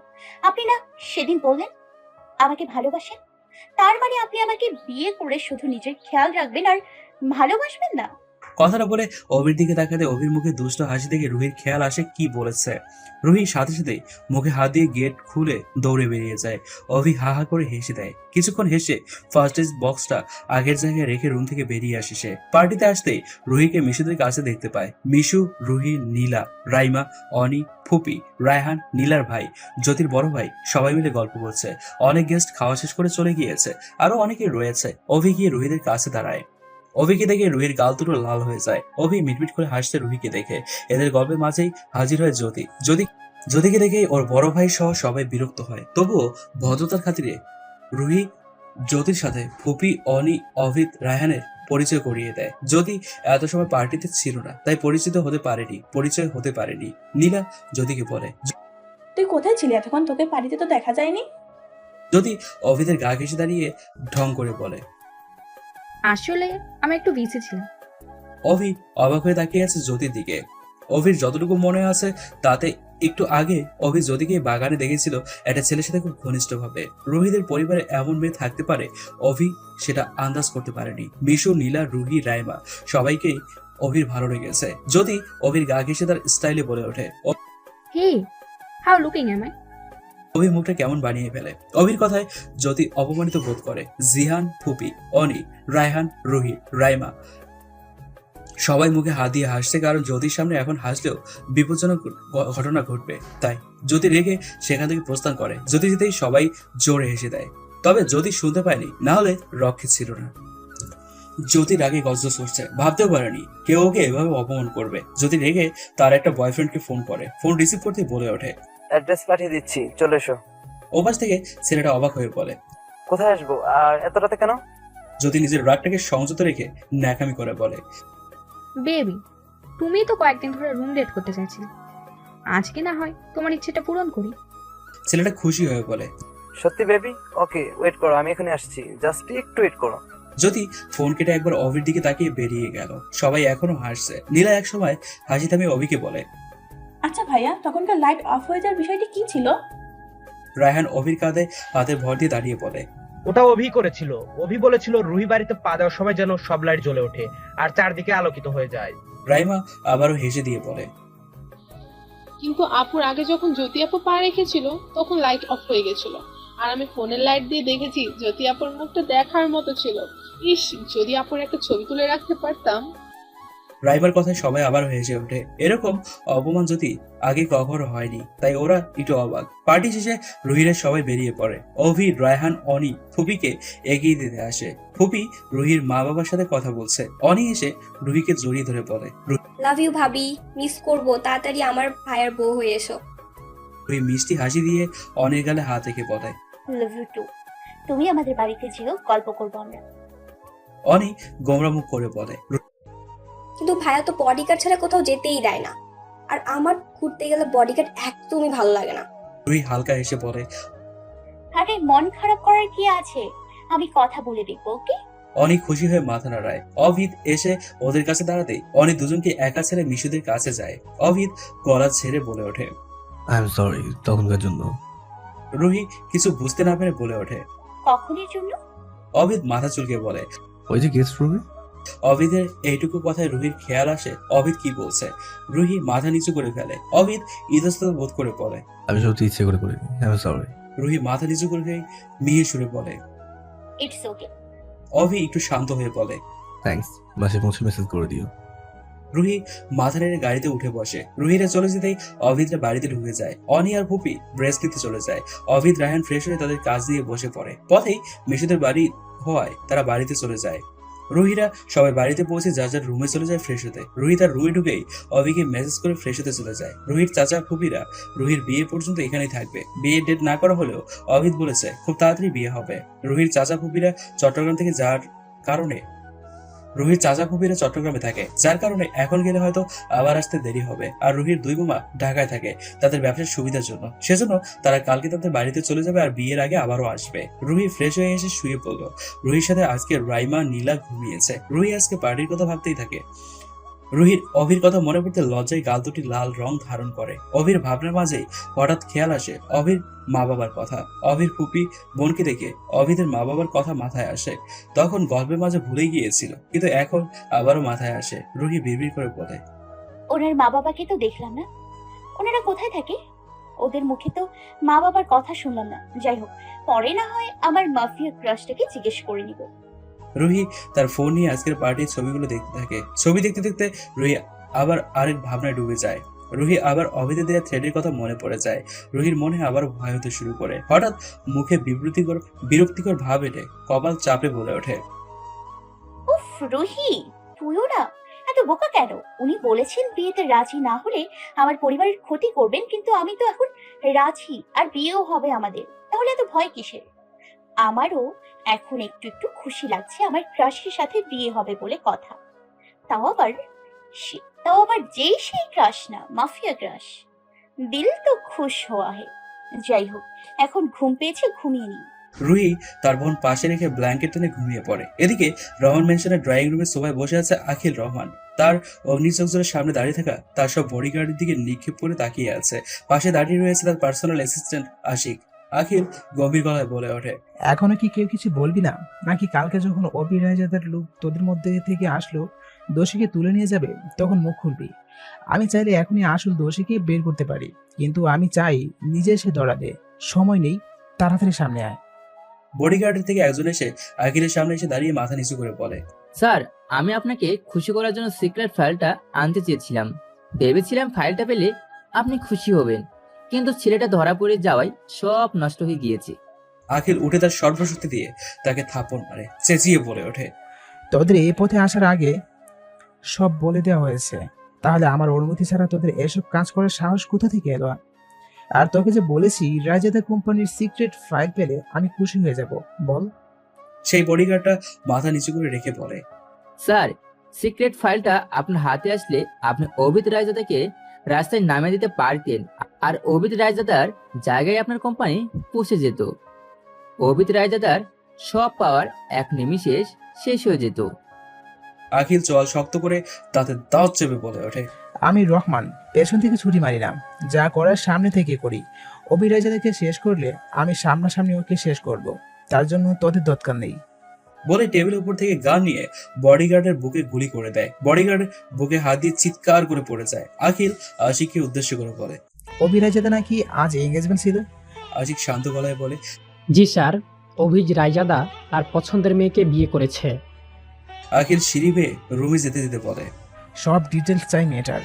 আপনি না সেদিন বললেন আমাকে ভালোবাসেন, তার মানে আপনি আমাকে বিয়ে করে শুধু নিজের খেয়াল রাখবেন আর ভালোবাসবেন না? কথাটা বলে অভির দিকে তাকাতে অভির মুখে দুষ্ট হাসি দেখে রুহির খেয়াল আসে কি বলেছে। রুহির সাথে সাথে মুখে হাত দিয়ে গেট খুলে দৌড়ে বেরিয়ে যায়। অভি হা হা করে হেসে দেয়। কিছুক্ষণ হেসে ফার্স্ট এড বক্সটা আগের জায়গায় রেখে রুম থেকে বেরিয়ে আসে সে। পার্টিতে আসতেই রুহিকে মিশুদের কাছে দেখতে পায়। মিশু, রুহি, নীলা, রাইমা, অনি, ফুপি, রায়হান, নীলার ভাই, জ্যোতির বড় ভাই সবাই মিলে গল্প করছে। অনেক গেস্ট খাওয়া শেষ করে চলে গিয়েছে, আরো অনেকে রয়েছে। অভি গিয়ে রুহিদের কাছে দাঁড়ায়। অভিকে দেখে রুহির গাল দুটো লাল হয়ে যায়। অভি মিটমিট করে হাসছে রুহিকে দেখে। এদের গল্পের মাঝেই হাজির হয় জ্যোতিকে দেখে ওর বড় ভাই সহ সবাই বিরক্ত হয়। তবুও ভদ্রতার খাতিরে রুহি জ্যোতির সাথে ফুপি, অনি, অভিদ, রায়হানের পরিচয় করিয়ে দেয়। জ্যোতি এত সময় পার্টিতে ছিল না, তাই পরিচয় হতে পারেনি। নীলা জ্যোতিকে বলে, তুই কোথায় ছিলি এতক্ষণ? তোকে বাড়িতে তো দেখা যায়নি। জ্যোতি অভিদের গা ঘেঁষে দাঁড়িয়ে ঢং করে বলে, আসলে আমি একটু বিজি ছিলাম। অভি অবাক হয়ে তাকিয়ে আছে জ্যোতির দিকে। অভির যতটুকু মনে আছে তাতে একটু আগে অভি জ্যোতিকে বাগানে দেখেছিল একটা ছেলের সাথে খুব ঘনিষ্ঠভাবে। রুহিদের পরিবারে এমন মেয়ে থাকতে পারে অভি সেটা আন্দাজ করতে পারেনি। মিশু, নীলা, রুহি, রাইমা সবাইকেই অভির ভালো লেগেছে। জ্যোতি অভির গা ঘেঁষে তার স্টাইলে বলে ওঠে, হে, হাউ লুকিং এম আই? অভির মুখটা কেমন বানিয়ে ফেলে। অভির কথায় জ্যোতি অপমানিত বোধ করে। জিহান, ফুপি, অনি, রায়হান, রুহি, রাইমা সবাই মুখে হাত দিয়ে হাসছে, কারণ জ্যোতির সামনে এখন হাসলেও বিপজ্জনক ঘটনা ঘটবে। তাই জ্যোতি রেগে সেখান থেকে প্রস্থান করে। জ্যোতি যেতেই সবাই জোরে হেসে দেয়। তবে জ্যোতি শুনতে পায়নি, না হলে রক্ষে ছিল না। জ্যোতির আগে গজগজ করছে, ভাবতেও পারেনি কেউ ওকে এভাবে অপমান করবে। জ্যোতি রেগে তার একটা বয়ফ্রেন্ডকে ফোন করে। ফোন রিসিভ করতে বলে ওঠে, অ্যাড্রেস পাঠিয়ে দিচ্ছি, চলে এসো। ওপাশ থেকে ছেলেটা অবাক হয়ে বলে, কোথায় আসবো আর এত রাতে কেন? জ্যোতি নিজের রাগটাকে সংযত রেখে ন্যাকামি করে বলে, বেবি, তুমি তো কয়েকদিন ধরে রুম ডেট করতে চাইছিলে, আজকে না হয় তোমার ইচ্ছেটা পূরণ করি। ছেলেটা খুশি হয়ে বলে, সত্যি বেবি? ওকে, ওয়েট করো, আমি এখানে আসছি, জাস্ট একটু ওয়েট করো। জ্যোতি ফোন কেটে একবার অভির দিকে তাকিয়ে বেরিয়ে গেল। সবাই এখনো হাসছে। নীলা এক সময় হাসি থামিয়ে অভিকে বলে, আচ্ছা ভাইয়া, তখনকার লাইট অফ হয়ে যাওয়ার বিষয়টি কি ছিল? রায়হান অভির কাঁধে হাতে ভর দিয়ে দাঁড়িয়ে বলে, ওটা অভি করেছিল। অভি বলেছিল রুহি বাড়িতে পা দেওয়ার সময় যেন সব লাইট জ্বলে ওঠে আর চারদিকে আলোকিত হয়ে যায়। রাইমা আবারও হেসে দিয়ে বলে, কিন্তু আপুর আগে যখন জ্যোতি আপু পা রেখেছিল তখন লাইট অফ হয়ে গেছিল, আর আমি ফোনের লাইট দিয়ে দেখেছি জ্যোতি আপুর মুখটা দেখার মতো ছিল। ইস, যদি আপুর একটা ছবি তুলে রাখতে পারতাম। রাইমার কথায় সবাই আবার হেসে ওঠে। এরকম অপমান জ্যোতি আগে কখনো হয়নি, তাই ওরা একটু অবাক। পার্টি শেষে রুহিরা সবাই বেরিয়ে পড়ে। অভি, রায়হান, অনি ফুপিকে এগিয়ে দিতে আসে। ফুপি রুহির মা বাবার সাথে কথা বলছে। অনি এসে রুহিকে জড়িয়ে ধরে বলে, লাভ ইউ ভাবি, মিস করবো, তাড়াতাড়ি আমার ভাইয়ের বউ হয়ে এসো। রুহি মিষ্টি হাসি দিয়ে অনির গালে হাত রেখে বলে, লাভ ইউ টু। তুমি আমাদের বাড়িতে যেও, গল্প করবো আমরা। অনি গোমরা মুখ করে বলে, কিন্তু ভাইয়া তো বডিগার্ড ছাড়া কোথাও যেতেই দেয় না, আর আমার ঘুরতে গেলে বডিগার্ড একদমই ভালো লাগে না। রুহি হালকা এসে বলে, আরে মন খারাপ করার কি আছে, আমি কথা বলে দেখবো, ওকে? অনেক খুশি হয়ে মাথা নাড়ায়। অভিদ এসে ওদের কাছে দাঁড়াতেই অনেক দুজনকে একা ছেড়ে মিশুদের কাছে যায়। অভিদ গলা ছেড়ে বলে ওঠে, আই এম সরি তখনকার জন্য। রুহি কিছু বুঝতে না পেরে বলে ওঠে, কখনের জন্য? অভিদ মাথা চুলকে বলে। ওই যে গেস্ট রুমে। অভিদের এইটুকু কথায় রুহির খেয়াল আসে অভিদ কি বলছে। রুহি মাথা নিচু করে ফেলে। অভিদ ইতস্তত বোধ করে বলে, আমি সত্যি ইচ্ছে করে করিনি, আই এম সরি। রুহি মাথা নিচু করে মিহি সুরে বলে, ইটস ওকে। অভি একটু শান্ত হয়ে বলে, থ্যাঙ্কস, বাসে পৌঁছে মেসেজ করে দিও। রুহি মাথা নেড়ে গাড়িতে উঠে বসে। রুহিরা চলে যেতেই অভিদরা বাড়িতে ঢুকে যায়। অনি আর পুপি ব্রেস্ট নিতে চলে যায়। অভিদ রায়হান ফ্রেশ হয়ে তাদের কাজ দিয়ে বসে পড়ে। পথেই মিশুদের বাড়ি হওয়ায় তারা বাড়িতে চলে যায়। রুহিরা সবাই বাড়িতে পৌঁছে যার যার রুমে চলে যায় ফ্রেশ হতে। রুহি তার রুমে ঢুকেই অভিকে মেসেজ করে ফ্রেশ হতে চলে যায়। রুহির চাচা ফুপিরা রুহির বিয়ে পর্যন্ত এখানেই থাকবে। বিয়ে ডেট না করা হলেও অভিদ বলেছে খুব তাড়াতাড়ি বিয়ে হবে। রুহির চাচা ফুপিরা চট্টগ্রাম থেকে রুহির চাচা ফুপিরা চট্টগ্রামে থাকে, যার কারণে এখন গেলে হয়তো আবার আসতে দেরি হবে। আর রুহির দুই বোমা ঢাকায় থাকে তাদের ব্যবসার সুবিধার জন্য। সেজন্য তারা কালকে তাদের বাড়িতে চলে যাবে আর বিয়ের আগে আবারও আসবে। রুহি ফ্রেশ হয়ে এসে শুয়ে পড়ল। রুহির সাথে আজকে রাইমা নীলা ঘুমিয়েছে। রুহি আজকে পার্টির কথা ভাবতেই থাকে। রুহির অভির কথা মনে পড়তে লজ্জায় গাল দুটি লাল রং ধারণ করে। অভির ভাবনার মাঝেই হঠাৎ খেয়াল আসে অভির মা বাবার কথা। অভির ফুপি বোনকে দেখে অভিদের মা বাবার কথা মাথায় আসে। তখন গল্পের মাঝে ভুলে গিয়েছিল, কিন্তু এখন আবারও মাথায় আসে। রুহি বিড়বিড় করে বলে, ওনার মা বাবাকে তো দেখলাম না, ওনারা কোথায় থাকে? ওদের মুখে তো মা বাবার কথা শুনলাম না। যাই হোক, পরে না হয় আমার মাফিয়া ক্রাশটাকে জিজ্ঞেস করে নিব। রুহি তার ফোন নিয়ে আজকের পার্টির ছবিগুলো দেখতে থাকে। ছবি দেখতে দেখতে রুহি আবার আরেক ভাবনায় ডুবে যায়। রুহি আবার অভিদে দেওয়া থ্রেডের কথা মনে পড়ে যায়। রুহির মনে আবার ভয় হতে শুরু করে। হঠাৎ মুখে বিরক্তিকর ভাব এলে কপাল চাপে বলে ওঠে, উফ রুহি, তুইও না এত বোকা কেন? উনি বলেছেন বিয়েতে রাজি না হলে আমার পরিবারের ক্ষতি করবেন, কিন্তু আমি তো এখন রাজি আর বিয়েও হবে আমাদের, তাহলে এত ভয় কিসের? আমারও এখন একটু একটু খুশি লাগছে আমার ক্রাশের সাথে বিয়ে হবে বলে কথা। তাও আবার যেই সেই ক্রাশ না, মাফিয়া ক্রাশ। দিল তো খুশ হওয়া হে। যাই হোক, এখন ঘুম পেয়েছে, ঘুমিয়ে নিই। রুহি তার বোন পাশে রেখে ব্ল্যাঙ্কেট টেনে ঘুমিয়ে পড়ে। এদিকে রহমান মেনশনের ড্রয়িং রুমে সোফায় বসে আছে আখিল রহমান। তার অগ্নিচক্রের সামনে দাঁড়িয়ে থাকা তার সব বডিগার্ডের দিকে নিক্ষেপ করে তাকিয়ে আছে। পাশে দাঁড়িয়ে রয়েছে তার পার্সোনাল অ্যাসিস্ট্যান্ট আশিক। আখিল গম্ভীর গলায় বলে ওঠে, এখনো কি কেউ কিছু বলবি না? নাকি কালকে যখন অভিরাজাদের লোক তোদের মধ্যে থেকে আসলো, দোষীকে তুলে নিয়ে যাবে, তখন মুখ খুলবি? আমি চাইলে এখনই আসল দোষীকে বের করতে পারি, কিন্তু আমি চাই নিজে এসে দৌড়াবে। সময় নেই, তাড়াতাড়ি সামনে আয়। বডিগার্ডের থেকে একজন এসে আখিলের সামনে এসে দাঁড়িয়ে মাথা নিচু করে বলে, স্যার, আমি আপনাকে খুশি করার জন্য সিক্রেট ফাইলটা আনতে চেয়েছিলাম। ভেবেছিলাম ফাইলটা পেলে আপনি খুশি হবেন, কিন্তু ছেলেটা ধরা পড়ে যাওয়ায় সব নষ্ট হয়ে গিয়েছে। আখিল উঠে তার সর্বশক্তি দিয়ে তাকে থাপ্পড় মারে, চেঁচিয়ে বলে ওঠে, তোদের এই পথে আসার আগে সব বলে দেওয়া হয়েছে, তাহলে আমার অনুমতি ছাড়া তোদের এসব কাজ করার সাহস কোথা থেকে এলো? আর তোকে যে বলেছি রাজাদা কোম্পানির সিক্রেট ফাইল পেলে আমি খুশি হয়ে যাব, বল। সেই বডিগার্ডটা মাথা নিচু করে রেখে বলে, স্যার, সিক্রেট ফাইলটা আপনার হাতে আসলে আপনি অভিত রায়জাদাকে রাস্তায় নামিয়ে দিতে পারতেন, আর অভিত রায়জাদার জায়গায় আপনার কোম্পানি পৌঁছে যেত। অভিত রায়জাদার সব পাওয়ার এক নিমিষে শেষ হয়ে যেত। আখিল চোয়াল শক্ত করে তাতে দাঁত চেপে বলে ওঠে, আমি রহমান, পেছন থেকে ছুটি মারি না, যা করার সামনে থেকে করি। অভিরাজাদেরকে শেষ করলে আমি সামনাসামনি ওকে শেষ করব, তার জন্য তোদের দরকার নেই। বলে টেবিলের উপর থেকে গান নিয়ে বডিগার্ডের বুকে গুলি করে দেয়। বডিগার্ডের বুকে হাত দিয়ে চিৎকার করে পড়ে যায়। আখিল আশিককে উদ্দেশ্য করে বলে, অভিরাজাদা নাকি আজ এঙ্গেজমেন্ট ছিল? আশিক শান্ত গলায় বলে, জি স্যার, অভিজ রায়জাদা তার পছন্দের মেয়েকে বিয়ে করেছে। আখিল সিঁড়ি বেয়ে রুহি যেতে যেতে বলে, সব ডিটেলস চাই মেয়েটার।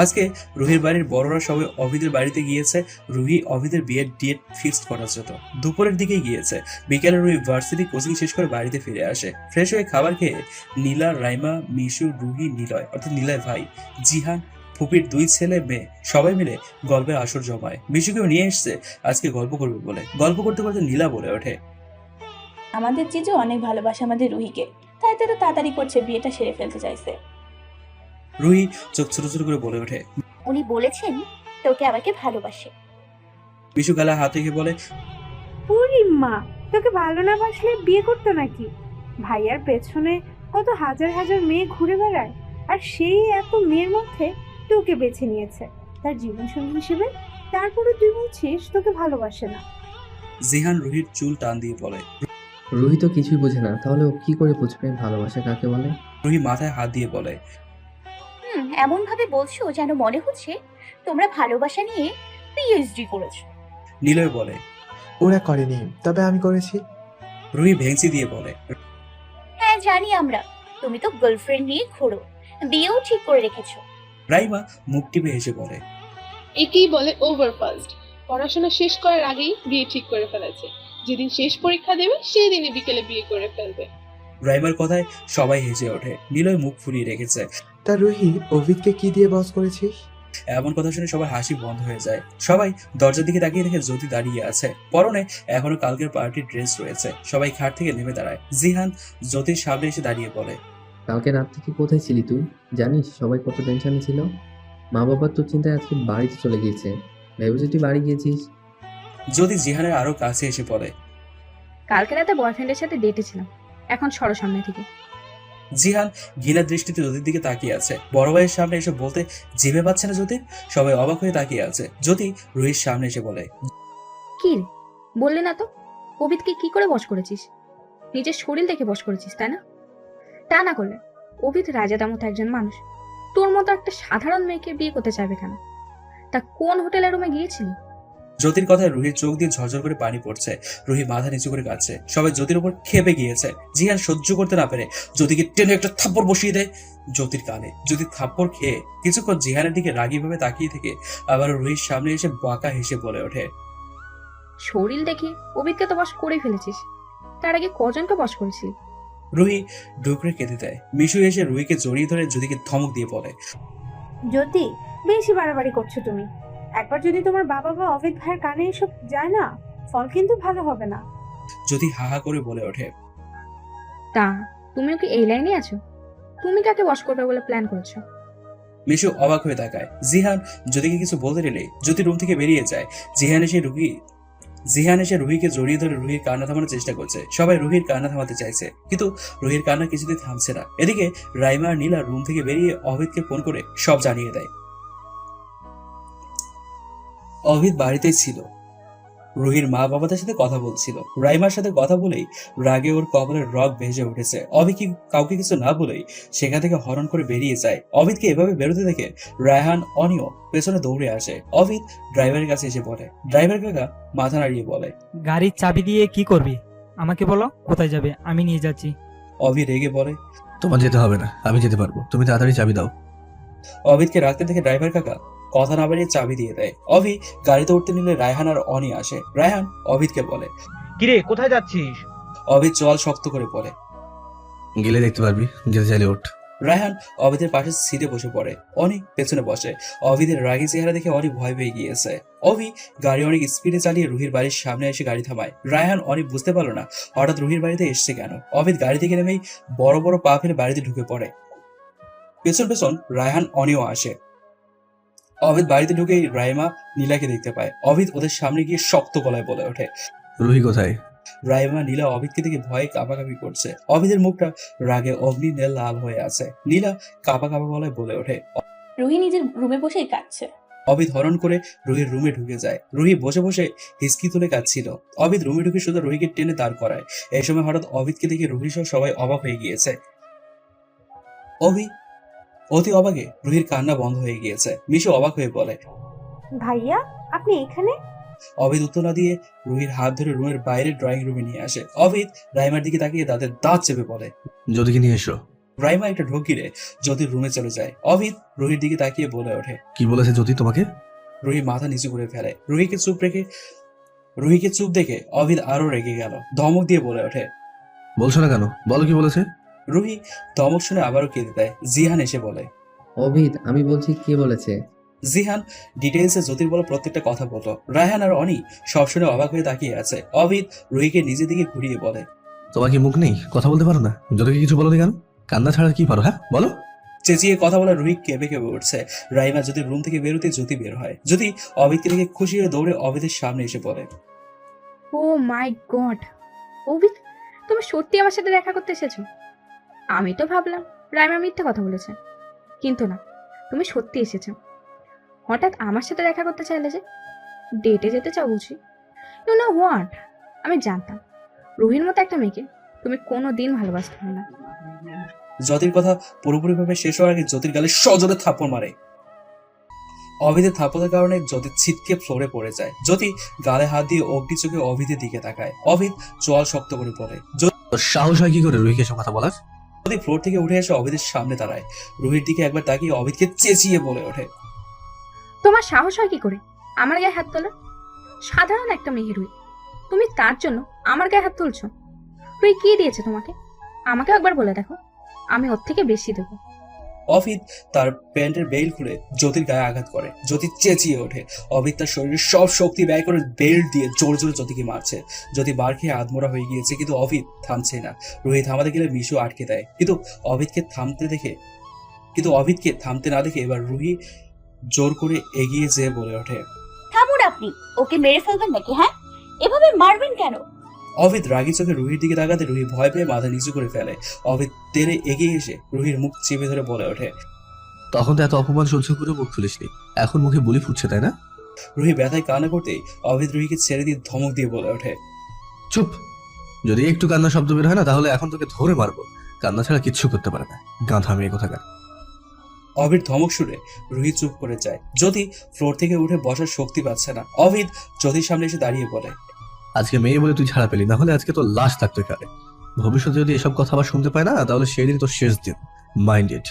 আজকে রুহির বাড়ির বড়রা সবাই অভিদের বাড়িতে গিয়েছে রুহি অভিদের বিয়ের ডেট ফিক্সড করার জন্য। দুপুরের দিকে গিয়েছে। বিকেলে রুহি ভার্সিটি কোচিং শেষ করে বাড়িতে ফিরে আসে। ফ্রেশ হয়ে খাবার খেয়ে নীলা, রাইমা, মিশু, রুহি, নিলয় অর্থাৎ নিলয় ভাই, জিহান, ফুপির দুই ছেলে মেয়ে সবাই মিলে গল্পের আসর জমায়। মিশুকেও নিয়ে এসছে আজকে গল্প করবে বলে। গল্প করতে করতে নীলা বলে ওঠে, আমাদের জিজু অনেক ভালোবাসে আমাদের রুহিকে, তাই তো তাড়াতাড়ি করছে, বিয়েটা সেরে ফেলতে চাইছে। রুহি চোখ ছোট ছোট করে বলে ওঠে, উনি বলেছেন তোকে আমাকে ভালোবাসে। মিশু গালে হাত রেখে বলে, পুরি মা, তোকে ভালো না বাসলে বিয়ে করতো নাকি? ভাইয়ার পেছনে কত হাজার হাজার মেয়ে ঘুরে বেড়ায়, আর সেই এত মেয়ের মধ্যে তোকে বেছে নিয়েছে তার জীবন সঙ্গী হিসেবে। তারপরে তুই বলছিস তোকে ভালোবাসে না। জিহান রুহির চুল টান দিয়ে বলে। রুহি তো কিছুই বোঝে না, তাহলে ও কি করে বুঝবে ভালোবাসা কাকে বলে? রুহি মাথায় হাত দিয়ে বলে, এমন ভাবে বলছো যেন মনে হচ্ছে তোমরা ভালোবাসা নিয়ে পিএইচডি করেছো। নিলয় বলে, ওরা করেনি, তবে আমি করেছি। রুহি ভেংচি দিয়ে বলে, হ্যাঁ জানি আমরা, তুমি তো গার্লফ্রেন্ড নিয়ে ঘোরো, বিয়েও ঠিক করে রেখেছো। রাইমা মুখ টিপে হেসে বলে, একেই বলে ওভারফাস্ট। পড়াশোনা শেষ করার আগেই বিয়ে ঠিক করে ফেলেছে। যেদিন শেষ পরীক্ষা দেবে সেই দিনে বিকেলে বিয়ে করে ফেলবে। রাইমার কথায় সবাই হেসে ওঠে। নিলয় মুখ ফুলিয়ে রেখেছে। তা রুহি, অভিদকে কি দিয়ে বস করেছিস? এমন কথা শুনে সবার হাসি বন্ধ হয়ে যায়। সবাই দরজার দিকে তাকিয়ে দেখে জ্যোতি দাঁড়িয়ে আছে, পরনে এখনো কালকের পার্টির ড্রেস রয়েছে। সবাই খাট থেকে নেমে দাঁড়ায়। জিহান জ্যোতির সামনে এসে দাঁড়িয়ে বলে, কালকে রাত থেকে কোথায় ছিলি তুই? জানিস সবাই কত টেনশনে ছিল? মা বাবার তোর চিন্তায় আজকে বাড়িতে চলে গিয়েছে। ভেবেছি তুই বাড়ি গিয়েছিস। জ্যোতি জিহানের আরো কাছে এসে পড়ে। কালকে রাতে বয়ফ্রেন্ডের সাথে ডেটে ছিলাম, এখন সরো সামনে থেকে। জিহান ঘৃণার দৃষ্টিতে জ্যোতির দিকে তাকিয়ে আছে। বড় ভাইয়ের সামনে এসে বলতে জিভে পাচ্ছে না জ্যোতির। সবাই অবাক হয়ে তাকিয়ে আছে। জ্যোতি রুহির সামনে এসে বলে, কি রে, বললে না তো অভিদকে কি করে বশ করেছিস? নিজের শরীর দেখে বশ করেছিস তাই না? তা না করলে অভিদ রাজাদার মতো একজন মানুষ তোর মতো একটা সাধারণ মেয়েকে বিয়ে করতে চাইবে কেন? তা কোন হোটেলের রুমে গিয়েছিলি? জ্যোতির কথায় রুহির চোখ দিয়ে ঝরঝর করে পানি পড়ছে। রুহি মাথা নিচু করে কাঁদছে। সবাই জ্যোতির উপর খেপে গিয়েছে। জিহান সহ্য করতে না পেরে জ্যোতিকে টেনে একটা থাপ্পড় বসিয়ে দেয় জ্যোতির কানে। জ্যোতি থাপ্পড় খেয়ে কিছুক্ষণ জিহানের দিকে রাগীভাবে তাকিয়ে থেকে আবার রুহির সামনে এসে বাঁকা হেসে বলে ওঠে, শরীর দেখে অভিদকে তো বশ করে ফেলেছিস, তার আগে কজনকে বশ করেছিলি? রুহি ঢুকরে কেঁদে দেয়। মিশু এসে রুহিকে জড়িয়ে ধরে জ্যোতিকে ধমক দিয়ে বলে, জ্যোতি, বেশি বাড়াবাড়ি করছো তুমি। একবার যদি তোমার বাবা বা অভিদ ভাইয়ের কানে এসব যায় না, ফল কিন্তু ভালো হবে না। জ্যোতি হা হা করে বলে ওঠে, তা তুমিও কি এই লাইনে আছো? তুমি কাকে বশ করবে বলে প্ল্যান করছো? মিশু অবাক হয়ে তাকায়। জিহান জ্যোতিকে কিছু বলতে নিলে জ্যোতি রুম থেকে বেরিয়ে যায়। জিহান এসে রুহিকে জড়িয়ে ধরে রুহির কান্না থামানোর চেষ্টা করছে। সবাই রুহির কান্না থামাতে চাইছে, কিন্তু রুহির কান্না কিছুতেই থামছে না। এদিকে রাইমা আর নীলা রুম থেকে বেরিয়ে অভিদকে ফোন করে সব জানিয়ে দেয়। অভিদ বাড়িতেই ছিল। রুহির মা বাবাদের সাথে কথা বলছিল। রাইমার সাথে কথা বলেই রাগে ওর কপালের রগ ভেসে উঠেছে। অভিদ কাউকে কিছু না বলেই সেখান থেকে হরণ করে বেরিয়ে যায়। অভিদকে এভাবে বেরোতে দেখে রায়হান অনিও পেছনে দৌড়ে আসে। অভিদ ড্রাইভারের কাছে এসে বলে। ড্রাইভার কাকা মাথা নাড়িয়ে বলে, গাড়ির চাবি দিয়ে কি করবি? আমাকে বলো কোথায় যাবে, আমি নিয়ে যাচ্ছি। অভি রেগে বলে, তোমার যেতে হবে না, আমি যেতে পারবো, তুমি তাড়াতাড়ি চাবি দাও। অভিদকে রাখতে দেখে ড্রাইভার কাকা কথা না বাড়িয়ে চাবি দিয়ে দেয়। অভি গাড়িতে উঠতে নিলে রায়হান আর অনি আসে। রায়হান অভিদকে বলে, কিরে কোথায় যাচ্ছিস? অভিদ চল শক্ত করে বলে, গেলে দেখতে পারবি, যেতে চাইলে ওঠ। রায়হান অভিদের পাশে সিটে বসে পড়ে। অনি পেছনে বসে। অভিদের রাগী চেহারা দেখে অনি ভয় পেয়ে গিয়েছে। অভি গাড়ি অনেক স্পিডে চালিয়ে রুহির বাড়ির সামনে এসে গাড়ি থামায়। রায়হান অনি বুঝতে পারলো না হঠাৎ রুহির বাড়িতে এসছে কেন। অভিদ গাড়ি থেকে নেমেই বড় বড় পা ফেলে বাড়িতে ঢুকে পড়ে। পেছন পেছন রায়হান অনিও আসে। অভিদ বাড়িতে ঢুকেই রাইমা নীলাকে দেখতে পায়। অভিদ ওদের সামনে গিয়ে শক্ত গলায় বলে ওঠে, রুহি কোথায়? রাইমা নীলা অভিদকে দেখে ভয়ে কাঁপাকাঁপি করছে। অভিদের মুখটা রাগে অগ্নি নীল লাল হয়ে আছে। নীলা কাঁপা কাঁপা গলায় বলে ওঠে, রুহি নিজের রুমে বসেই কাঁদছে। অভিদ হরণ করে রুহির রুমে ঢুকে যায়। রুহি বসে বসে হিসকি তুলে কাঁদছিল। অভিদ রুমে ঢুকে শুধু রুহিকে টেনে দাঁড় করায়। এই সময় হঠাৎ অভিদকে দেখে রুহি সহ সবাই অবাক হয়ে গিয়েছে। অতি অবাকে রুহির কান্না বন্ধ হয়ে গিয়েছে। মিশু অবাক হয়ে বলে, ভাইয়া আপনি এখানে? অভিদ উত্তর না দিয়ে রুহির হাত ধরে রুমের বাইরে ড্রয়িং রুমে নিয়ে আসে। অভিদ রাইমার দিকে তাকিয়ে দাঁতের দাঁত চেপে বলে, জ্যোতিকে নিয়ে এসো। রাইমা একটা ঢোক গিরে জ্যোতির রুমে চলে যায়। অভিদ রুহির দিকে তাকিয়ে বলে ওঠে, কি বলেছে জ্যোতি তোমাকে? রুহি মাথা নিচু করে ফেলে। রুহিকে চুপ দেখে অভিদ আরো রেগে গেল। ধমক দিয়ে বলে ওঠে, বলছো না কেন, বলো কি বলেছে? রুহি ধমক শুনে আবারও কেঁদে দেয়। জিহান এসে বলে, অভিদ আমি বলছি কে বলেছে? জিহান ডিটেইলসে জ্যোতির বলা প্রত্যেকটা কথা বলল। রায়হান আর অনি সব শুনে অবাক হয়ে তাকিয়ে আছে। অভিদ রুহিকে নিজের দিকে ঘুরিয়ে বলে, তোমার কি মুখ নেই, কথা বলতে পারো না? জ্যোতিকে কিছু বলো কেন? কান্না ছাড়া কি পারো? হ্যাঁ বলো। চেঁচিয়ে কথা বলা রুহি কেঁপে কেঁপে উঠছে। রাইমা জ্যোতির রুম থেকে বেরোতে জ্যোতি বের হয়। জ্যোতি অভিদকে দেখে খুশি হয়ে দৌড়ে অভিদের সামনে এসে পড়ে। ও মাই গড, অভিক তুমি সত্যি আমার সাথে দেখা করতে এসেছো? আমি তো ভাবলাম রাইমা মিথ্যা কথা বলেছে, কিন্তু না, তুমি সত্যি এসেছো। হঠাৎ আমার সাথে দেখা করতে চাইলে যে? ডেটে যেতে চাও বুঝি? ইউ নো হোয়াট, আমি জানতাম রুহির মতো একটা মেয়েকে তুমি কোনো দিন ভালোবাসতে পারো না। জ্যোতির কথা পুরোপুরিভাবে শেষ হওয়ার আগে জ্যোতির গালে সজোরে থাপ্পড় মারে। অভিদের থাপ্পড়ের কারণে জ্যোতি ছিটকে ফ্লোরে পড়ে যায়। জ্যোতি গালে হাত দিয়ে অগ্নি চোখে অভিদের দিকে তাকায়। অভিদ চোয়াল শক্ত করে পড়ে। তোর সাহস হয় কি করে রুহিকে এসব কথা বলার? জ্যোতি ফ্লোর থেকে উঠে এসে অভিদের সামনে দাঁড়ায়। রুহির দিকে একবার তাকিয়ে অভিদকে চেঁচিয়ে বলে ওঠে, তোমার সাহস হয় কি করে আমার গায়ে হাত তোলা? সাধারণ একটা মেয়ে রুহি, তুমি তার জন্য আমার গায়ে হাত তুলছো? রুহি কি দিয়েছে তোমাকে? আমাকে একবার বলে দেখো, আমি ওর থেকে বেশি দেবো। অভিদ তার প্যান্টের বেল্ট খুলে জ্যোতির গায়ে আঘাত করে। জ্যোতি চেঁচিয়ে ওঠে। অভিদ তার শরীরের সব শক্তি ব্যয় করে বেল্ট দিয়ে জোরে জোরে জ্যোতিকে মারছে। জ্যোতি বার খেয়ে আধমরা হয়ে গিয়েছে, কিন্তু অভিদ থামছে না। রুহি থামাতে গেলে মিশু আটকে দেয়, কিন্তু অভিদকে থামতে না দেখে এবার রুহি জোর করে এগিয়ে যেয়ে বলে ওঠে, থামুন আপনি, ওকে মেরে ফেলবেন নাকি? হ্যাঁ, এভাবে মারবেন কেন? অভিদ রাগী চোখে রুহির দিকে তাকাতে রুহি ভয় পেয়ে মাথা নিচু করে ফেলে। অভিদ তেরে এগিয়ে এসে রুহির মুখ চেপে ধরে বলে ওঠে, তখন তো এত অপমান সহ্য করে মুখ খুলিসনি, এখন মুখে বুলি ফুটছে তাই না? রুহি ব্যথায় কান্না করতেই অভিদ রুহিকে ছেড়ে দিয়ে ধমক দিয়ে বলে ওঠে, চুপ! যদি একটু কান্না শব্দ বের হয় না তাহলে এখন তোকে ধরে মারবো। কান্না ছাড়া কিচ্ছু করতে পারে না, গাধা মেয়ে কোথাকার। অভিদ ধমক শুনে রুহি চুপ করে যায়। জ্যোতি ফ্লোর থেকে উঠে বসার শক্তি পাচ্ছে না। অভিদ জ্যোতির সামনে এসে দাঁড়িয়ে বলে, আজকে মেয়ে বলে তুই ছাড়া পেলি, না হলে আজকে তোর লাশ থাকতো এখানে। ভবিষ্যতে যদি এসব কথা আবার শুনতে পায় না তাহলে সেই দিন তোর শেষ দিন, মাইন্ড ইট।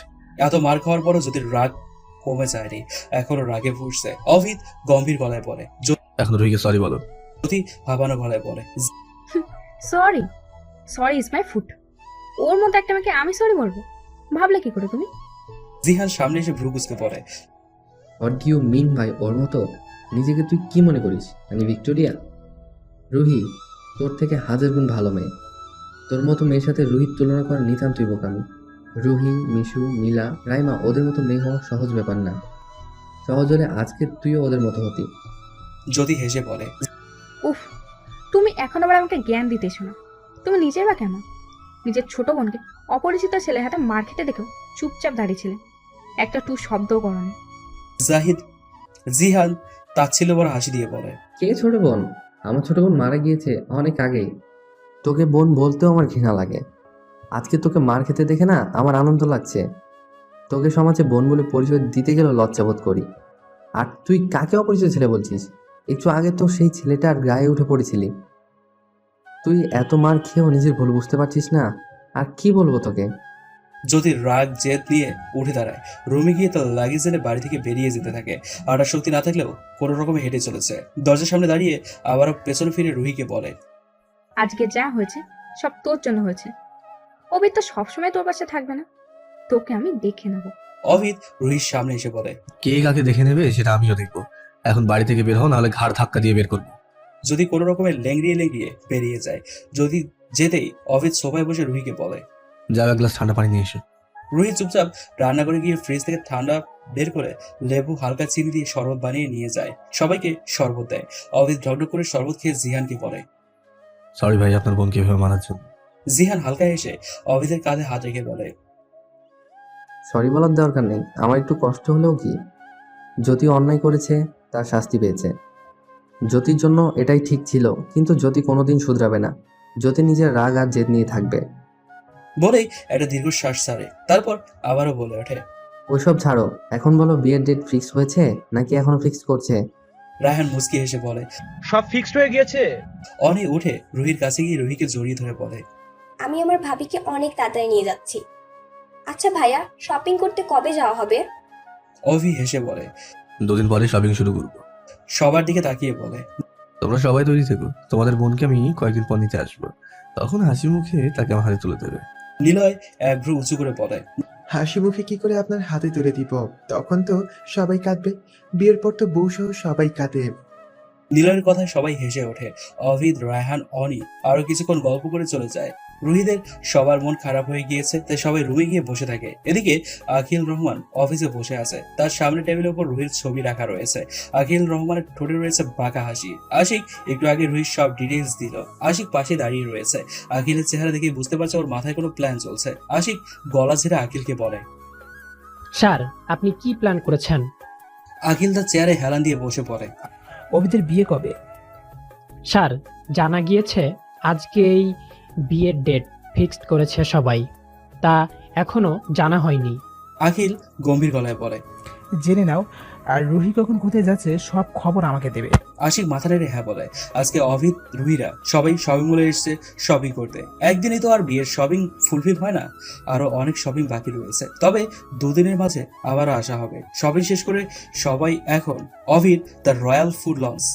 এত মার খাওয়ার পরও জ্যোতির রাগ কমে যায়নি, এখনো রাগে ফুটছে। অভিদ গম্ভীর গলায় বলে, এখন রুহিকে সরি বলো। জ্যোতি ভাবানো গলায় বলে, sorry, sorry is my foot. ওর মতো একটা মেয়েকে আমি সরি বলবো? ভাবলে কি করে তুমি? জিহান সামনে এসে ভ্রু কুঁচকে পড়ে, হোয়াট ডু ইউ মিন ভাই? ওর মতো নিজেকে তুই কি মনে করিস? আমি ভিক্টোরিয়া? রুহি তোর থেকে হাজার গুণ ভালো মেয়ে। তোর মতো মেয়ের সাথে রুহির তুলনা করা নিতান্তই বোকামি। রুহি, মিশু, নীলা, রাইমা ওদের মতো মেয়ে হওয়া সহজ ব্যাপার না। সহজ হলে আজকে তুইও ওদের মতো হতি। জ্যোতি হেসে বলে, উফ, তুমি এখন আবার আমাকে জ্ঞান দিতে এসো না। তুমি নিজের বা কেমন? নিজের ছোট বোনকে অপরিচিত ছেলে হাতে মার খেতে দেখেও চুপচাপ দাঁড়িয়েছিলে, একটা টু শব্দও করনি। জিহান তাচ্ছিল্য ভরা হাসি দিয়ে বলে, কে ছোট বোন? আমার ছোট বোন মারা গিয়েছে অনেক আগেই। তোকে বোন বলতেও আমার ঘৃণা লাগে। আজকে তোকে মার খেতে দেখে না আমার আনন্দ লাগছে। তোকে সমাজে বোন বলে পরিচয় দিতে গেলেও লজ্জাবোধ করি। আর তুই কাকে অপরিচিত ছেলে বলছিস? একটু আগে তো সেই ছেলেটার গায়ে উঠে পড়েছিলি। তুই এত মার খেয়েও নিজের ভুল বুঝতে পারছিস না? আর কি বলবো তোকে? জ্যোতির রাগ জেদ নিয়ে উঠে দাঁড়ায়। রুমে গিয়ে তার লাগেজ এনে বাড়ি থেকে বেরিয়ে যেতে থাকে। আর শক্তি না থাকলেও কোনো রকমে হেঁটে চলেছে। দরজার সামনে দাঁড়িয়ে আবারও পেছনে ফিরে রুহিকে বলে, আজকে যা হয়েছে সব তোর জন্য হয়েছে। অভিদ তো সবসময় তোর পাশে থাকবে না, তোকে আমি দেখে নেবো। অভিদ রুহির সামনে এসে বলে, কে কাকে দেখে নেবে সেটা আমিও দেখবো। এখন বাড়ি থেকে বের হও, নাহলে ঘাড় ধাক্কা দিয়ে বের করবো। যদি কোনো রকমের লেংড়িয়ে বেরিয়ে যায়। যদি যেতেই অভিদ সোফায় বসে রুহিকে বলে, যাও এক গ্লাস ঠান্ডা পানি নিয়ে এসো। রুহি চুপচাপ রান্না করে গিয়ে ফ্রিজ থেকে ঠান্ডা বের করে লেবু হালকা চিনি দিয়ে শরবত বানিয়ে নিয়ে যায়। সবাইকে শরবত দেয়। অভিদ ঢকঢক করে শরবত খেয়ে জিহানকে বলে, সরি ভাই আপনার বোনকে এভাবে মানার জন্য। জিহান হালকা এসে অভিদের কাঁধে হাত রেখে বলে, সরি বলার দরকার নেই। আমার একটু কষ্ট হলেও কি, জ্যোতি অন্যায় করেছে, তার শাস্তি পেয়েছে। জ্যোতির জন্য এটাই ঠিক ছিল, কিন্তু জ্যোতি কোনোদিন শুধরাবে না। জ্যোতি নিজের রাগ আর জেদ নিয়ে থাকবে। বলেই একটা দীর্ঘশ্বাস ছাড়ে। তারপর আবারও বলে ওঠে, ওইসব ছাড়ো, এখন বলো বিয়ের ডেট ফিক্স হয়েছে নাকি এখনো ফিক্স করছে? রায়হান মুচকি হেসে বলে, সব ফিক্সড হয়ে গিয়েছে। অনি উঠে রুহির কাছে গিয়ে রুহিকে জড়িয়ে ধরে বলে, আমি আমার ভাবিকে অনেক তাড়াতাড়ি নিয়ে যাচ্ছি। আচ্ছা ভাইয়া, শপিং করতে কবে যাওয়া হবে? অভি হেসে বলে, 2 দিন পরে শপিং শুরু করবো। সবার দিকে তাকিয়ে বলে, তোমরা সবাই তৈরি থেকো, তোমাদের বোনকে আমি কয়েকদিন পর নিতে আসবো। তখন হাসি মুখে তাকে আমার হাতে তুলে দেবে। নিলয় এক ভ্রু উঁচু করে বলে, হাসি মুখে কি করে আপনার হাতে তুলে দিব? তখন তো সবাই কাঁদবে। বিয়ের পর তো বউ সহ সবাই কাঁদে। নিলয়ের কথায় সবাই হেসে ওঠে। অভিদ, রায়হান, অনি আরো কিছুক্ষণ গল্প করে চলে যায়। রুহিদের সবার মন খারাপ হয়ে গিয়েছে, তাই সবাই রুমে গিয়ে বসে থাকে। এদিকে আখিল রহমান অফিসে বসে আছে, তার সামনে টেবিলের উপর রুহির ছবি রাখা রয়েছে। আখিল রহমানের ঠোঁটে রয়েছে বাঁকা হাসি। আশিক একটু আগে রুহির সব ডিটেলস দিল। আশিক পাশে দাঁড়িয়ে রয়েছে। আখিলের চেহারা দেখে বুঝতে পারছে ওর মাথায় কোনো প্ল্যান চলছে। আশিক গলা ঝেড়ে আখিলকে বলে, স্যার আপনি কি প্ল্যান করেছেন? আখিল তার চেয়ারে হেলান দিয়ে বসে পড়ে। অভিদের বিয়ে কবে? স্যার জানা গিয়েছে আজকেই বিয়ের ডেট ফিক্সড করেছে সবাই, তা এখনো জানা হয়নি। আখিল গম্ভীর গলায় বলে, জেনে নাও, আর রুহি কখন কোথায় যাচ্ছে সব খবর আমাকে দেবে। আশিক মাথা নেড়ে হ্যাঁ বলে। আজকে অভিদ রুহিরা সবাই শপিং মলে এসেছে শপিং করতে। একদিনই তো আর বিয়ের শপিং ফুলফিল হয় না, আরো অনেক শপিং বাকি রয়েছে। তবে দুদিনের মাঝে আবারও আসা হবে। শপিং শেষ করে সবাই এখন অভিদ দ্য রয়্যাল ফুড লঞ্চ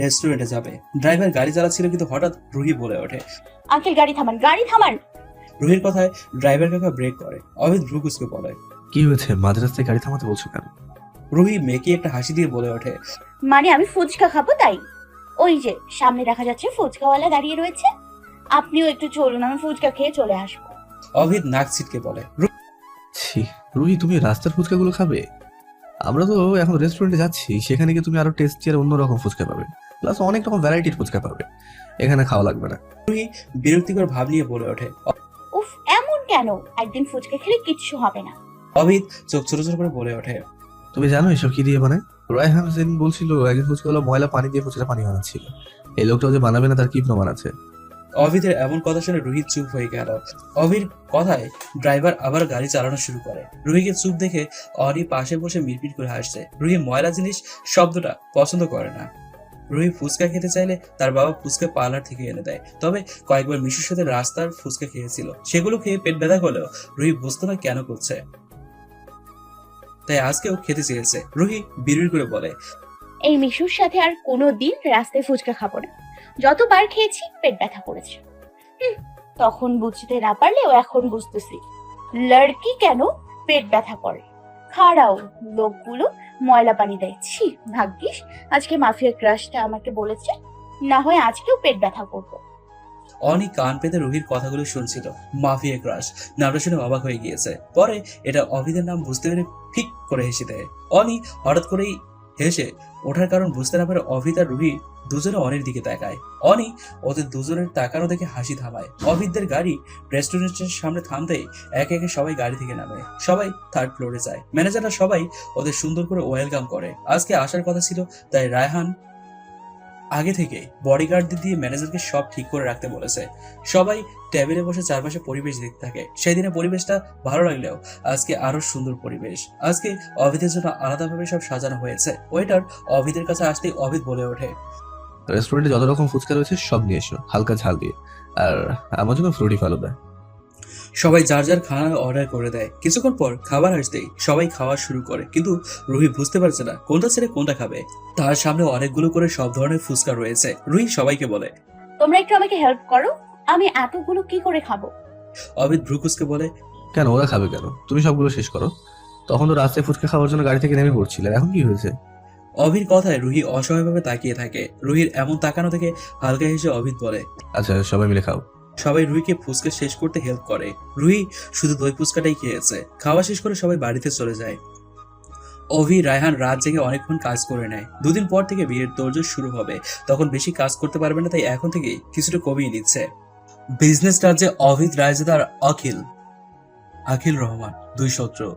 রেস্টুরেন্টে যাবে। ড্রাইভার গাড়ি চালাচ্ছিল, কিন্তু হঠাৎ রুহি বলে ওঠে, আঙ্কেল গাড়ি থামান, গাড়ি থামান। রুহির কথায় ড্রাইভার কাকা ব্রেক করে। অভিদ ভ্রুকুচকে বলে, কি হয়েছে? মাঝ রাস্তায় গাড়ি থামাতে বলছো কেন? রুহি মেকি একটা হাসি দিয়ে বলে ওঠে, মানে আমি ফুচকা খাবো তাই। ওই যে সামনে দেখা যাচ্ছে ফুচকাওয়ালা দাঁড়িয়ে রয়েছে, আপনিও একটু চলুন, আমি ফুচকা খেয়ে চলে আসবো। অভিদ নাক ছিটকে বলে, ছি রুহি, তুমি রাস্তার ফুচকাগুলো খাবে? আমরা তো এখন রেস্টুরেন্টে যাচ্ছি, সেখানে গিয়ে তুমি আরো টেস্টি আর অন্যরকম ফুচকা পাবে, প্লাস অনেক রকম ভ্যারাইটির ফুচকা পাবে। এখানে খাওয়া লাগবে না। রুহি বিরক্তিকর ভাব নিয়ে বলে ওঠে। উফ, এমন কেন? একদিন ফুচকা খেলে কিচ্ছু হবে না। অভিদ চোখ ছোট ছোট করে বলে ওঠে, তুমি জানো এসব কি দিয়ে বানায়? রায়হান সেদিন বলছিল একদিন ফুচকা হলো ময়লা পানি দিয়ে ফুচকা পানি বানাচ্ছিল। এই লোকটাও যে বানাবে না তার কি প্রমাণ আছে? অভিদের এমন কথা শুনে রুহি চুপ হয়ে গেল। অভির কথায় ড্রাইভার আবার গাড়ি চালানো শুরু করে। রুহিকে চুপ দেখে অরি পাশে বসে মিটমিট করে হাসছে। রুহি ময়লা জিনিস শব্দটা পছন্দ করে না। রুহি ফুচকা খেতে চাইলে তার বাবা ফুচকা পার্লার থেকে এনে দেয়। তবে কয়েকবার মিশুর সাথে রাস্তার ফুচকা খেয়েছিল, সেগুলো খেয়ে পেট ব্যথা করলেও রুহি বুঝতো না কেন করছে, তাই আজকেও খেতে চেয়েছে। রুহি বিড়বিড় করে বলে, এই মিশুর সাথে আর কোনোদিন রাস্তায় ফুচকা খাবো না। যতবার খেয়েছি পেট ব্যথা করেছে। তখন বুঝতে না পারলেও এখন বুঝতেছি লড়কি কেন পেট ব্যথা করে। খাড়াও লোকগুলো ময়লা পানি দেয়। ছি, ভাগ্যিস আজকে মাফিয়া ক্রাশটা আমাকে বলেছে, না হয় আজকেও পেট ব্যথা করবো। অনি কান পেতে রুহির কথাগুলো শুনছিল। মাফিয়া ক্রাশ নামটা শুনে অবাক হয়ে গিয়েছে। পরে এটা অভিদের নাম বুঝতে পেরে ঠিক করে হেসে দেয়। অনি হঠাৎ করেই হেসে ওঠার কারণ বুঝতে না পারে অভিদ আর রুহি দুজনে অনির দিকে তাকায়। অনি ওদের দুজনের তাকানো দেখে হাসি থামায়। অভিদদের গাড়ি রেস্টুরেন্টের সামনে থামতেই একে একে সবাই গাড়ি থেকে নামে। সবাই থার্ড ফ্লোরে যায়। ম্যানেজাররা সবাই ওদের সুন্দর করে ওয়েলকাম করে। আজকে আসার কথা ছিল, তাই রায়হান আগে থেকে বডিগার্ডদের দিয়ে ম্যানেজারকে সব ঠিক করে রাখতে বলেছে। সবাই টেবিলে বসে চারপাশে পরিবেশ দেখতে থাকে। সেদিনে পরিবেশটা ভালো লাগলেও আজকে আরো সুন্দর পরিবেশ। আজকে অভিদের জন্য আলাদাভাবে সব সাজানো হয়েছে। ওয়েটার অভিদের কাছে আসতেই অভিদ বলে ওঠে, রেস্টুরেন্টে যত রকম ফুচকা রয়েছে সব নিয়ে এসো, হালকা ঝাল দিয়ে, আর আমার জন্য ফ্রুটি ফালুদা। সবাই যার যার খানা অর্ডার করে দেয়। কিছুক্ষণ পর খাবার আসতেই সবাই খাওয়া শুরু করে, কিন্তু রুহি বুঝতে পারছে না কোনটা ছেড়ে কোনটা খাবে। তার সামনে অনেকগুলো করে সব ধরনের ফুচকা রয়েছে। রুহি সবাইকে বলে, তোমরা একটু আমাকে হেল্প করো, আমি এতগুলো কি করে খাবো? অভিদ ভ্রুকুচকে বলে, কেন ওরা খাবে কেন? তুমি সবগুলো শেষ করো। তখন তো রাস্তায় ফুচকা খাওয়ার জন্য গাড়ি থেকে নেমে পড়ছিলে, এখন কি হয়েছে? অভির কথায় রুহি অসহায়ভাবে তাকিয়ে থাকে। রুহির এমন তাকানো থেকে হালকা হেসে অভিদ বলে, আচ্ছা সবাই মিলে খাও। সবাই রুহিকে ফুচকা শেষ করতে হেল্প করে। রুহি শুধু দই ফুচকাটাই খেয়েছে। খাওয়া শেষ করে সবাই বাড়িতে চলে যায়। অভি রায়হান রাত জেগে অনেকক্ষণ কাজ করে নেয়। দুদিন পর থেকে বিয়ের তোড়জোড় শুরু হবে, তখন বেশি কাজ করতে পারবে না, তাই এখন থেকেই কিছুটা কমিয়ে নিচ্ছে। বিজনেস রাজ্যে অভিদ রায়জাদা আর আখিল রহমান দুই শত্রু।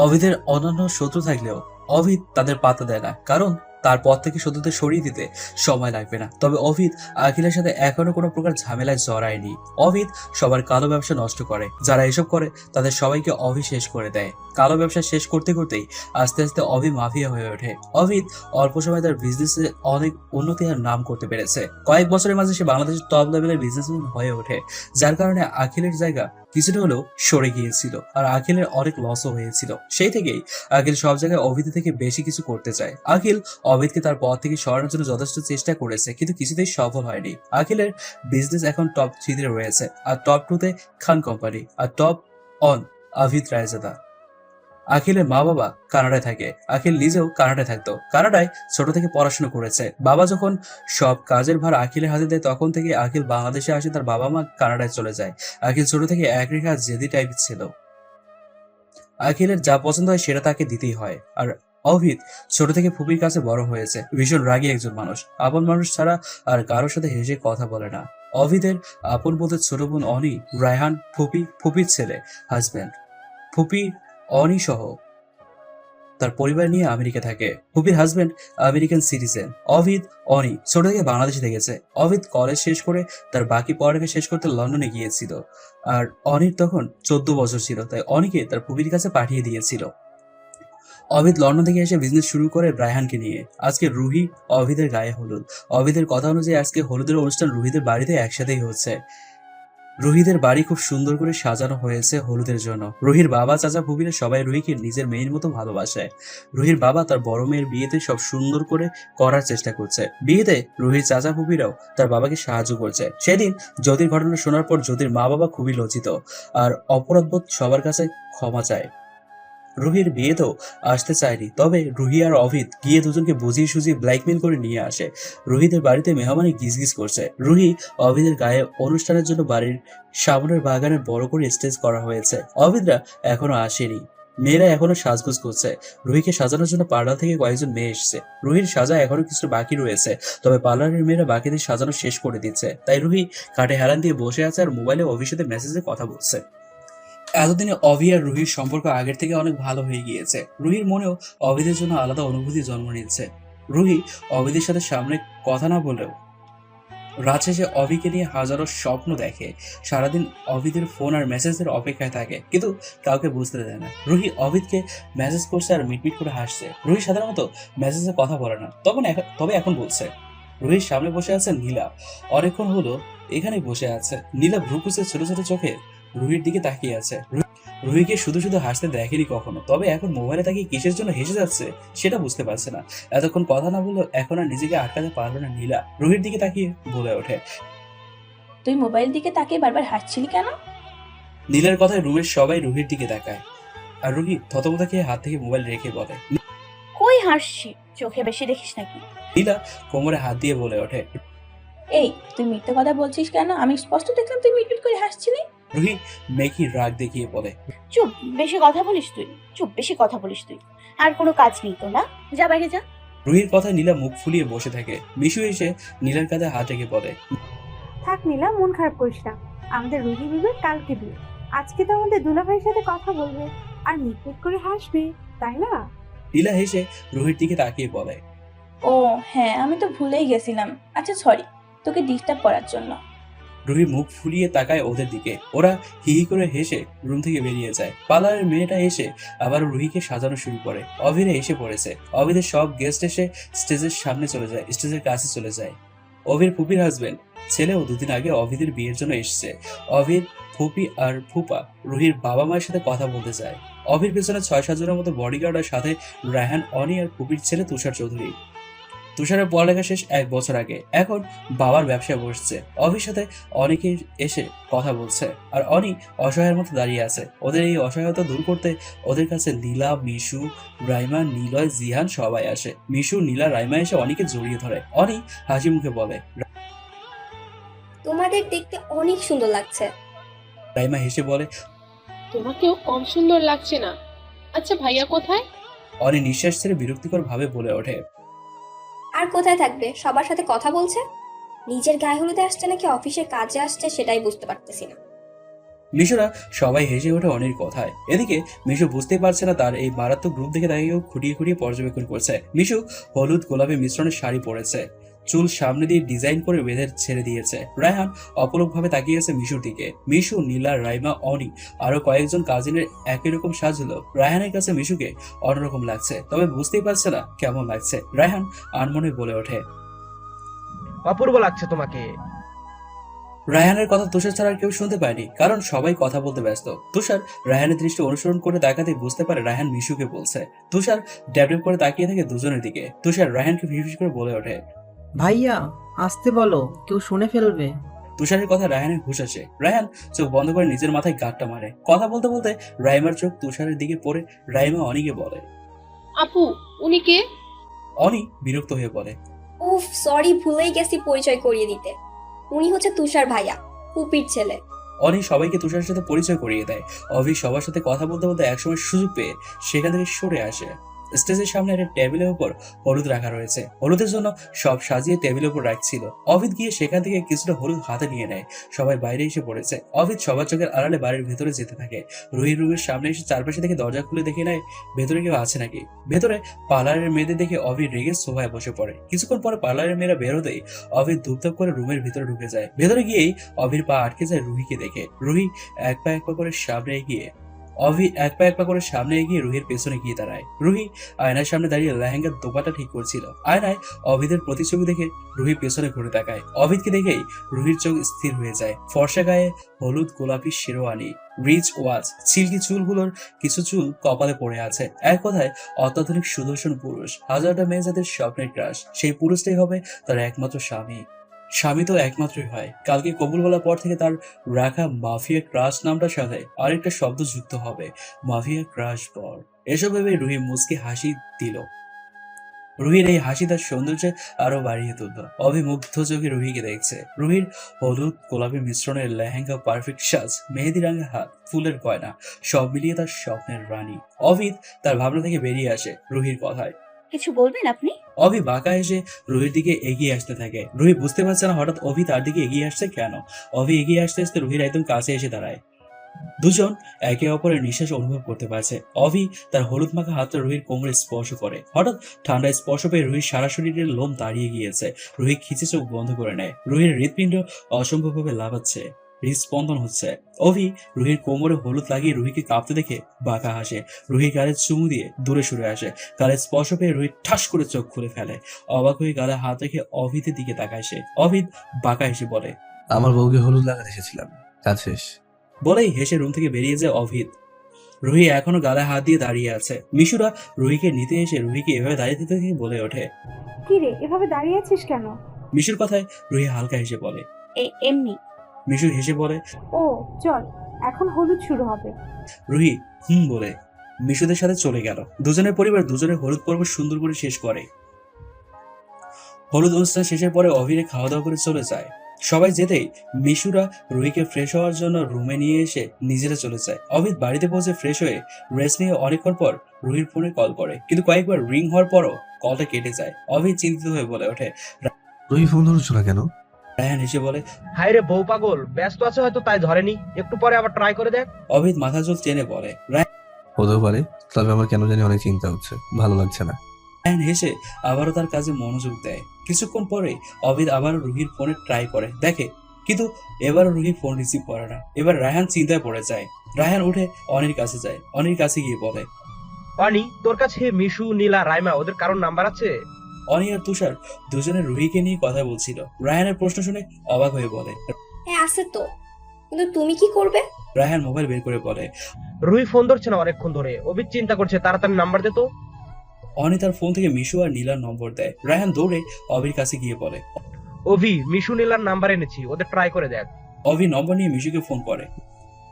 অভিদের অন্যান্য শত্রু থাকলেও অভিদ তাদের পাত্তা দেয় না, কারণ তার পথ থেকে শত্রুদের সরিয়ে দিতে সময় লাগবে না। তবে অভিদ আখিলের সাথে এখনো কোনো প্রকার ঝামেলায় জড়ায়নি। অভিদ সবার কালো ব্যবসা নষ্ট করে। যারা এসব করে তাদের সবাইকে অভি শেষ করে দেয়। কালো ব্যবসা শেষ করতে করতেই আস্তে আস্তে অভি মাফিয়া হয়ে ওঠে। অভিদ অল্প সময় তার বিজনেসে অনেক উন্নতি আর নাম করতে পেরেছে। কয়েক বছরের মাঝে সে বাংলাদেশের টপ লেভেলের বিজনেসম্যান হয়ে ওঠে, যার কারণে আখিলের জায়গা কিছুটা হলেও সরে গিয়েছিল আর আখিলের অনেক লসও হয়েছিল। সেই থেকেই আখিল সব জায়গায় অভিদ থেকে বেশি কিছু করতে চায়। আখিল অভিদকে তার পথ থেকে সরানোর জন্য যথেষ্ট চেষ্টা করেছে, কিন্তু কিছুতেই সফল হয়নি। আখিলের বিজনেস এখন টপ 3-তে রয়েছে, আর টপ 2-তে খান কোম্পানি, আর টপ অন অভিদ রায়জাদা। আখিলের মা বাবা কানাডায় থাকে। আখিল নিজেও কানাডায় থাকতো। কানাডায় ছোট থেকে পড়াশোনা করেছে। বাবা যখন সব কাজের ভার আখিলের হাতে দেয় তখন থেকে আখিল বাংলাদেশে আসে, তার বাবা মা কানাডায় চলে যায়। আখিল ছোট থেকে এক রেখা জেদি টাইপ ছিল। আখিলের যা পছন্দ হয় সেটা তাকে দিতেই হয়। আর অভিদ ছোট থেকে ফুপির কাছে বড় হয়েছে। ভীষণ রাগী একজন মানুষ, আপন মানুষ ছাড়া আর কারোর সাথে হেসে কথা বলে না। অভিদের আপন বলতে ছোট বোন অনি, রায়হান, ফুপির ছেলে, হাজবেন্ড। ফুপি অনি সহ তার পরিবার নিয়ে আমেরিকা থাকে। ফুপির হাজবেন্ড আমেরিকান সিটিজেন। অভিদ অনি ছোট থেকে বাংলাদেশে থেকেছে। অভিদ কলেজ শেষ করে তার বাকি পড়ালেখা শেষ করতে লন্ডনে গিয়েছিল। আর অনির তখন 14 বছর ছিল, তাই অনিকে তার ফুপির কাছে পাঠিয়ে দিয়েছিল। অভিদ লন্ডন থেকে এসে বিজনেস শুরু করে রায়হানকে নিয়ে। আজকে রুহি অভিদের গায়ে হলুদ। অভিদের কথা অনুযায়ী আজকে হলুদের অনুষ্ঠান রুহিদের বাড়িতে একসাথেই হচ্ছে। রুহিদের বাড়ি খুব সুন্দর করে সাজানো হয়েছে হলুদের জন্য। রুহির বাবা, চাচা, ফুপিরা সবাই রুহিকে নিজের মেয়ের মতো ভালোবাসে। রুহির বাবা তার বড় মেয়ের বিয়েতে সব সুন্দর করে করার চেষ্টা করছে। বিয়েতে রুহির চাচা ফুপিরাও তার বাবাকে সাহায্য করছে। সেদিন জ্যোতির ঘটনা শোনার পর জ্যোতির মা বাবা খুবই লজ্জিত আর অপরাধবোধ সবার কাছে ক্ষমা চায়। রুহির বিয়েতেও আসতে চায়নি, তবে রুহি আর অভিদ গিয়ে দুজনকে বুঝিয়ে সুঝিয়ে ব্ল্যাকমেল করে নিয়ে আসে। রুহিদের বাড়িতে মেহমানি গিজগিজ করছে। রুহি অভিদের গায়ে অনুষ্ঠানের জন্য বাড়ির সামনের বাগানে বড় করে স্টেজ করা হয়েছে। অভিদরা এখনো আসেনি। মেয়েরা এখনো সাজগোজ করছে। রুহিকে সাজানোর জন্য পার্লার থেকে কয়েকজন মেয়ে এসছে। রুহির সাজা এখনো কিছু বাকি রয়েছে, তবে পার্লারের মেয়েরা বাকিদের সাজানো শেষ করে দিচ্ছে। তাই রুহি কাঠে হেলান দিয়ে বসে আছে আর মোবাইলে অভির সাথে মেসেজে কথা বলছে। এতদিনে অভি আর রুহির সম্পর্ক আগের থেকে অনেক ভালো হয়ে গিয়েছে। রুহির মনেও অভিদের জন্য আলাদা অনুভূতি জন্ম নিচ্ছে। রুহি অভিদের সাথে সামনে কথা না বলেও রাত শেষে অভিকে নিয়ে হাজারো স্বপ্ন দেখে। সারাদিন অভিদের ফোন আর মেসেজের অপেক্ষায় থাকে, কিন্তু কাউকে বুঝতে দেয় না। রুহি অভিদকে মেসেজ করছে আর মিটমিট করে হাসছে। রুহি সাধারণত মেসেজে কথা বলে না, তবে এখন বলছে। রুহির সামনে বসে আছে নীলা। অনেকক্ষণ হলো এখানে বসে আছে। নীলা ভ্রুকুচে ছোট ছোট চোখে রুহির দিকে তাকিয়ে আছে। রুহিকে শুধু শুধু হাসতে দেখেনি কখনো, তবে এখন মোবাইলে তাকিয়ে কিসের জন্য হেসে যাচ্ছে সেটা বুঝতে পারছে না। এতক্ষণ কথা না বললেও এখন আর নিজেকে আটকাতে পারলো না নীলা। রুহির দিকে তাকিয়ে বলে ওঠে, তুই মোবাইল দিকে তাকিয়ে বারবার হাসছিলি কেন? নীলার কথায় রুমের সবাই রুহির দিকে তাকায় আর রুহি থতমত খেয়ে হাত থেকে মোবাইল রেখে বলে, কই হাসছি, চোখে বেশি দেখিস নাকি? নীলা কোমরে হাত দিয়ে বলে ওঠে, এই তুই মিথ্যে কথা বলছিস কেন? আমি স্পষ্ট দেখলাম তুই মিটমিট করে হাসছিলি। রুহি মেকি রাগ দেখিয়ে বলে, চুপ, বেশি কথা বলিস তুই। চুপ, বেশি কথা বলিস তুই। আর কোনো কাজ নেই তো না? যা বাইরে যা। রুহির কথায় নীলা মুখ ফুলিয়ে বসে থাকে। মিশু এসে নীলার কাঁধে হাত রেখে বলে, থাক নীলা, মন খারাপ করিস না। আমাদের রুহি বিবের কালকে বিয়ে। আজকে তো আমাদের দুলাভাইয়ের সাথে কথা বলবে আর মিটমিট করে হাসবে, তাই না? নীলা হেসে রুহির দিকে তাকিয়ে বলে, ও হ্যাঁ, আমি তো ভুলেই গেছিলাম। আচ্ছা সরি তোকে ডিস্টার্ব করার জন্য। রুহি মুখ ফুলিয়ে তাকায় ওদের দিকে। ওরা হি হি করে হেসে রুম থেকে বেরিয়ে যায়। পার্লারের মেয়েটা এসে আবার রুহিকে সাজানো শুরু করে। অভিরে এসে পড়েছে। অভিদের সব গেস্ট এসে স্টেজের সামনে চলে যায়, স্টেজের কাছে চলে যায়। অভির ফুপির হাজবেন্ড ছেলেও দুদিন আগে অভিদের বিয়ের জন্য এসেছে। অভির ফুপি আর ফুপা রুহির বাবা মায়ের সাথে কথা বলতে যায়। অভির পেছনে 6-7 জনের মতো বডিগার্ড আর সাথে রায়হান, অনি আর ফুপির ছেলে তুষার চৌধুরী। তুষারের পড়ালেখা শেষ 1 বছর আগে, এখন বাবার ব্যবসায় বসছে। অভির সাথে অনেকে এসে কথা বলছে আর অনি অসহায়ের মতো দাঁড়িয়ে আছে। ওদের এই অসহায়তা দূর করতে ওদের কাছে নীলা, মিশু, রাইমা, নিলয়, জিহান সবাই আসে। মিশু, নীলা, রাইমা এসে অনিকে জড়িয়ে ধরে। অনি হাসি মুখে বলে, তোমাদের দেখতে অনেক সুন্দর লাগছে। রাইমা হেসে বলে, তোমাকেও কম সুন্দর লাগছে না। আচ্ছা ভাইয়া কোথায়? অনি নিঃশ্বাস ছেড়ে বিরক্তিকর ভাবে বলে ওঠে, আর কোথায় থাকবে, সবার সাথে কথা বলছে। নিজের গায়ে হলুদে আসছে নাকি অফিসে কাজে আসছে সেটাই বুঝতে পারতেছি না। মিশুরা সবাই হেসে ওঠে অনির কথায়। এদিকে মিশু বুঝতেই পারছে না তার এই মারাত্মক গ্রুপ দেখে তাকে কেউ খুঁটিয়ে খুঁটিয়ে পর্যবেক্ষণ করছে। মিশু হলুদ গোলাপি মিশ্রণের শাড়ি পরেছে, চুল সামনে দিয়ে ডিজাইন করে বেঁধে ছেড়ে দিয়েছে। রায়হান অপলক ভাবে তাকিয়ে আছে মিশুর দিকে। মিশু, নীলা, রাইমা, অনি আরো কয়েকজন কাজিনের একই রকম সাজ হলো। রায়হানের কাছে মিশুকে অন্যরকম লাগছে, তবে বুঝতেই পারছে না কেমন লাগছে। রায়হান আনমনে বলে ওঠে, অপূর্ব লাগছে তোমাকে। রায়হানের কথা তুষার ছাড়া আর কেউ শুনতে পায়নি, কারণ সবাই কথা বলতে ব্যস্ত। তুষার রায়হানের দৃষ্টি অনুসরণ করে তাকাতে বুঝতে পারে রায়হান মিশুকে বলছে। তুষার ড্যাব ড্যাব করে তাকিয়ে থাকে দুজনের দিকে। তুষার রায়হানকে ফিসফিস করে বলে ওঠে, ভাইয়া আসতে বলো, কেউ শুনে ফেলবে। তুষারের কথা রায়হানের হুঁশ আসে। রায়হান চোখ বন্ধ করে নিজের মাথায় গাঁটটা মারে। কথা বলতে বলতে রাইমার চোখ তুষারের দিকে পড়ে রাইমা অনিকে বলে। আপু উনি কে? অনি বিরক্ত হয়ে বলে, উফ সরি, ভুলেই গেছি পরিচয় করিয়ে দিতে। উনি হচ্ছে তুষার ভাইয়া, পুপির ছেলে। অনি সবাইকে তুষারের সাথে পরিচয় করিয়ে দেয়। অভি সবার সাথে কথা বলতে বলতে একসময় সুযোগ পেয়ে সেখান থেকে সরে আসে। স্টেজের সামনে একটা টেবিলের উপর হলুদ রাখা রয়েছে। হলুদের জন্য সব সাজিয়ে টেবিলের উপর রাখছিল। অভিদ গিয়ে সেখান থেকে কিছুটা হলুদ হাতে নিয়ে নেয়। সবাই বাইরে এসে পড়েছে। অভিদ সবার চোখের আড়ালে বাড়ির ভেতরে যেতে থাকে। রুহির রুমের সামনে এসে চারপাশে থেকে দরজা খুলে দেখে নেয় ভেতরে কেউ আছে নাকি। ভেতরে পার্লারের মেয়েদের দেখে অভিদ রেগে সোফায় বসে পড়ে। কিছুক্ষণ পরে পার্লারের মেয়েরা বেরোতেই অভিদ ধুপধাপ করে রুমের ভিতরে ঢুকে যায়। ভেতরে গিয়েই অভির পা আটকে যায় রুহিকে দেখে। রুহি এক পা করে সামনে এগিয়ে রুহির পেছনে গিয়ে দাঁড়ায়। রুহি আয়নার সামনে দাঁড়িয়ে লেহেঙ্গার দোপাটা ঠিক করছিল। আয়নায় অভিদের প্রতিছবি দেখে রুহি পেছনে ঘুরে তাকায়। অভিদকে দেখেই রুহির চোখ স্থির হয়ে যায়। ফর্সা গায়ে হলুদ গোলাপি শেরওয়ানি, রিচ ওয়াচ, সিল্কি চুলগুলোর কিছু চুল কপালে পড়ে আছে। এক কথায় অত্যাধুনিক সুদর্শন পুরুষ। হাজারটা মেয়ে যাদের স্বপ্নের ক্রাশ, সেই পুরুষটাই হবে তার একমাত্র স্বামী। স্বামী তো একমাত্রই হয়। কালকে কবুল বলার পর থেকে তার রাখা মাফিয়া ক্রাশ নামটার সাথে আরেকটা শব্দ যুক্ত হবে, মাফিয়া ক্রাশ বর। এসব ভেবে রুহি মুচকি হাসি দিল। রুহির এই হাসি তার সৌন্দর্য আরো বাড়িয়ে তুলল। অভিমুগ্ধ চোখে রুহিকে দেখছে। রুহির হলুদ গোলাপি মিশ্রণের লেহেঙ্গা, পারফেক্ট সাজ, মেহেদি রঙের হাত, ফুলের গয়না, সব মিলিয়ে তার স্বপ্নের রানী। অভিদ তার ভাবনা থেকে বেরিয়ে আসে রুহির কথায়। কিছু বলবেন আপনি? অভি বাঁকা এসে রুহির দিকে এগিয়ে আসতে থাকে। রুহি বুঝতে পারছে না হঠাৎ অভি তার দিকে এগিয়ে আসছে কেন। অভি এগিয়ে আসতে আসতে রুহির একদম কাছে এসে দাঁড়ায়। দুজন একে অপরের নিঃশ্বাস অনুভব করতে পারছে। অভি তার হলুদ মাখা হাতটা রুহির কোমরে স্পর্শ করে। হঠাৎ ঠান্ডায় স্পর্শ পেয়ে রুহির সারা শরীরের লোম দাঁড়িয়ে গিয়েছে। রুহি খিচে চোখ বন্ধ করে নেয়। রুহির হৃৎপিণ্ড অসম্ভবভাবে লাফাচ্ছে, হৃদস্পন্দন হচ্ছে। অভি রুহির কোমরে হলুদ লাগিয়ে রুহিকে কাঁপতে দেখে বাঁকা হাসে। রুহি গালে চুমু দিয়ে দূরে সরে আসে। গালে স্পর্শ পেয়ে রুহি ঠাস করে চোখ খুলে ফেলে। অবাক হয়ে গালে হাত রেখে অভিদের দিকে তাকায় সে। অভিদ বাঁকা হেসে বলে, আমার বউকে হলুদ লাগাতে এসেছিলাম, কাজ শেষ। বলেই হেসে রুম থেকে বেরিয়ে যায় অভিদ। রুহি এখনো গালে হাত দিয়ে দাঁড়িয়ে আছে। মিশুরা রুহিকে নিতে এসে রুহিকে এভাবে দাঁড়িয়ে দিতে দেখে বলে ওঠে, কি রে এভাবে দাঁড়িয়ে আছিস কেন? মিশুর কথায় রুহি হালকা হেসে বলে, এমনি। মিশু হেসে বলে, ও চল, এখন হলুদ শুরু হবে। রুহি বলে মিশুদের সাথে চলে গেল। দুজনের পরিবার দুজনের হলুদ পর্ব সুন্দর করে শেষ করে। হলুদ অনুষ্ঠান শেষের পরে অভিরে খাওয়া দাওয়া করে চলে যায়। সবাই যেতেই মিশুরা রুহিকে ফ্রেশ হওয়ার জন্য রুমে নিয়ে এসে নিজেরা চলে যায়। অভিদ বাড়িতে পৌঁছে ফ্রেশ হয়ে রেস্ট নিয়ে অনেকক্ষণ পর রুহির ফোনে কল করে, কিন্তু কয়েকবার রিং হওয়ার পরও কলটা কেটে যায়। অভিদ চিন্তিত হয়ে বলে ওঠে, রুহি ফোন ধরছো না কেন? রায়হান হেসে বলে, হাই রে বউ পাগল, ব্যস্ত আছে হয়তো তাই ধরেনি, একটু পরে আবার ট্রাই করে দেখ। অভিদ মাথা চুল টেনে বলে, হতেও পারে, তবে আমার কেন জানি অনেক চিন্তা হচ্ছে, ভালো লাগছে না। রায়হান হেসে আবারও তার কাজে মনোযোগ দেয়। কিছুক্ষণ পরে অভিদ আবার রুহির ফোনে ট্রাই করে দেখে, কিন্তু এবার রুহি ফোন রিসিভ করে না। এবার রায়হান চিন্তায় পড়ে যায়। রায়হান উঠে অনির কাছে যায়। অনির কাছে গিয়ে বলে, অনি তোর কাছে মিশু, নীলা, রাইমা ওদের কারোর নাম্বার আছে? অনি আর তুষার দুজনে রুহিকে নিয়ে কথা বলছিল। রায়হানের প্রশ্ন শুনে অবাক হয়ে বলে, হ্যাঁ আছে তো, কিন্তু তুমি কি করবে? রায়হান মোবাইল বের করে বলে, রুহি ফোন ধরছে না অনেকক্ষণ ধরে, অভিদ চিন্তা করছে, তাড়াতাড়ি নাম্বার দে তো। অনি তার ফোন থেকে মিশু আর নীলার নম্বর দেয়। রায়হান দৌড়ে অভির কাছে গিয়ে বলে, অভি, মিশু, নীলার নাম্বার এনেছি, ওদের ট্রাই করে দেখ। অভি নম্বর নিয়ে মিশুকে ফোন করে।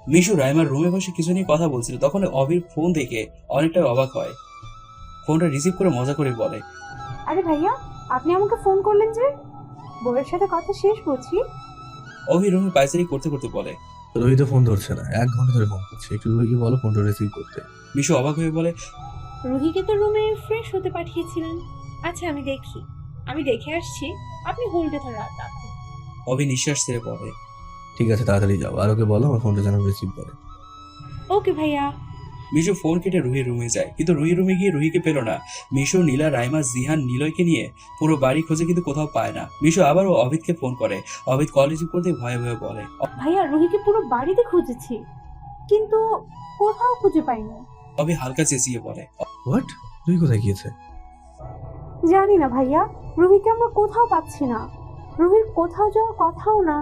মিশু রাইমার রুমে বসে কিছু নিয়ে কথা বলছিল। তখন অভির ফোন দেখে অনেকটা অবাক হয়। ফোনটা রিসিভ করে মজা করে বলে, আরে ভাইয়া, আপনি আমাকে ফোন করলেন যে? বউয়ের সাথে কথা শেষ বলছি। অভি রুমে পায়চারি করতে করতে বলে, রুহি তো ফোন ধরছে না, 1 ঘন্টা ধরে ফোন করছে, একটু রুহিকে বলো ফোনটা রিসিভ করতে। মিশু অবাক হয়ে বলে, রুহিকে তো রুমে ফ্রেশ হতে পাঠিয়েছিলেন। আচ্ছা আমি দেখে আসছি, আপনি হোল্ডে রাখুন। অভি নিঃশ্বাস ছেড়ে বলে, ঠিক আছে তাড়াতাড়ি যাও, আর ওকে বলো আমার ফোনটা যেন রিসিভ করে। ওকে ভাইয়া। মিশু ফোন কেটে রুহির রুমে যায়, কিন্তু রুহির রুমে গিয়ে রুহিকে পেল না। মিশু, নীলা, রাইমা, জিহান, নিলয়কে নিয়ে পুরো বাড়ি খোঁজে, কিন্তু কোথাও পায় না। মিশু আবারও অভিদকে ফোন করে। অভিদ কল রিসিভ করতে ভয়ে ভয়ে বলে, ভাইয়া রুহিকে পুরো বাড়িতে খুঁজেছি, কিন্তু কোথাও খুঁজে পাইনি। অভি হালকা চেঁচিয়ে বলে, হোয়াট, রুহি কোথায় গিয়েছে? জানি না ভাইয়া, রুহিকে আমরা কোথাও পাচ্ছি না। রুহির কোথাও যাওয়ার কথাও না,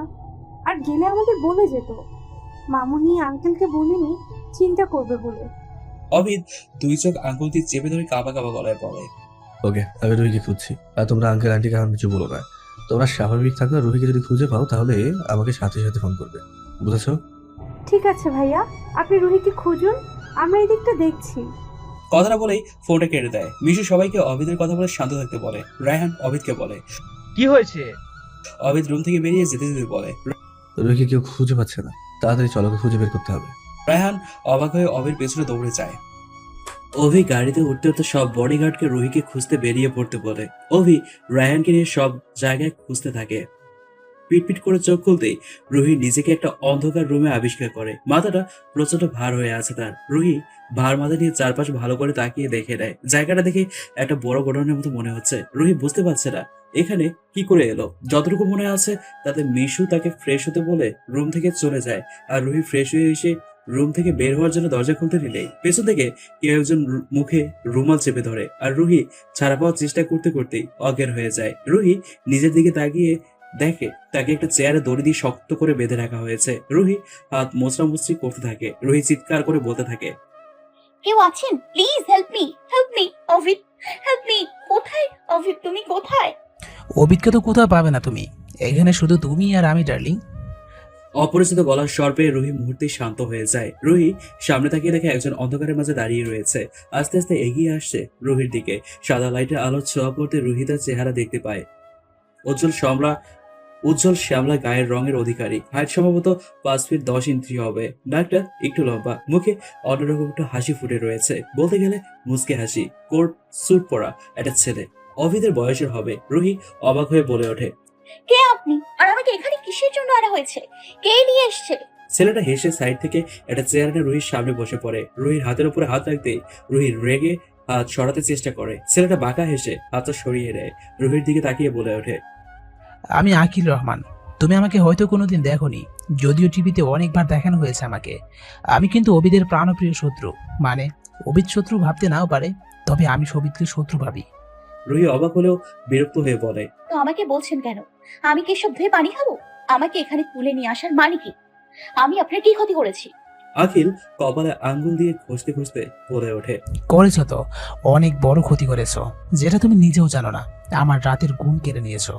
আর গেলে আমাদের বলে যেত। মামুনি আঙ্কেলকে বলিনি, চিন্তা করবে বলে। অভিদ 2 চোখ আঙ্গুল দিয়ে চেপে ধরে কাঁপা কাঁপা গলায় বলে, ওকে, আমি রুহিকে খুঁজছি, আর তোমরা আঙ্কেল আন্টিকে এখন কিছু বলো না। তোমরা স্বাভাবিক থাকলে রুহিকে যদি খুঁজে পাও তাহলে আমাকে সাথে সাথে ফোন করবে, বুঝেছো? ঠিক আছে ভাইয়া, আপনি রুহিকে খুঁজুন, আমরা এই দিকটা দেখছি। কথাটা বলেই ফোনটা কেটে দেয়। মিশু সবাইকে অভিদের কথা বলে শান্ত থাকতে বলে। রায়হান অভিদকে বলে। কি হয়েছে? অভিদ রুম থেকে বেরিয়ে যেতে যেতে বলে, রুহিকে কেউ খুঁজে পাচ্ছে না, তাড়াতাড়ি চলো, ওকে খুঁজে বের করতে হবে। রায়হান অবাক হয়ে অভির পেছনে দৌড়ে যায়। অভি গাড়িতে উঠতে উঠতে সব বডিগার্ডকে রুহিকে খুঁজতে বেরিয়ে পড়তে বলে। অভি রায়হানকে নিয়ে সব জায়গায় খুঁজতে থাকে। পিটপিট করে চোখ খুলতেই রুহি নিজেকে একটা অন্ধকার রুমে আবিষ্কার করে। মাথাটা প্রচন্ড ভার হয়ে আছে তার। রুহি ভার মাথা নিয়ে চারপাশ ভালো করে তাকিয়ে দেখে নেয়। জায়গাটা দেখে একটা বড় গোডাউনের মতো মনে হচ্ছে। রুহি বুঝতে পারছে না এখানে কি করে এলো। যতটুকু মনে আছে তাতে মিশু তাকে ফ্রেশ হতে বলে রুম থেকে চলে যায়। আর রুহি ফ্রেশ হয়ে এসে রুম থেকে বের হওয়ার জন্য দরজা খুলতে নিলেই পেছন থেকে কেউ একজন মুখে রুমাল চেপে ধরে। আর রুহি ছাড়া পাওয়ার চেষ্টা করতে করতেই অজ্ঞান হয়ে যায়। রুহি নিজের দিকে তাকিয়ে দেখে তাকে একটা চেয়ারে দড়ি দিয়ে শক্ত করে বেঁধে রাখা হয়েছে। রুহি হাত মোচড়ামুচড়ি করতে থাকে। রুহি চিৎকার করে বলতে থাকে, কেউ আছেন? Please help me, help me, অভিদ help me. কোথায় অভিদ, তুমি কোথায়? অবিদকে তো কোথাও পাবে না তুমি, এখানে শুধু তুমি আর আমি ডার্লিং। অপরিচিত গলার স্বর পেয়ে রুহি মুহূর্তে শান্ত হয়ে যায়। রুহি সামনে তাকিয়ে দেখে একজন অন্ধকারের মাঝে দাঁড়িয়ে রয়েছে। আস্তে আস্তে এগিয়ে আসছে রুহির দিকে। সাদা লাইটের আলোর ছোঁয়া পড়তে রুহি তার চেহারা দেখতে পায়। উজ্জ্বল শ্যামলা গায়ের রঙের অধিকারী। হাইট সম্ভবত 5 ফিট 10 ইঞ্চি হবে। নাকটা একটু লম্বা, মুখে অন্যরকম একটা হাসি ফুটে রয়েছে। বলতে গেলে মুচকে হাসি। কোট স্যুট পরা একটা ছেলে, অভিদের বয়সের হবে। রুহি অবাক হয়ে বলে ওঠে, কে আপনি? আর আমাকে এখানে কিসের জন্য আনা হয়েছে? কে নিয়ে এসেছে? ছেলেটা হেসে সাইড থেকে একটা চেয়ার এনে রুহির সামনে বসে পড়ে। রুহির হাতের উপরে হাত রাখতেই রুহি রেগে হাত সরাতে চেষ্টা করে। ছেলেটা বাঁকা হেসে হাতটা সরিয়ে দেয়। রুহির দিকে তাকিয়ে বলে ওঠে, আমি আকিল রহমান। তুমি আমাকে হয়তো কোনোদিন দেখোনি, যদিও টিভিতে অনেকবার দেখানো হয়েছে আমাকে। আমি কিন্তু অবিদের প্রাণপ্রিয় শত্রু, মানে অবিদ শত্রু ভাবতে নাও পারে, তবে আমি সবিদকে শত্রু ভাবি। রুহি অবাক হলেও বিরক্ত হয়ে বলে, তো আমাকে বলছেন কেন? আমি কি সব ধুয়ে পানি খাবো? আমাকে এখানে তুলে নিয়ে আসার মানে কি? আমি আপনার কি ক্ষতি করেছি? আখিল কপালে আঙ্গুল দিয়ে খুঁজতে খুঁজতে বলে ওঠে, করেছো তো, অনেক বড় ক্ষতি করেছো, যেটা তুমি নিজেও জানো না। আমার রাতের ঘুম কেড়ে নিয়েছো।